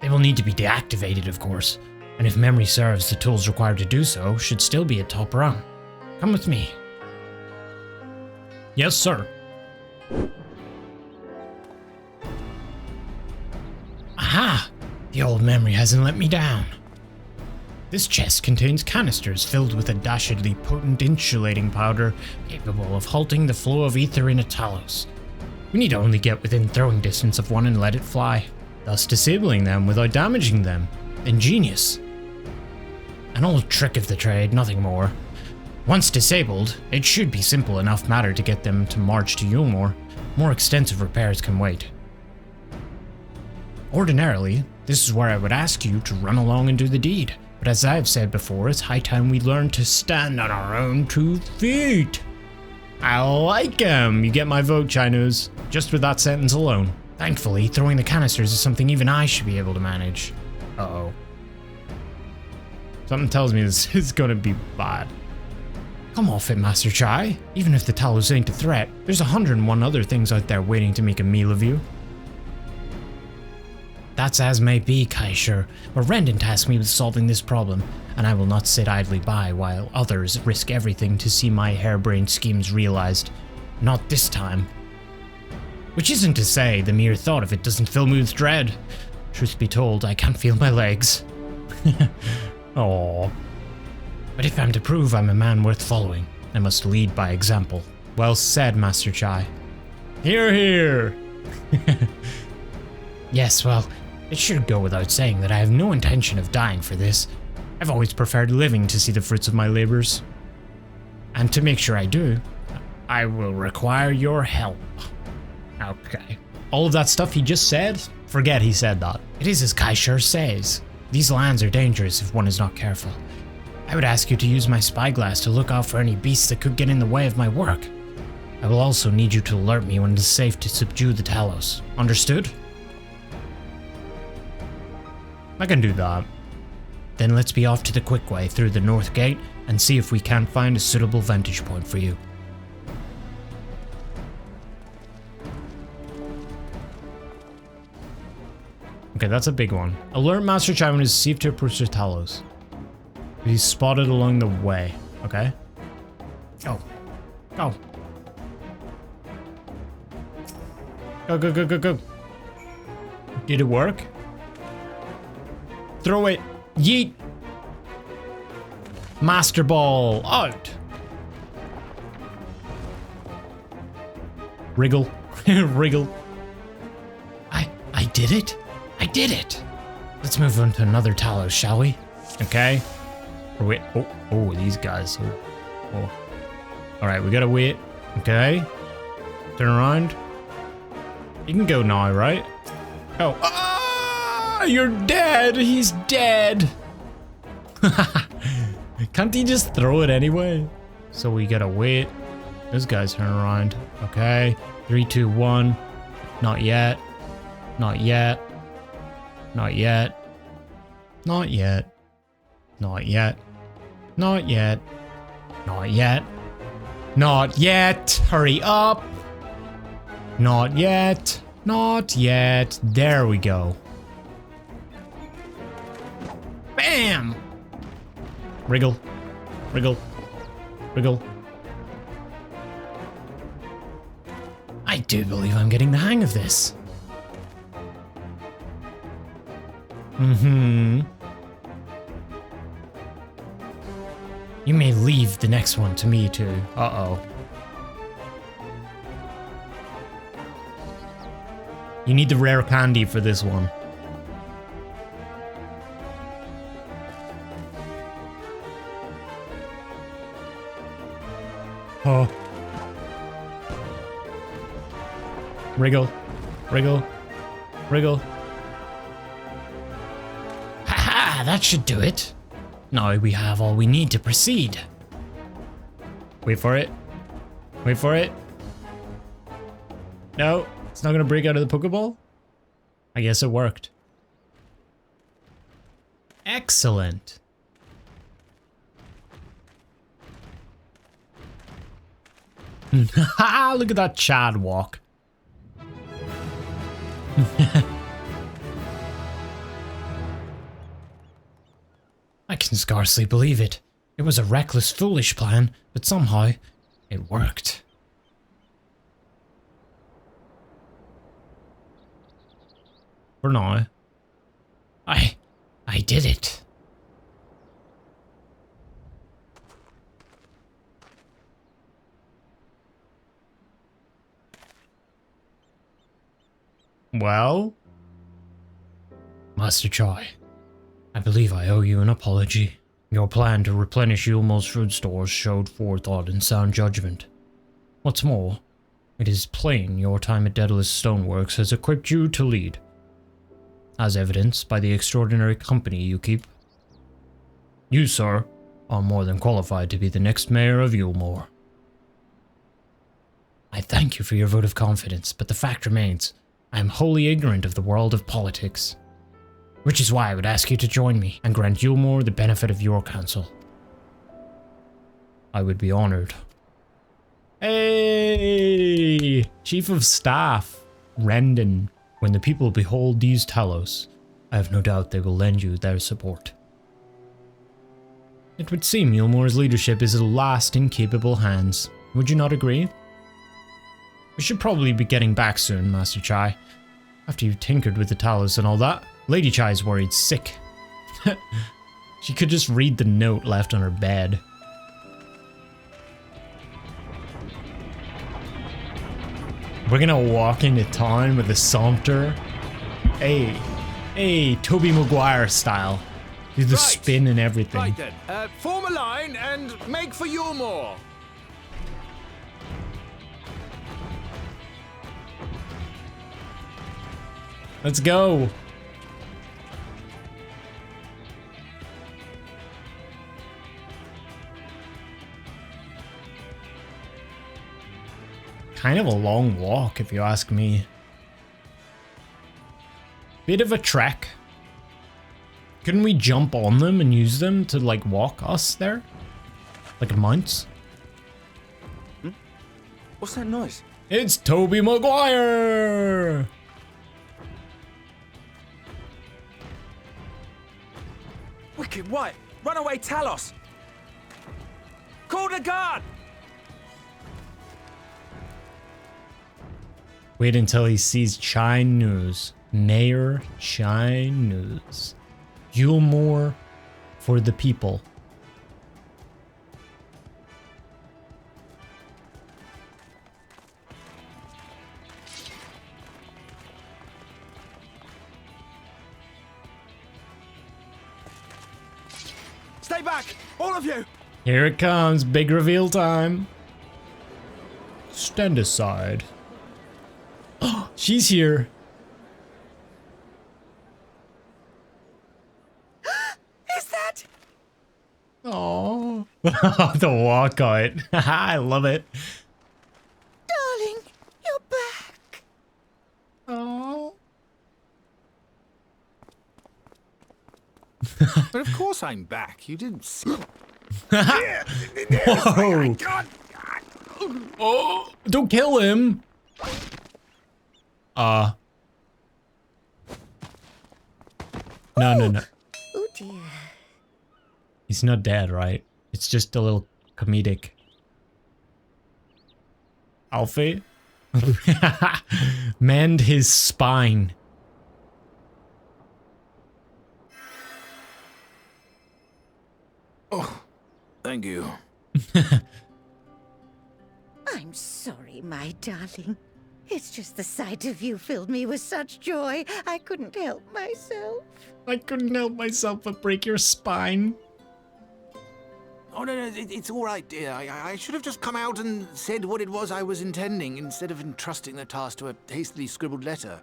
They will need to be deactivated, of course, and if memory serves, the tools required to do so should still be at top rung. Come with me. Yes, sir. Aha! The old memory hasn't let me down. This chest contains canisters filled with a dastardly potent insulating powder capable of halting the flow of ether in a Talos. We need only get within throwing distance of one and let it fly, thus disabling them without damaging them. Ingenious. An old trick of the trade, nothing more. Once disabled, it should be simple enough matter to get them to march to Eulmore. More extensive repairs can wait. Ordinarily, this is where I would ask you to run along and do the deed. But as I have said before, it's high time we learn to stand on our own 2 feet. I like him. You get my vote, Nuzz. Just with that sentence alone. Thankfully, throwing the canisters is something even I should be able to manage. Uh-oh. Something tells me this is gonna be bad. Come off it, Master Chai. Even if the Talos ain't a threat, there's 101 other things out there waiting to make a meal of you. That's as may be, Kaisher, but Wrenden tasked me with solving this problem, and I will not sit idly by while others risk everything to see my harebrained schemes realized. Not this time. Which isn't to say the mere thought of it doesn't fill me with dread. Truth be told, I can't feel my legs. Aww. But if I'm to prove I'm a man worth following, I must lead by example. Well said, Master Chai. Hear, hear! Yes, well, it should go without saying that I have no intention of dying for this. I've always preferred living to see the fruits of my labors. And to make sure I do, I will require your help. Okay. All of that stuff he just said? Forget he said that. It is as Kaisher says. These lands are dangerous if one is not careful. I would ask you to use my spyglass to look out for any beasts that could get in the way of my work. I will also need you to alert me when it is safe to subdue the Talos. Understood? I can do that. Then let's be off to the quick way through the north gate and see if we can't find a suitable vantage point for you. Okay, that's a big one. Alert Master Chai when it is safe to approach the Talos. He's spotted along the way. Okay. Go. Go. Go, go, go, go, go. Did it work? Throw it. Yeet. Master Ball. Out. Wriggle. Wriggle. I did it. I did it. Let's move on to another Talos, shall we? Okay. Wait. Oh, these guys. Oh. All right, we gotta wait. Okay. Turn around. You can go now, right? Oh. Ah, you're dead. He's dead. Can't he just throw it anyway? So we gotta wait. Those guys turn around. Okay. 3, 2, 1. Not yet. Not yet. Not yet. Not yet. Not yet. Not yet. Not yet. Not yet. Hurry up. Not yet. Not yet. There we go. Bam! Wriggle. Wriggle. Wriggle. I do believe I'm getting the hang of this. Mm-hmm. You may leave the next one to me too. Uh-oh. You need the rare candy for this one. Oh. Wriggle. Wriggle. Wriggle. Ha-ha! That should do it. Now we have all we need to proceed. Wait for it. Wait for it. No, it's not gonna break out of the Pokeball? I guess it worked. Excellent. Haha, look at that Chad walk. I can scarcely believe it. It was a reckless, foolish plan, but somehow it worked. For now. I did it. Well? Master Chai, I believe I owe you an apology. Your plan to replenish Eulmore's food stores showed forethought and sound judgment. What's more, it is plain your time at Daedalus Stoneworks has equipped you to lead, as evidenced by the extraordinary company you keep. You, sir, are more than qualified to be the next mayor of Eulmore. I thank you for your vote of confidence, but the fact remains, I am wholly ignorant of the world of politics. Which is why I would ask you to join me and grant Eulmore the benefit of your counsel. I would be honored. Hey! Chief of Staff, Wrenden. When the people behold these Talos, I have no doubt they will lend you their support. It would seem Eulmore's leadership is at last in capable hands. Would you not agree? We should probably be getting back soon, Master Chai. After you've tinkered with the Talos and all that, Lady Chai's worried sick. She could just read the note left on her bed. We're gonna walk into town with a saunter. Hey, Tobey Maguire style. Do the spin and everything. Right then, form a line and make for Eulmore. Let's go. Kind of a long walk, if you ask me. Bit of a trek. Couldn't we jump on them and use them to, like, walk us there? Like mounts? What's that noise? It's Tobey Maguire! Wicked White! Runaway Talos! Call the guard! Wait until he sees Chai Nuzz. Mayor Chai Nuzz. Eulmore for the people. Stay back, all of you! Here it comes, big reveal time. Stand aside. Oh, she's here. Is that? Oh, the walkout. I love it. Darling, you're back. Oh. But of course I'm back. You didn't see. Whoa. Oh, don't kill him. No. Oh dear. He's not dead, right? It's just a little comedic. Alfie? Mend his spine. Oh, thank you. I'm sorry, my darling. It's just the sight of you filled me with such joy, I couldn't help myself. I couldn't help myself but break your spine. Oh, no, it's all right, dear. I should have just come out and said what it was I was intending instead of entrusting the task to a hastily scribbled letter.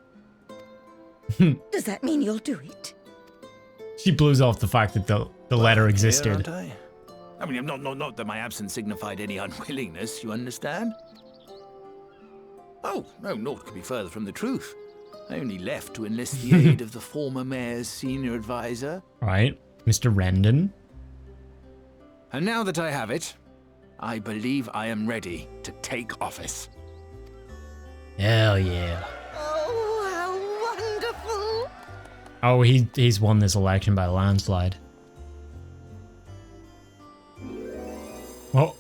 Does that mean you'll do it? She blows off the fact that the letter existed. Here, I mean, not that my absence signified any unwillingness, you understand? Oh, no, naught could be further from the truth. I only left to enlist the aid of the former mayor's senior advisor. Right, Mr. Wrenden. And now that I have it, I believe I am ready to take office. Hell yeah. Oh, how wonderful! Oh, he's won this election by a landslide. Oh.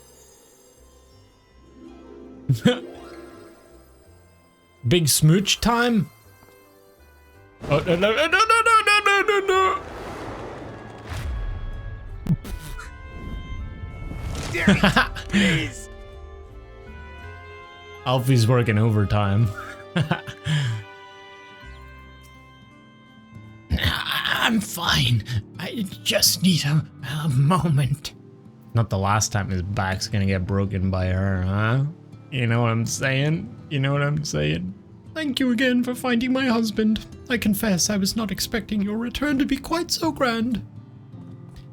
Big smooch time? Oh, no. Please. Alfie's working overtime. I'm fine. I just need a moment. Not the last time his back's gonna get broken by her, huh? You know what I'm saying? You know what I'm saying? Thank you again for finding my husband. I confess I was not expecting your return to be quite so grand.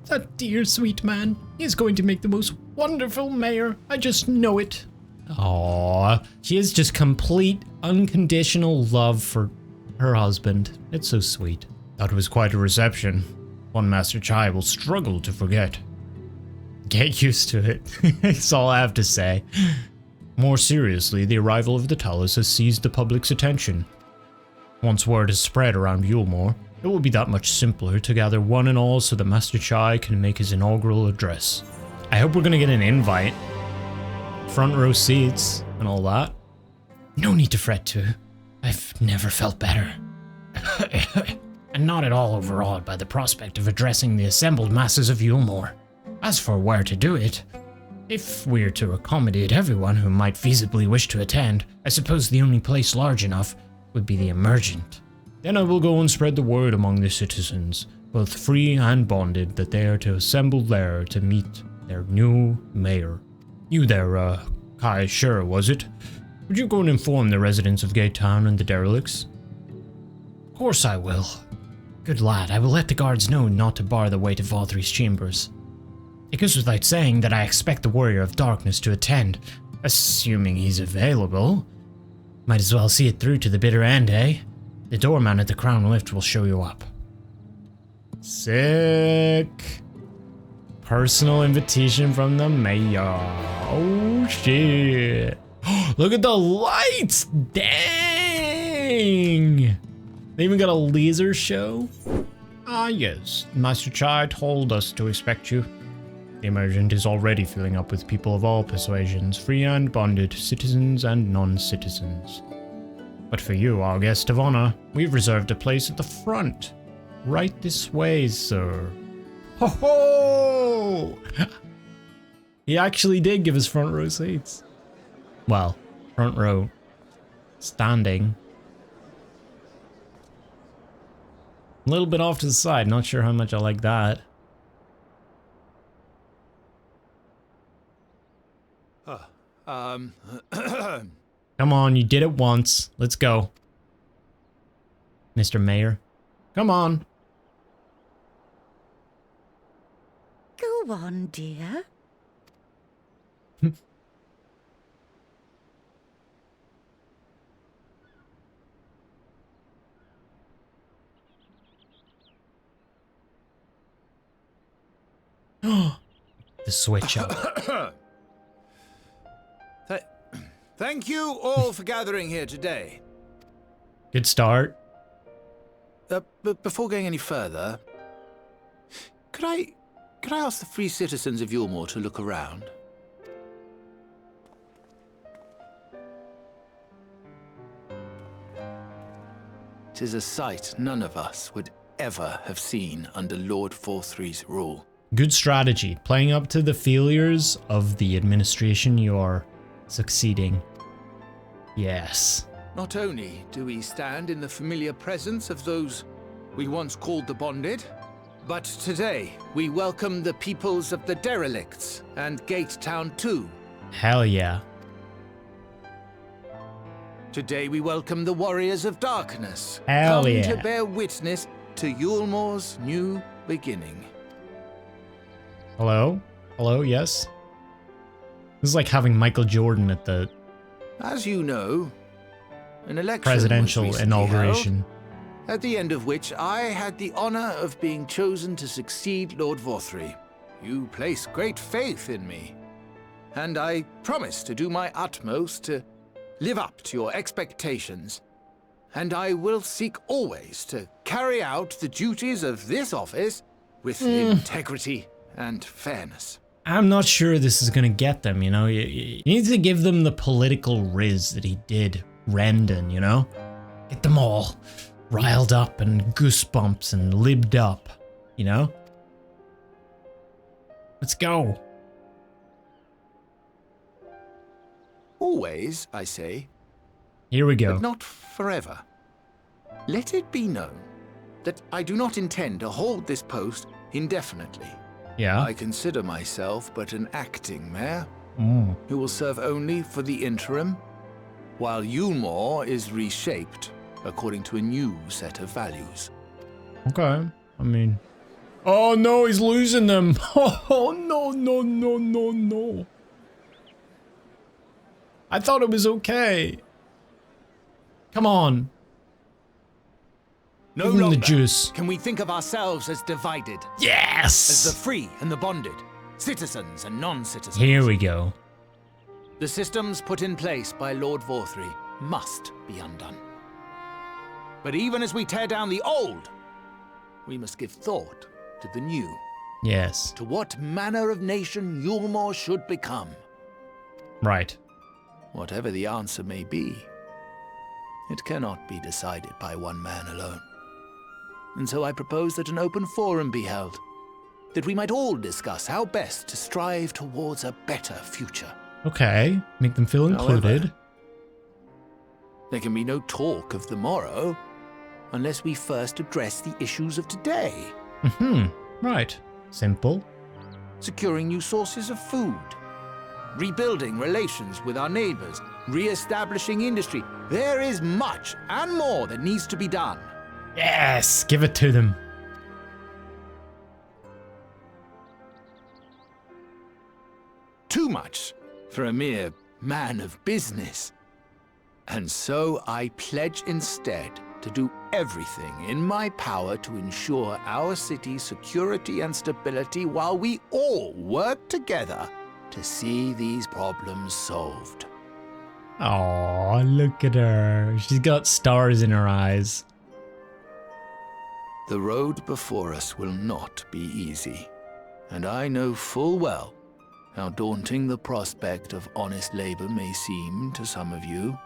That dear sweet man, he's going to make the most wonderful mayor. I just know it. Aww, she has just complete, unconditional love for her husband. It's so sweet. That was quite a reception. One Master Chai will struggle to forget. Get used to it. That's all I have to say. More seriously, the arrival of the Talos has seized the public's attention. Once word is spread around Eulmore, it will be that much simpler to gather one and all so that Master Chai can make his inaugural address. I hope we're gonna get an invite. Front row seats and all that. No need to fret too. I've never felt better. And not at all overawed by the prospect of addressing the assembled masses of Eulmore. As for where to do it, if we're to accommodate everyone who might feasibly wish to attend, I suppose the only place large enough would be the Emergent. Then I will go and spread the word among the citizens, both free and bonded, that they are to assemble there to meet their new mayor. You there, Kai Sure, was it? Would you go and inform the residents of Gate Town and the derelicts? Of course I will. Good lad, I will let the guards know not to bar the way to Vauthry's chambers. It goes without saying that I expect the Warrior of Darkness to attend, assuming he's available. Might as well see it through to the bitter end, eh? The doorman at the Crown Lift will show you up. Sick. Personal invitation from the mayor. Oh shit. Look at the lights! Dang! They even got a laser show? Ah yes, Master Chai told us to expect you. The Emergent is already filling up with people of all persuasions, free and bonded, citizens and non-citizens. But for you, our guest of honor, we've reserved a place at the front. Right this way, sir. Ho ho! He actually did give us front row seats. Well, front row. Standing. A little bit off to the side, not sure how much I like that. Come on, you did it once. Let's go. Mr. Mayor. Come on. Go on, dear. The switch up. Thank you all for gathering here today. Good start. But before going any further, could I ask the free citizens of Eulmore to look around? Tis a sight none of us would ever have seen under Lord Vauthry's rule. Good strategy. Playing up to the failures of the administration, you're succeeding. Yes. Not only do we stand in the familiar presence of those we once called the Bonded, but today we welcome the peoples of the Derelicts and Gate Town too. Hell yeah. Today we welcome the Warriors of Darkness. Hell come yeah. to bear witness to Eulmore's new beginning. Hello? Hello, yes? This is like having Michael Jordan at the As you know, an election presidential was recently inauguration. held, at the end of which I had the honor of being chosen to succeed Lord Vauthry. You place great faith in me, and I promise to do my utmost to live up to your expectations, and I will seek always to carry out the duties of this office with integrity and fairness. I'm not sure this is gonna get them, you know? You need to give them the political riz that he did Wrenden, you know? Get them all riled up and goosebumps and libbed up, you know? Let's go. Always, I say. Here we go. But not forever. Let it be known that I do not intend to hold this post indefinitely. Yeah. I consider myself but an acting mayor Mm. who will serve only for the interim, while Eulmore is reshaped according to a new set of values. Okay. I mean... Oh no, he's losing them. Oh no, no, no, no, no. I thought it was okay. Come on. No Give him longer the juice. can we think of ourselves as divided. Yes! As the free and the bonded, citizens and non-citizens. Here we go. The systems put in place by Lord Vorthry must be undone. But even as we tear down the old, we must give thought to the new. Yes. To what manner of nation Eulmore should become. Right. Whatever the answer may be, it cannot be decided by one man alone. And so I propose that an open forum be held, that we might all discuss how best to strive towards a better future. Okay. Make them feel included. However, there can be no talk of the morrow unless we first address the issues of today. Right. Simple. Securing new sources of food, rebuilding relations with our neighbors, re-establishing industry. There is much and more that needs to be done. Yes! Give it to them. Too much for a mere man of business. And so I pledge instead to do everything in my power to ensure our city's security and stability while we all work together to see these problems solved. Oh, look at her. She's got stars in her eyes. The road before us will not be easy, and I know full well how daunting the prospect of honest labor may seem to some of you.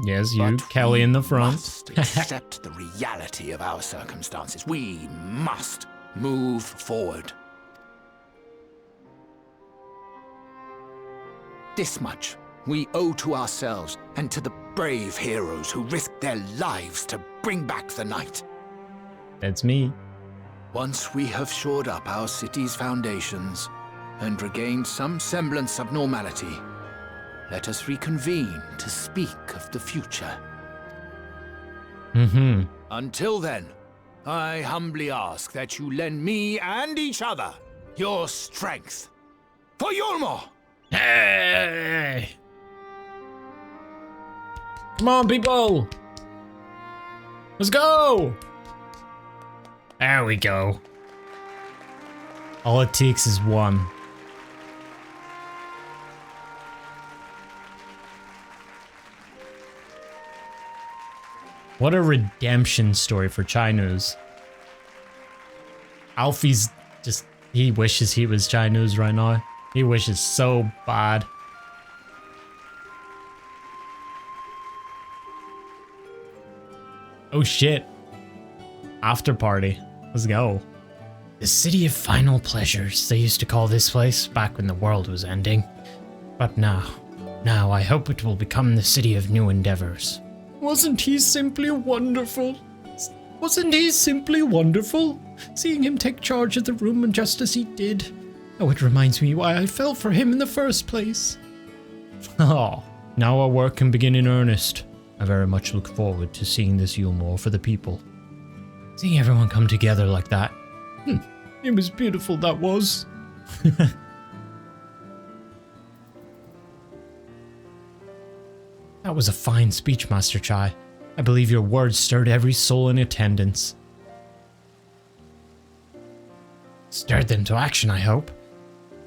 Yes, you, But Kelly in the front. Must accept the reality of our circumstances. We must move forward. This much we owe to ourselves and to the brave heroes who risked their lives to bring back the night. That's me. Once we have shored up our city's foundations and regained some semblance of normality, let us reconvene to speak of the future. Until then, I humbly ask that you lend me and each other your strength. For Eulmore! Hey! Come on, people! Let's go! There we go. All it takes is one. What a redemption story for Nuzz. Alfie's just, he wishes he was Nuzz right now. He wishes so bad. Oh shit. After party. Let's go. The city of final pleasures, they used to call this place back when the world was ending. But now I hope it will become the city of new endeavors. Wasn't he simply wonderful? Wasn't he simply wonderful? Seeing him take charge of the room and just as he did. Oh, it reminds me why I fell for him in the first place. Oh, now our work can begin in earnest. I very much look forward to seeing this Eulmore for the people. Seeing everyone come together like that. It was beautiful, that was. That was a fine speech, Master Chai. I believe your words stirred every soul in attendance. Stirred them to action, I hope.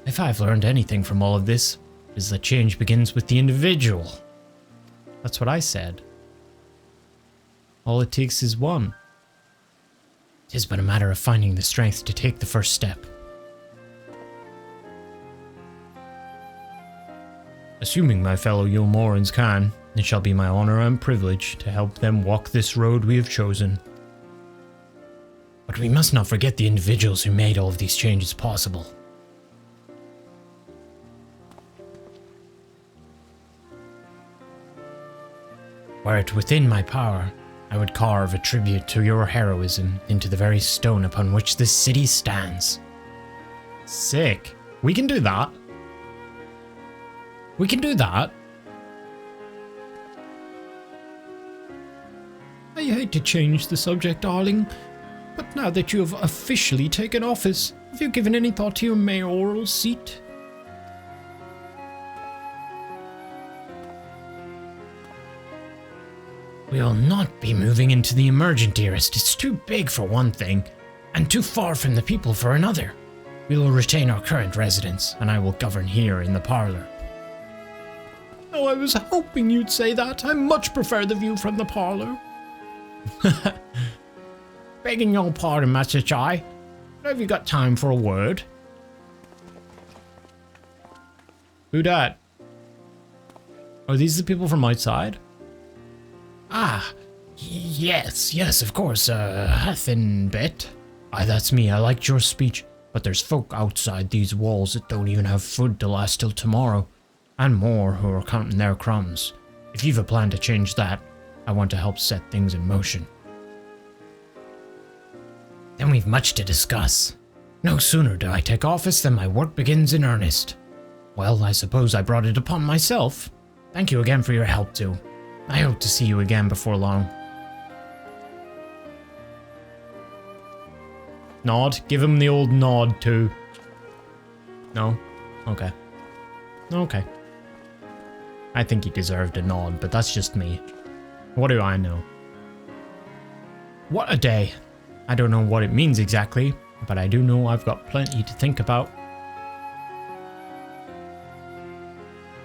If I've learned anything from all of this, it is that change begins with the individual. That's what I said. All it takes is one. It is but a matter of finding the strength to take the first step. Assuming my fellow Eulmorans can, it shall be my honor and privilege to help them walk this road we have chosen. But we must not forget the individuals who made all of these changes possible. Were it within my power, I would carve a tribute to your heroism into the very stone upon which this city stands. Sick. We can do that. We can do that. I hate to change the subject, darling, but now that you have officially taken office, have you given any thought to your mayoral seat? We will not be moving into the emergent, dearest. It's too big for one thing, and too far from the people for another. We will retain our current residence, and I will govern here in the parlor. Oh, I was hoping you'd say that. I much prefer the view from the parlor. Begging your pardon, Master Chai. Have you got time for a word? Who dat? Are these the people from outside? Ah, yes, of course, Hathin Bet. Aye, that's me. I liked your speech, but there's folk outside these walls that don't even have food to last till tomorrow, and more who are counting their crumbs. If you've a plan to change that, I want to help set things in motion. Then we've much to discuss. No sooner do I take office than my work begins in earnest. Well, I suppose I brought it upon myself. Thank you again for your help, too. I hope to see you again before long. Nod? Give him the old nod, too. No? Okay. Okay. I think he deserved a nod, but that's just me. What do I know? What a day. I don't know what it means exactly, but I do know I've got plenty to think about.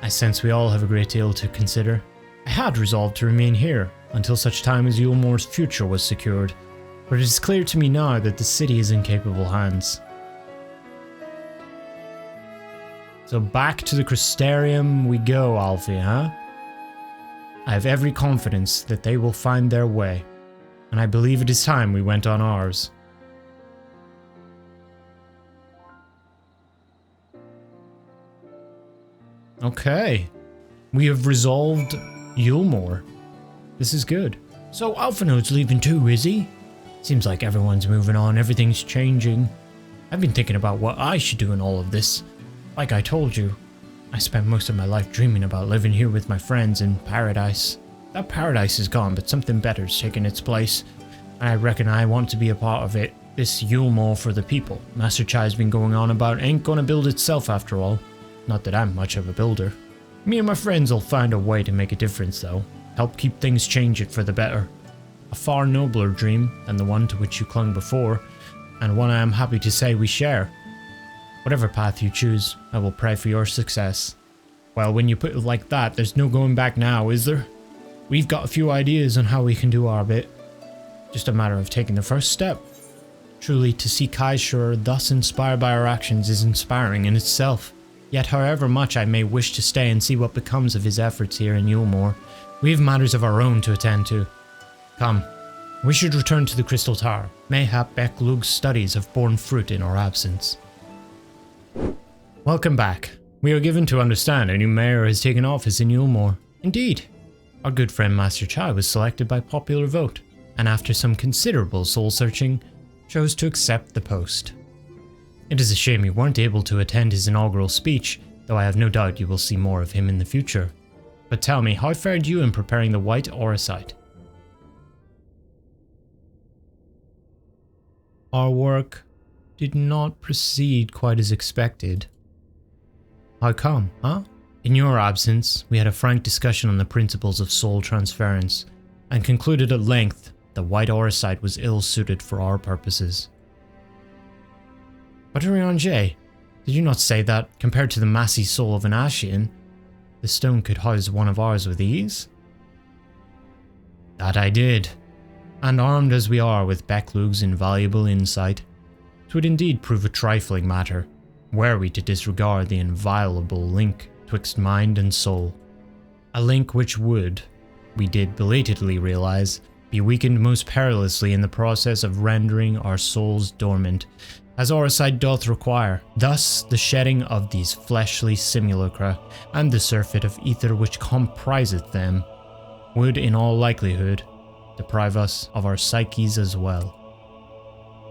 I sense we all have a great deal to consider. I had resolved to remain here until such time as Eulmore's future was secured, but it is clear to me now that the city is in capable hands. So back to the Crystarium we go, Alfie, huh? I have every confidence that they will find their way, and I believe it is time we went on ours. Okay, we have resolved Eulmore. This is good. So Alphinaud's leaving too, is he? Seems like everyone's moving on, everything's changing. I've been thinking about what I should do in all of this. Like I told you, I spent most of my life dreaming about living here with my friends in paradise. That paradise is gone, but something better's taken its place. I reckon I want to be a part of it. This Eulmore for the people Master Chai's been going on about ain't gonna build itself after all. Not that I'm much of a builder. Me and my friends will find a way to make a difference though. Help keep things changing for the better. A far nobler dream than the one to which you clung before, and one I am happy to say we share. Whatever path you choose, I will pray for your success. Well, when you put it like that, there's no going back now, is there? We've got a few ideas on how we can do our bit. Just a matter of taking the first step. Truly, to see Kaishur thus inspired by our actions is inspiring in itself. Yet however much I may wish to stay and see what becomes of his efforts here in Eulmore, we have matters of our own to attend to. Come, we should return to the Crystal Tower. Mayhap Beq Lugg's studies have borne fruit in our absence. Welcome back. We are given to understand a new mayor has taken office in Eulmore. Indeed, our good friend Master Chai was selected by popular vote, and after some considerable soul-searching, chose to accept the post. It is a shame you weren't able to attend his inaugural speech, though I have no doubt you will see more of him in the future. But tell me, how fared you in preparing the white auracite? Our work did not proceed quite as expected. How come, huh? In your absence, we had a frank discussion on the principles of soul transference, and concluded at length the white auracite was ill-suited for our purposes. But Urianger, did you not say that, compared to the massy soul of an Ashian, the stone could house one of ours with ease? That I did, and armed as we are with Beq Lugg's invaluable insight, 'twould indeed prove a trifling matter, were we to disregard the inviolable link twixt mind and soul. A link which would, we did belatedly realize, be weakened most perilously in the process of rendering our souls dormant, as auracite doth require. Thus, the shedding of these fleshly simulacra, and the surfeit of ether which compriseth them, would in all likelihood deprive us of our psyches as well.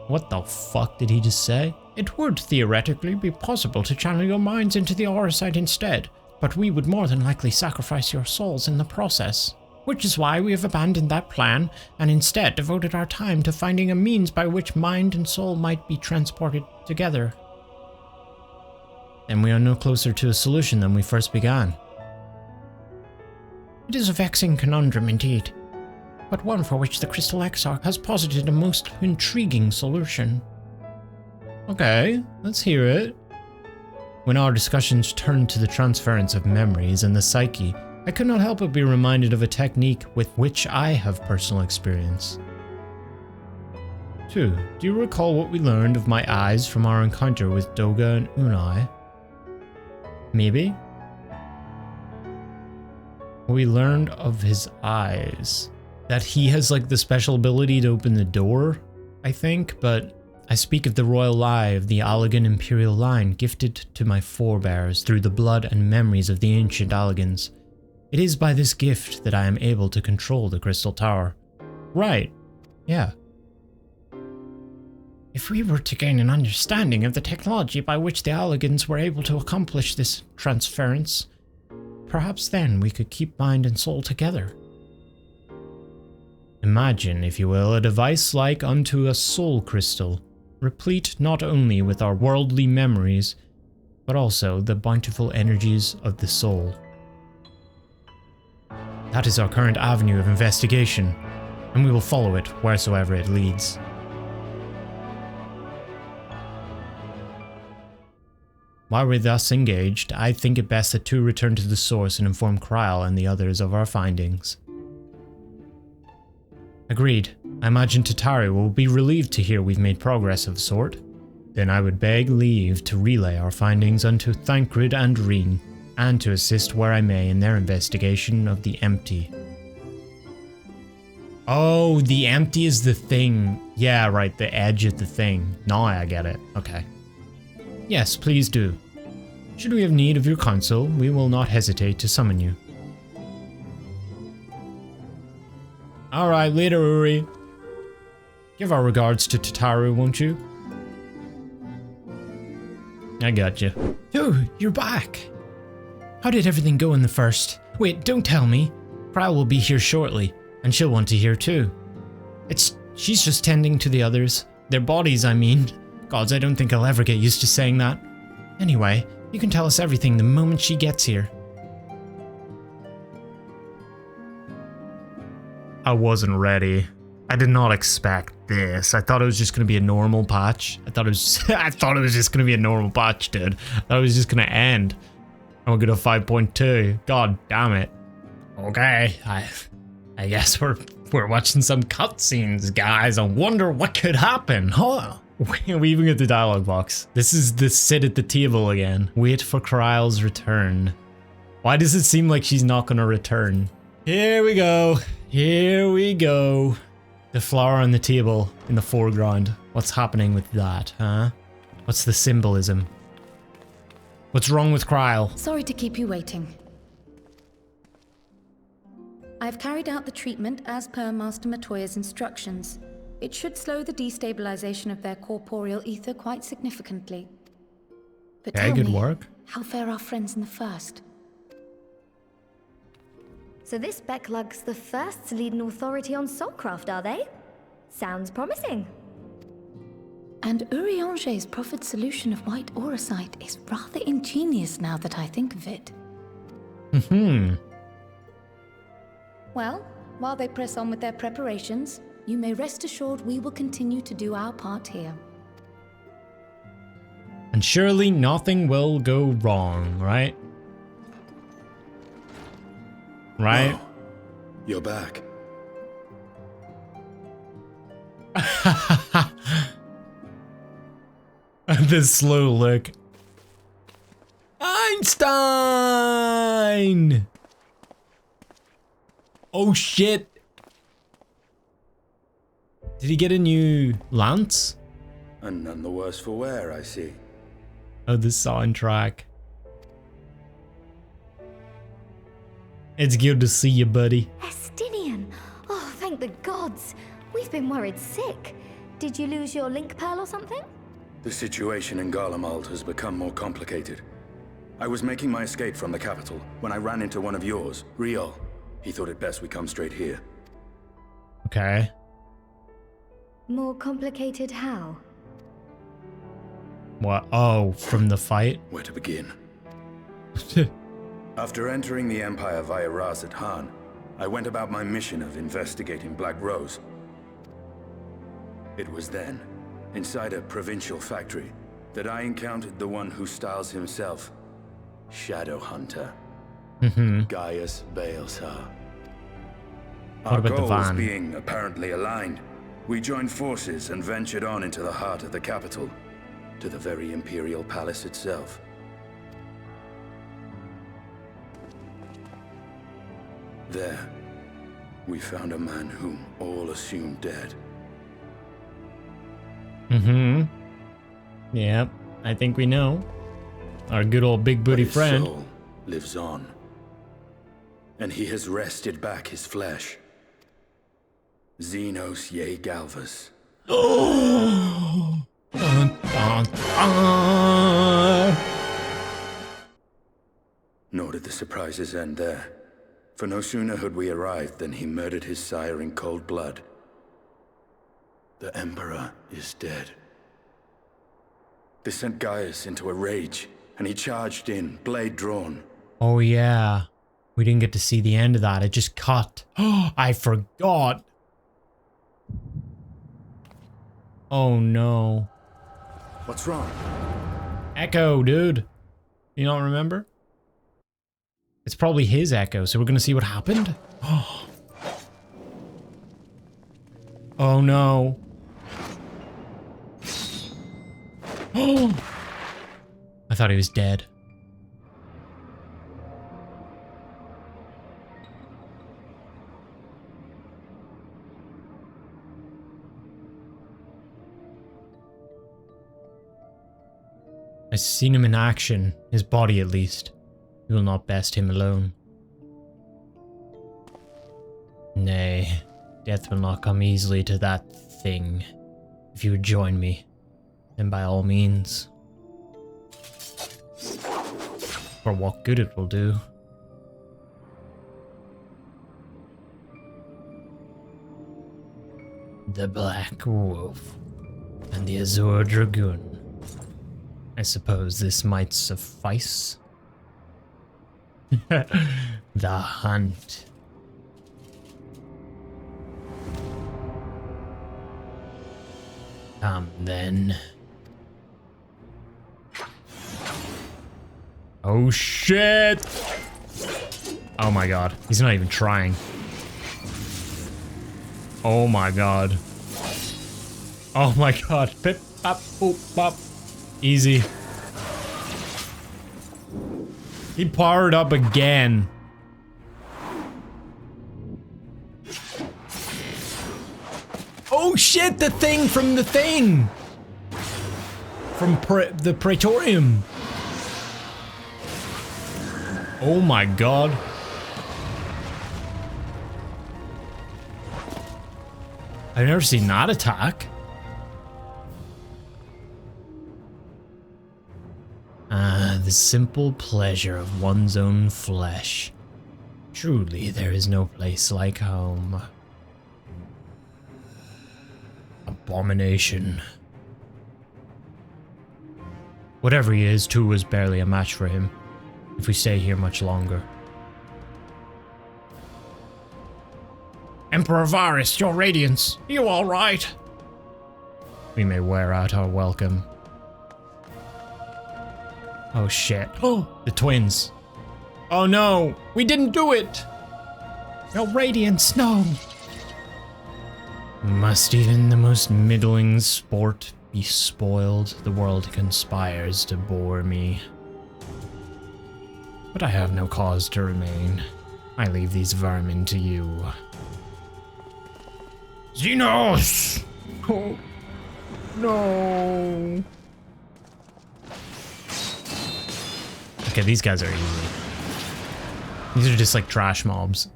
What the fuck did he just say? It would theoretically be possible to channel your minds into the aura site instead, but we would more than likely sacrifice your souls in the process. Which is why we have abandoned that plan and instead devoted our time to finding a means by which mind and soul might be transported together. Then we are no closer to a solution than we first began. It is a vexing conundrum indeed, but one for which the Crystal Exarch has posited a most intriguing solution. Okay, let's hear it. When our discussions turned to the transference of memories and the psyche, I could not help but be reminded of a technique with which I have personal experience. 2. Do you recall what we learned of my eyes from our encounter with Doga and Unai? Maybe? We learned of his eyes. That he has like the special ability to open the door, I think, but I speak of the royal eye of the Allagan imperial line gifted to my forebears through the blood and memories of the ancient Allagans. It is by this gift that I am able to control the Crystal Tower. Right. Yeah. If we were to gain an understanding of the technology by which the Allagans were able to accomplish this transference, perhaps then we could keep mind and soul together. Imagine, if you will, a device like unto a soul crystal, replete not only with our worldly memories, but also the bountiful energies of the soul. That is our current avenue of investigation, and we will follow it wheresoever it leads. While we're thus engaged, I think it best that 2 return to the source and inform Krile and the others of our findings. Agreed. I imagine Tataru will be relieved to hear we've made progress of a sort. Then I would beg leave to relay our findings unto Thancred and Reen, and to assist where I may in their investigation of the empty. Oh, the empty is the thing. Yeah, right, the edge of the thing. Now I get it. Okay. Yes, please do. Should we have need of your counsel, we will not hesitate to summon you. Alright, later, Uri. Give our regards to Tataru, won't you? I got you. Oh, you're back. How did everything go in the first? Wait, don't tell me. Krile will be here shortly, and she'll want to hear too. She's just tending to the others. Their bodies, I mean. Gods, I don't think I'll ever get used to saying that. Anyway, you can tell us everything the moment she gets here. I wasn't ready. I did not expect this. I thought it was just going to be a normal patch. I thought it was just going to be a normal patch, dude. I thought it was just going to end. And we're going to 5.2. God damn it. Okay, I guess we're watching some cutscenes, guys. I wonder what could happen. Huh? We even get the dialogue box. This is the sit at the table again. Wait for Krile's return. Why does it seem like she's not going to return? Here we go. Here we go. The flower on the table in the foreground. What's happening with that, huh? What's the symbolism? What's wrong with Krile? Sorry to keep you waiting. I've carried out the treatment as per Master Matoya's instructions. It should slow the destabilization of their corporeal ether quite significantly. But okay, good work. How fare our friends in the first? So this Beq Lugg's the first to lead an authority on soulcraft, are they? Sounds promising. And Urianger's proffered solution of white auracite is rather ingenious now that I think of it. Well, while they press on with their preparations, you may rest assured we will continue to do our part here. And surely nothing will go wrong, right? Right? Oh, you're back. The slow look. Einstein! Oh shit. Did he get a new lance? And none the worse for wear, I see. Oh, the soundtrack. It's good to see you, buddy. Estinien! Oh, Thank the gods. We've been worried sick. Did you lose your link pearl or something? The situation in Garlemald has become more complicated. I was making my escape from the capital when I ran into one of yours, Riol. He thought it best we come straight here. Okay. More complicated how? What? Oh, from the fight? Where to begin? After entering the Empire via Razat Han, I went about my mission of investigating Black Rose. It was then, inside a provincial factory, that I encountered the one who styles himself Shadow Hunter. Gaius Baelsar. Our goals being apparently aligned, we joined forces and ventured on into the heart of the capital, to the very Imperial Palace itself. There, we found a man whom all assumed dead. Yep, I think we know. Our good old big booty friend. His soul lives on. And he has wrested back his flesh. Xenos Ye Galvus. Nor did the surprises end there. For no sooner had we arrived than he murdered his sire in cold blood. The Emperor is dead. This sent Gaius into a rage, and he charged in, blade drawn. Oh yeah. We didn't get to see the end of that. It just cut. I forgot. Oh no. What's wrong? Echo, dude. You don't remember? It's probably his echo, so we're gonna see what happened? Oh no. I thought he was dead. I've seen him in action, his body at least. We will not best him alone. Nay, death will not come easily to that thing. If you would join me, then by all means. For what good it will do. The Black Wolf and the Azure Dragoon. I suppose this might suffice. The hunt. Come then. Oh shit! Oh my god, he's not even trying. Oh my god. Oh my god. Pip, pop, boop, pop. Easy. He powered up again. Oh shit, the thing from the thing! From the Praetorium. Oh my god. I've never seen that attack. Ah, the simple pleasure of one's own flesh. Truly, there is no place like home. Abomination. Whatever he is, 2 is barely a match for him, if we stay here much longer. Emperor Varys, your radiance, you alright? We may wear out our welcome. Oh shit. Oh, the twins. Oh no, we didn't do it! Your radiance, no! Must even the most middling sport be spoiled? The world conspires to bore me. But I have no cause to remain. I leave these vermin to you. Xenos! Oh, no. Okay, these guys are easy. These are just like trash mobs.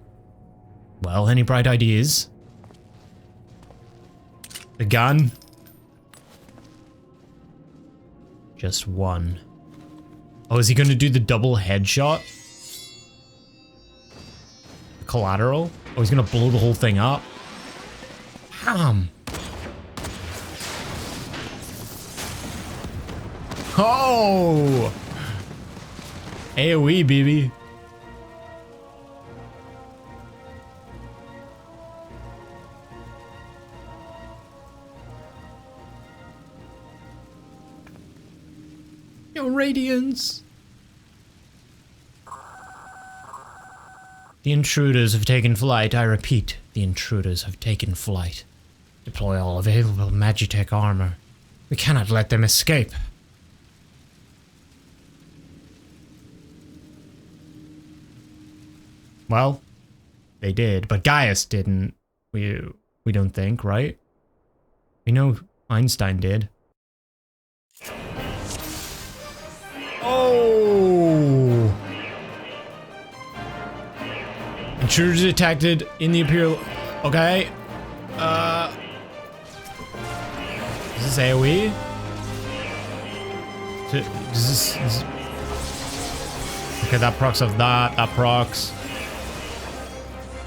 Well, any bright ideas? The gun. Just one. Oh, is he gonna do the double headshot? The collateral? Oh, he's gonna blow the whole thing up. Ham. Oh! AoE, baby. Yo, Radiance. The intruders have taken flight. I repeat, the intruders have taken flight. Deploy all available Magitech armor. We cannot let them escape. Well, they did, but Gaius didn't. We don't think, right? We know Einstein did. Oh! Intruders detected in the Imperial. Okay. Is this AoE? Is this... Okay, that procs off that. That procs.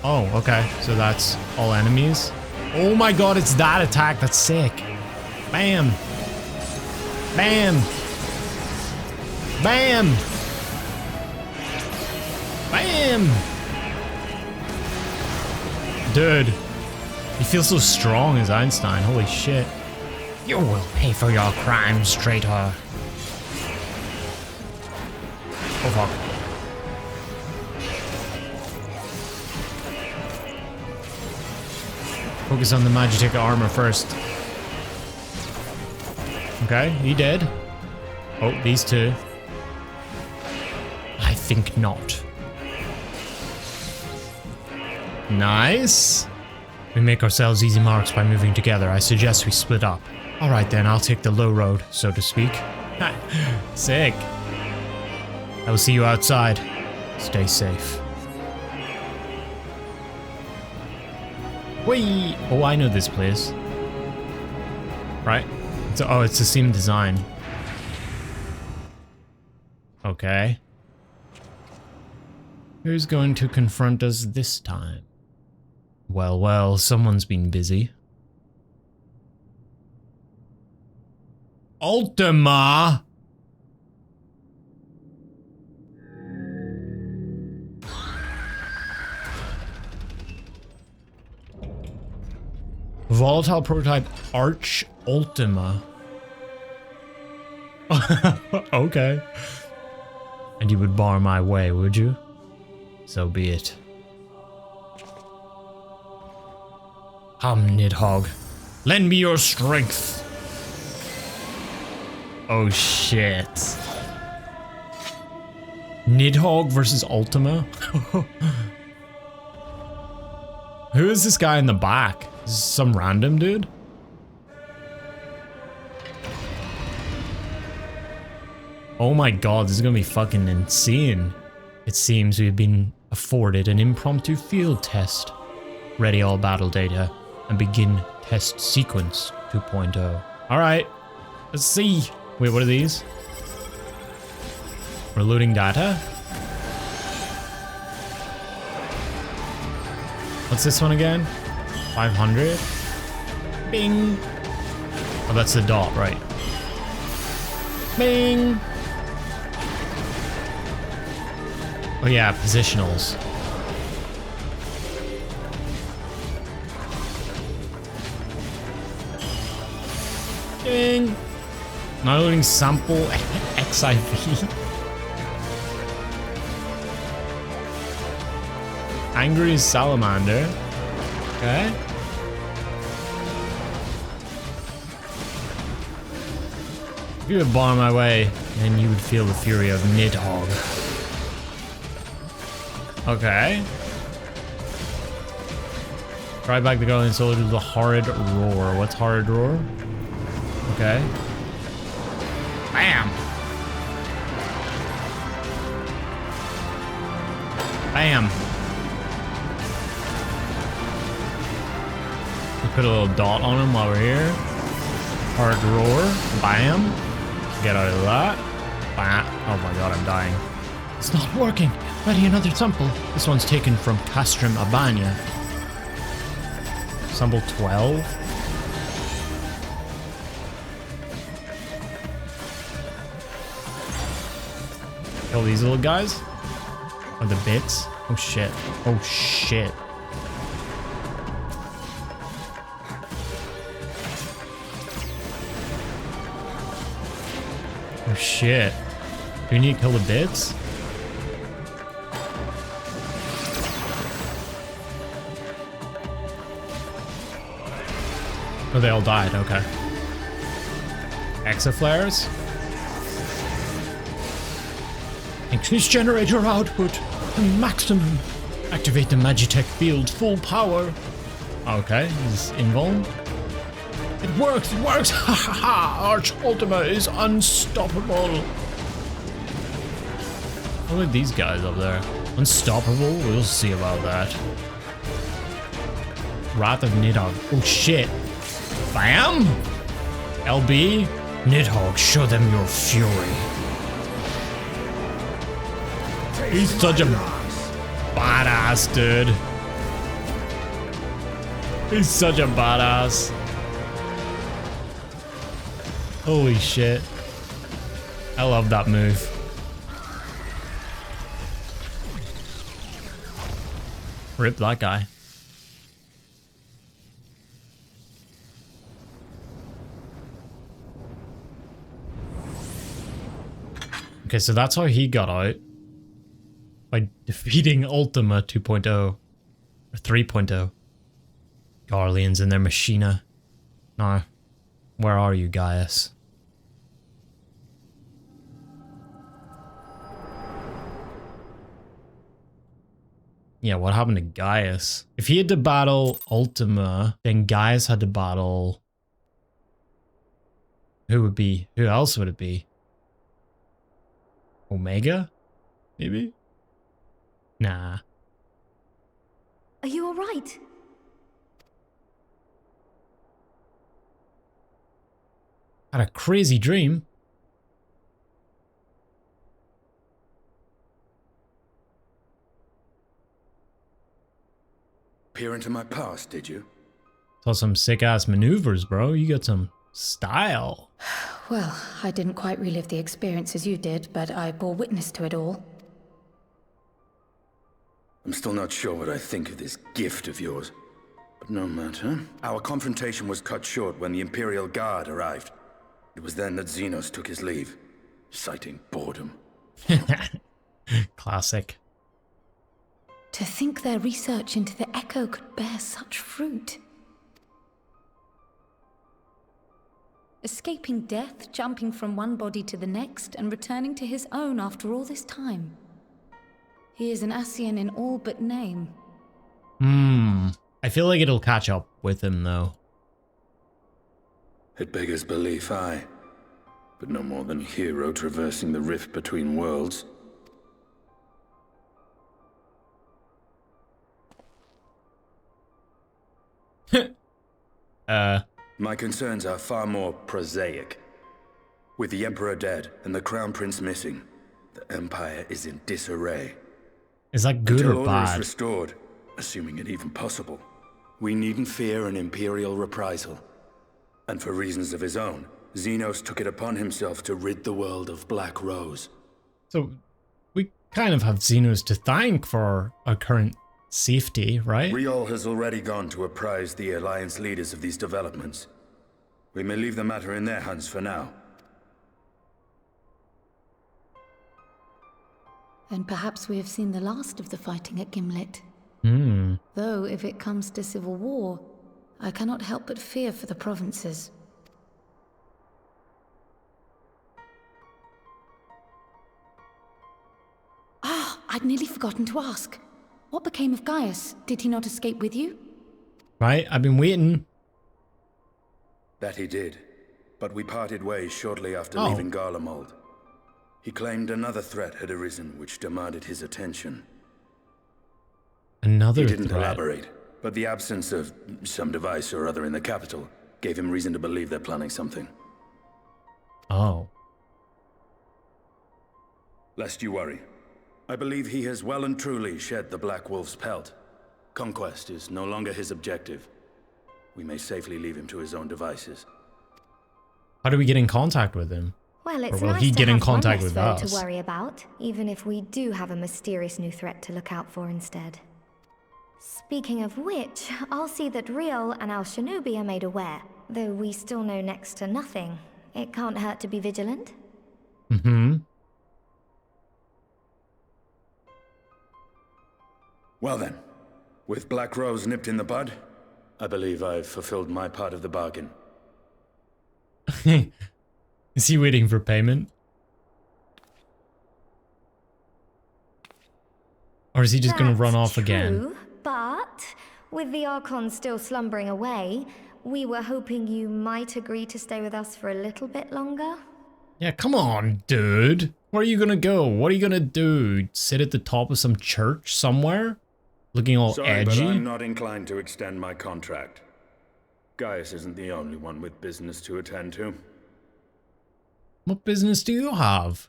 Oh, okay. So that's all enemies. Oh my god, it's that attack. That's sick. Bam. Bam. Bam. Bam. Dude. He feels so strong as Einstein. Holy shit. You will pay for your crimes, traitor. Oh fuck. Focus on the Magitech armor first. Okay, he dead. Oh, these two. I think not. Nice. We make ourselves easy marks by moving together. I suggest we split up. Alright then, I'll take the low road, so to speak. Sick. I will see you outside. Stay safe. Whee! Oh, I know this place. Right? It's the same design. Okay. Who's going to confront us this time? Well, well, someone's been busy. Ultima! Volatile prototype Arch Ultima. Okay. And you would bar my way, would you? So be it. Come, Nidhogg. Lend me your strength. Oh shit. Nidhogg versus Ultima? Who is this guy in the back? Is this some random dude? Oh my god, this is gonna be fucking insane. It seems we've been afforded an impromptu field test. Ready all battle data and begin test sequence 2.0. Alright, let's see. Wait, what are these? We're loading data? What's this one again? 500? Bing! Oh, that's the dot, right. Bing! Oh yeah, positionals. Bing! Not loading sample FFXIV. Angry salamander. Okay. If you would bar my way, then you would feel the fury of Nidhogg. Okay. Try back the Guardian Soldier to the Horrid Roar. What's Horrid Roar? Okay. Bam! Bam! Put a little dot on him while we're here. Hard roar. Bam. Get out of that. Bam. Oh my god, I'm dying. It's not working. Ready another sample. This one's taken from Castrum Abania. Sample 12. Kill these little guys. Or the bits. Oh shit. Oh shit. Oh shit. Do we need to kill the bits? Oh, they all died, okay. Exaflares? Increase generator output to maximum. Activate the Magitech field full power. Okay, he's invuln. It works, it works! Ha ha ha! Arch Ultima is unstoppable! Look at these guys up there. Unstoppable? We'll see about that. Wrath of Nidhogg. Oh shit! Bam! LB? Nidhogg, show them your fury. He's such a badass, dude. He's such a badass. Holy shit. I love that move. Rip that guy. Okay, so that's how he got out. By defeating Ultima 2.0. Or 3.0. Garleans and their machina. Now, where are you, Gaius? Yeah, what happened to Gaius? If he had to battle Ultima, then Gaius had to battle... Who else would it be? Omega? Maybe? Nah. Are you alright? Had a crazy dream. Peer into my past, did you? Saw some sick-ass maneuvers, bro. You got some style. Well, I didn't quite relive the experience as you did, but I bore witness to it all. I'm still not sure what I think of this gift of yours. But no matter. Our confrontation was cut short when the Imperial Guard arrived. It was then that Xenos took his leave, citing boredom. Classic. To think their research into the Echo could bear such fruit. Escaping death, jumping from one body to the next, and returning to his own after all this time. He is an Ascian in all but name. I feel like it'll catch up with him, though. It beggars belief, aye. But no more than a hero traversing the rift between worlds. My concerns are far more prosaic. With the Emperor dead and the Crown Prince missing, the Empire is in disarray. Is that good Until or order bad? is restored, assuming it even possible, we needn't fear an Imperial reprisal. And for reasons of his own, Xenos took it upon himself to rid the world of Black Rose. So, we kind of have Xenos to thank for our current safety, right? Riol has already gone to apprise the Alliance leaders of these developments. We may leave the matter in their hands for now. Then perhaps we have seen the last of the fighting at Gimlet. Though, if it comes to civil war, I cannot help but fear for the provinces. Ah, I'd nearly forgotten to ask. What became of Gaius? Did he not escape with you? Right, I've been waiting. That he did, but we parted ways shortly after leaving Garlemald. He claimed another threat had arisen which demanded his attention. Another He didn't threat. elaborate, but the absence of some device or other in the capital gave him reason to believe they're planning something. Oh. Lest you worry, I believe he has well and truly shed the Black Wolf's pelt. Conquest is no longer his objective. We may safely leave him to his own devices. How do we get in contact with him? Well, it's Or will nice he to get in have one contact less with foe us? to worry about, even if we do have a mysterious new threat to look out for instead. Speaking of which, I'll see that Riol and Al Shinobi are made aware. Though we still know next to nothing, it can't hurt to be vigilant. Mm-hmm. Well then, with Black Rose nipped in the bud, I believe I've fulfilled my part of the bargain. Is he waiting for payment? Or is he just going to run off again? True, but with the Archon still slumbering away, we were hoping you might agree to stay with us for a little bit longer. Yeah, come on, dude. Where are you going to go? What are you going to do? Sit at the top of some church somewhere? Looking all Sorry, edgy? but I'm not inclined to extend my contract. Gaius isn't the only one with business to attend to. What business do you have?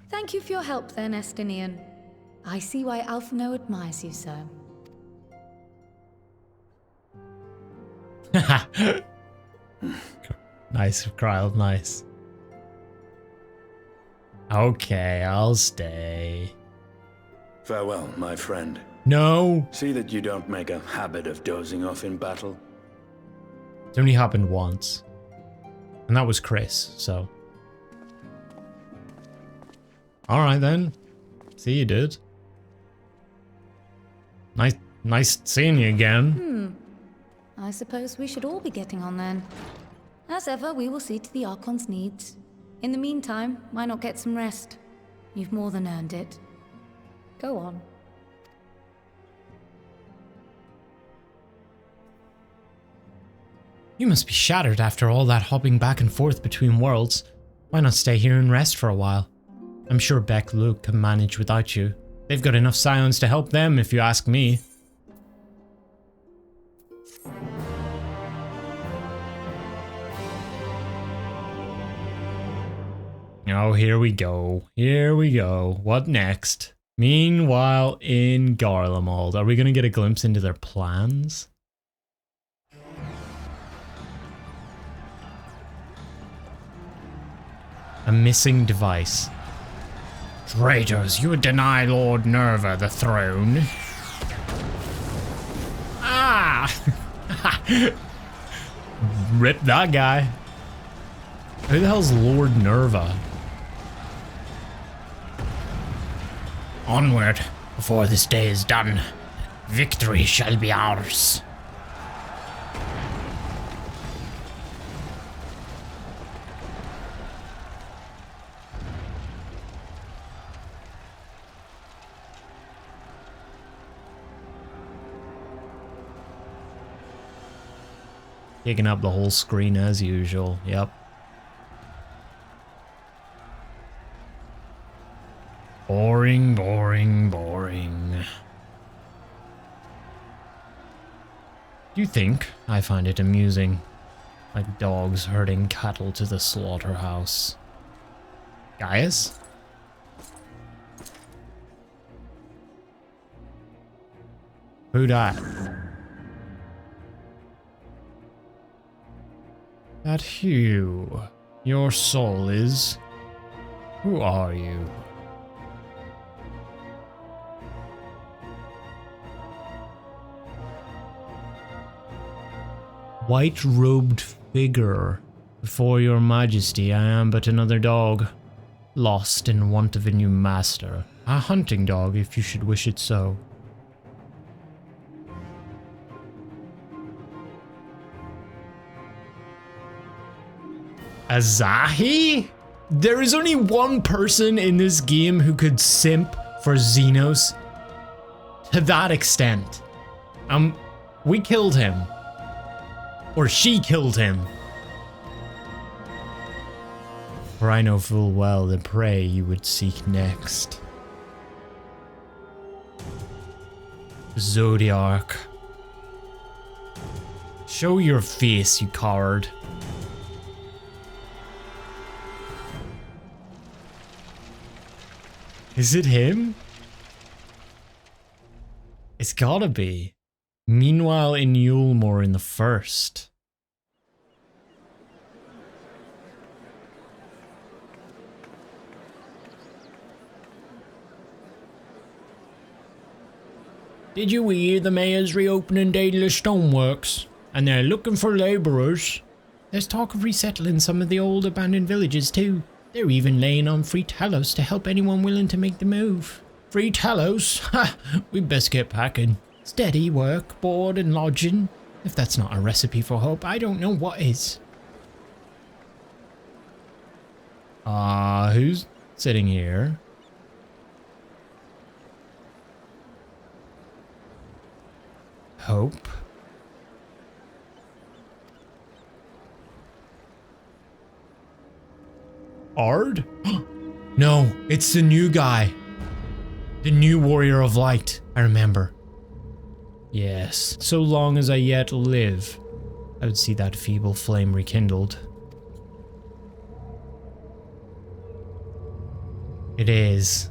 Thank you for your help then, Estinien. I see why Alphino admires you so. Nice, Krile, nice. Okay, I'll stay. Farewell, my friend. No! See that you don't make a habit of dozing off in battle. It only happened once. And that was Chris, so. Alright then. See you, dude. Nice seeing you again. I suppose we should all be getting on then. As ever, we will see to the Archon's needs. In the meantime, why not get some rest? You've more than earned it. Go on. You must be shattered after all that hopping back and forth between worlds. Why not stay here and rest for a while? I'm sure Beq Lugg can manage without you. They've got enough scions to help them, if you ask me. Oh, here we go. Here we go. What next? Meanwhile, in Garlemald, are we going to get a glimpse into their plans? A missing device. Traitors, you deny Lord Nerva the throne. Ah! Rip that guy. Who the hell's Lord Nerva? Onward, before this day is done. Victory shall be ours. Taking up the whole screen as usual, yep. Boring, boring, boring. Do you think I find it amusing? Like dogs herding cattle to the slaughterhouse. Gaius? Who dat? That Hugh. Your soul is... Who are you? White-robed figure. Before your majesty, I am but another dog. Lost in want of a new master. A hunting dog, if you should wish it so. Azahi? There is only one person in this game who could simp for Xenos to that extent. We killed him. Or she killed him. For I know full well the prey you would seek next. Zodiac. Show your face, you coward. Is it him? It's gotta be. Meanwhile, in Eulmore in the first. Did you hear the mayor's reopening Daedalus Stoneworks? And they're looking for labourers. There's talk of resettling some of the old abandoned villages too. They're even laying on free Talos to help anyone willing to make the move. Free Talos? Ha! We'd best get packing. Steady work, board and lodging. If that's not a recipe for hope, I don't know what is. Who's sitting here? Hope. Ard? No, it's the new guy. The new warrior of light, I remember. Yes, so long as I yet live, I would see that feeble flame rekindled. It is.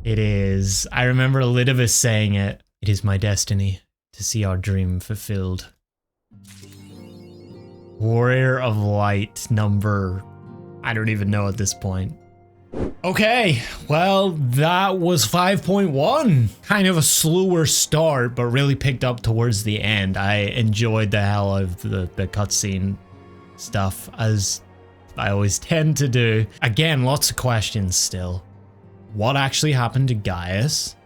It is. I remember Elidibus saying it. It is my destiny to see our dream fulfilled. Warrior of Light number... I don't even know at this point. Okay, well, that was 5.1. Kind of a slower start, but really picked up towards the end. I enjoyed the hell out of the cutscene stuff, as I always tend to do. Again, lots of questions still. What actually happened to Gaius?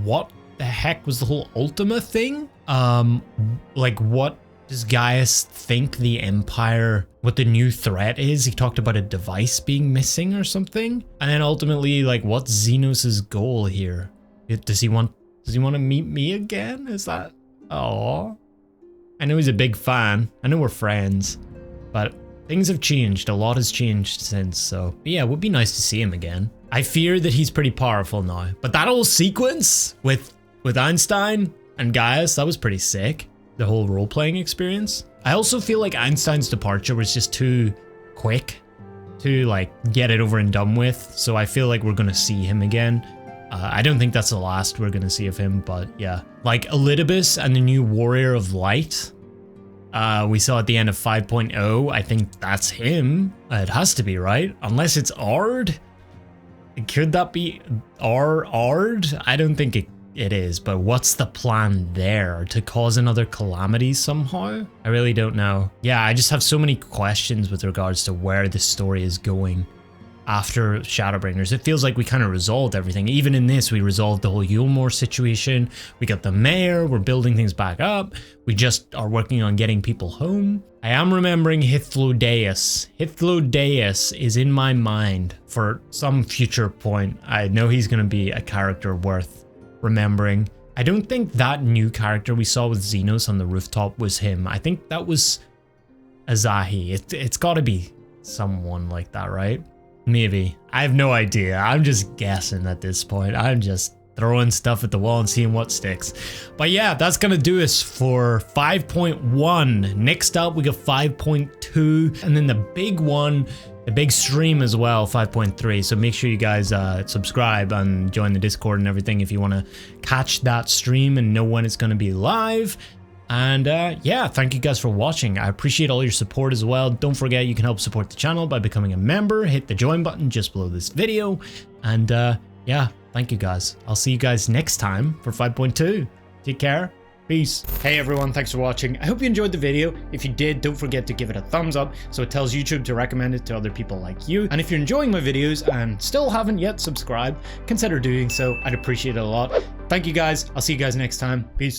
What the heck was the whole Ultima thing? Like, what does Gaius think the Empire, what the new threat is? He talked about a device being missing or something. And then ultimately, like, what's Xenos' goal here? Does he want to meet me again? Is that? Oh, I know he's a big fan. I know we're friends, but things have changed. A lot has changed since. So yeah, it would be nice to see him again. I fear that he's pretty powerful now, but that whole sequence with Einstein and Gaius, that was pretty sick. The whole role-playing experience. I also feel like Einstein's departure was just too quick to like get it over and done with. So I feel like we're gonna see him again. I don't think that's the last we're gonna see of him, but yeah. Like Elidibus and the new Warrior of Light we saw at the end of 5.0. I think that's him. It has to be, right? Unless it's Ard. Could that be Ard? I don't think it is, but what's the plan there? To cause another calamity somehow? I really don't know. Yeah, I just have so many questions with regards to where this story is going after Shadowbringers. It feels like we kind of resolved everything. Even in this, we resolved the whole Eulmore situation. We got the mayor, we're building things back up. We just are working on getting people home. I am remembering Hythlodaeus. Hythlodaeus is in my mind for some future point. I know he's going to be a character worth remembering. I don't think that new character we saw with Xenos on the rooftop was him. I think that was Azahi. It's got to be someone like that, right? Maybe. I have no idea. I'm just guessing at this point. I'm just throwing stuff at the wall and seeing what sticks. But yeah, that's gonna do us for 5.1. Next up, we got 5.2, and then the big one, the big stream as well, 5.3. So make sure you guys subscribe and join the Discord and everything if you want to catch that stream and know when it's going to be live. And yeah, thank you guys for watching. I appreciate all your support as well. Don't forget, you can help support the channel by becoming a member. Hit the join button just below this video. And yeah, thank you guys. I'll see you guys next time for 5.2. Take care. Peace. Hey everyone, thanks for watching. I hope you enjoyed the video. If you did, don't forget to give it a thumbs up so it tells YouTube to recommend it to other people like you. And if you're enjoying my videos and still haven't yet subscribed, consider doing so. I'd appreciate it a lot. Thank you guys. I'll see you guys next time. Peace.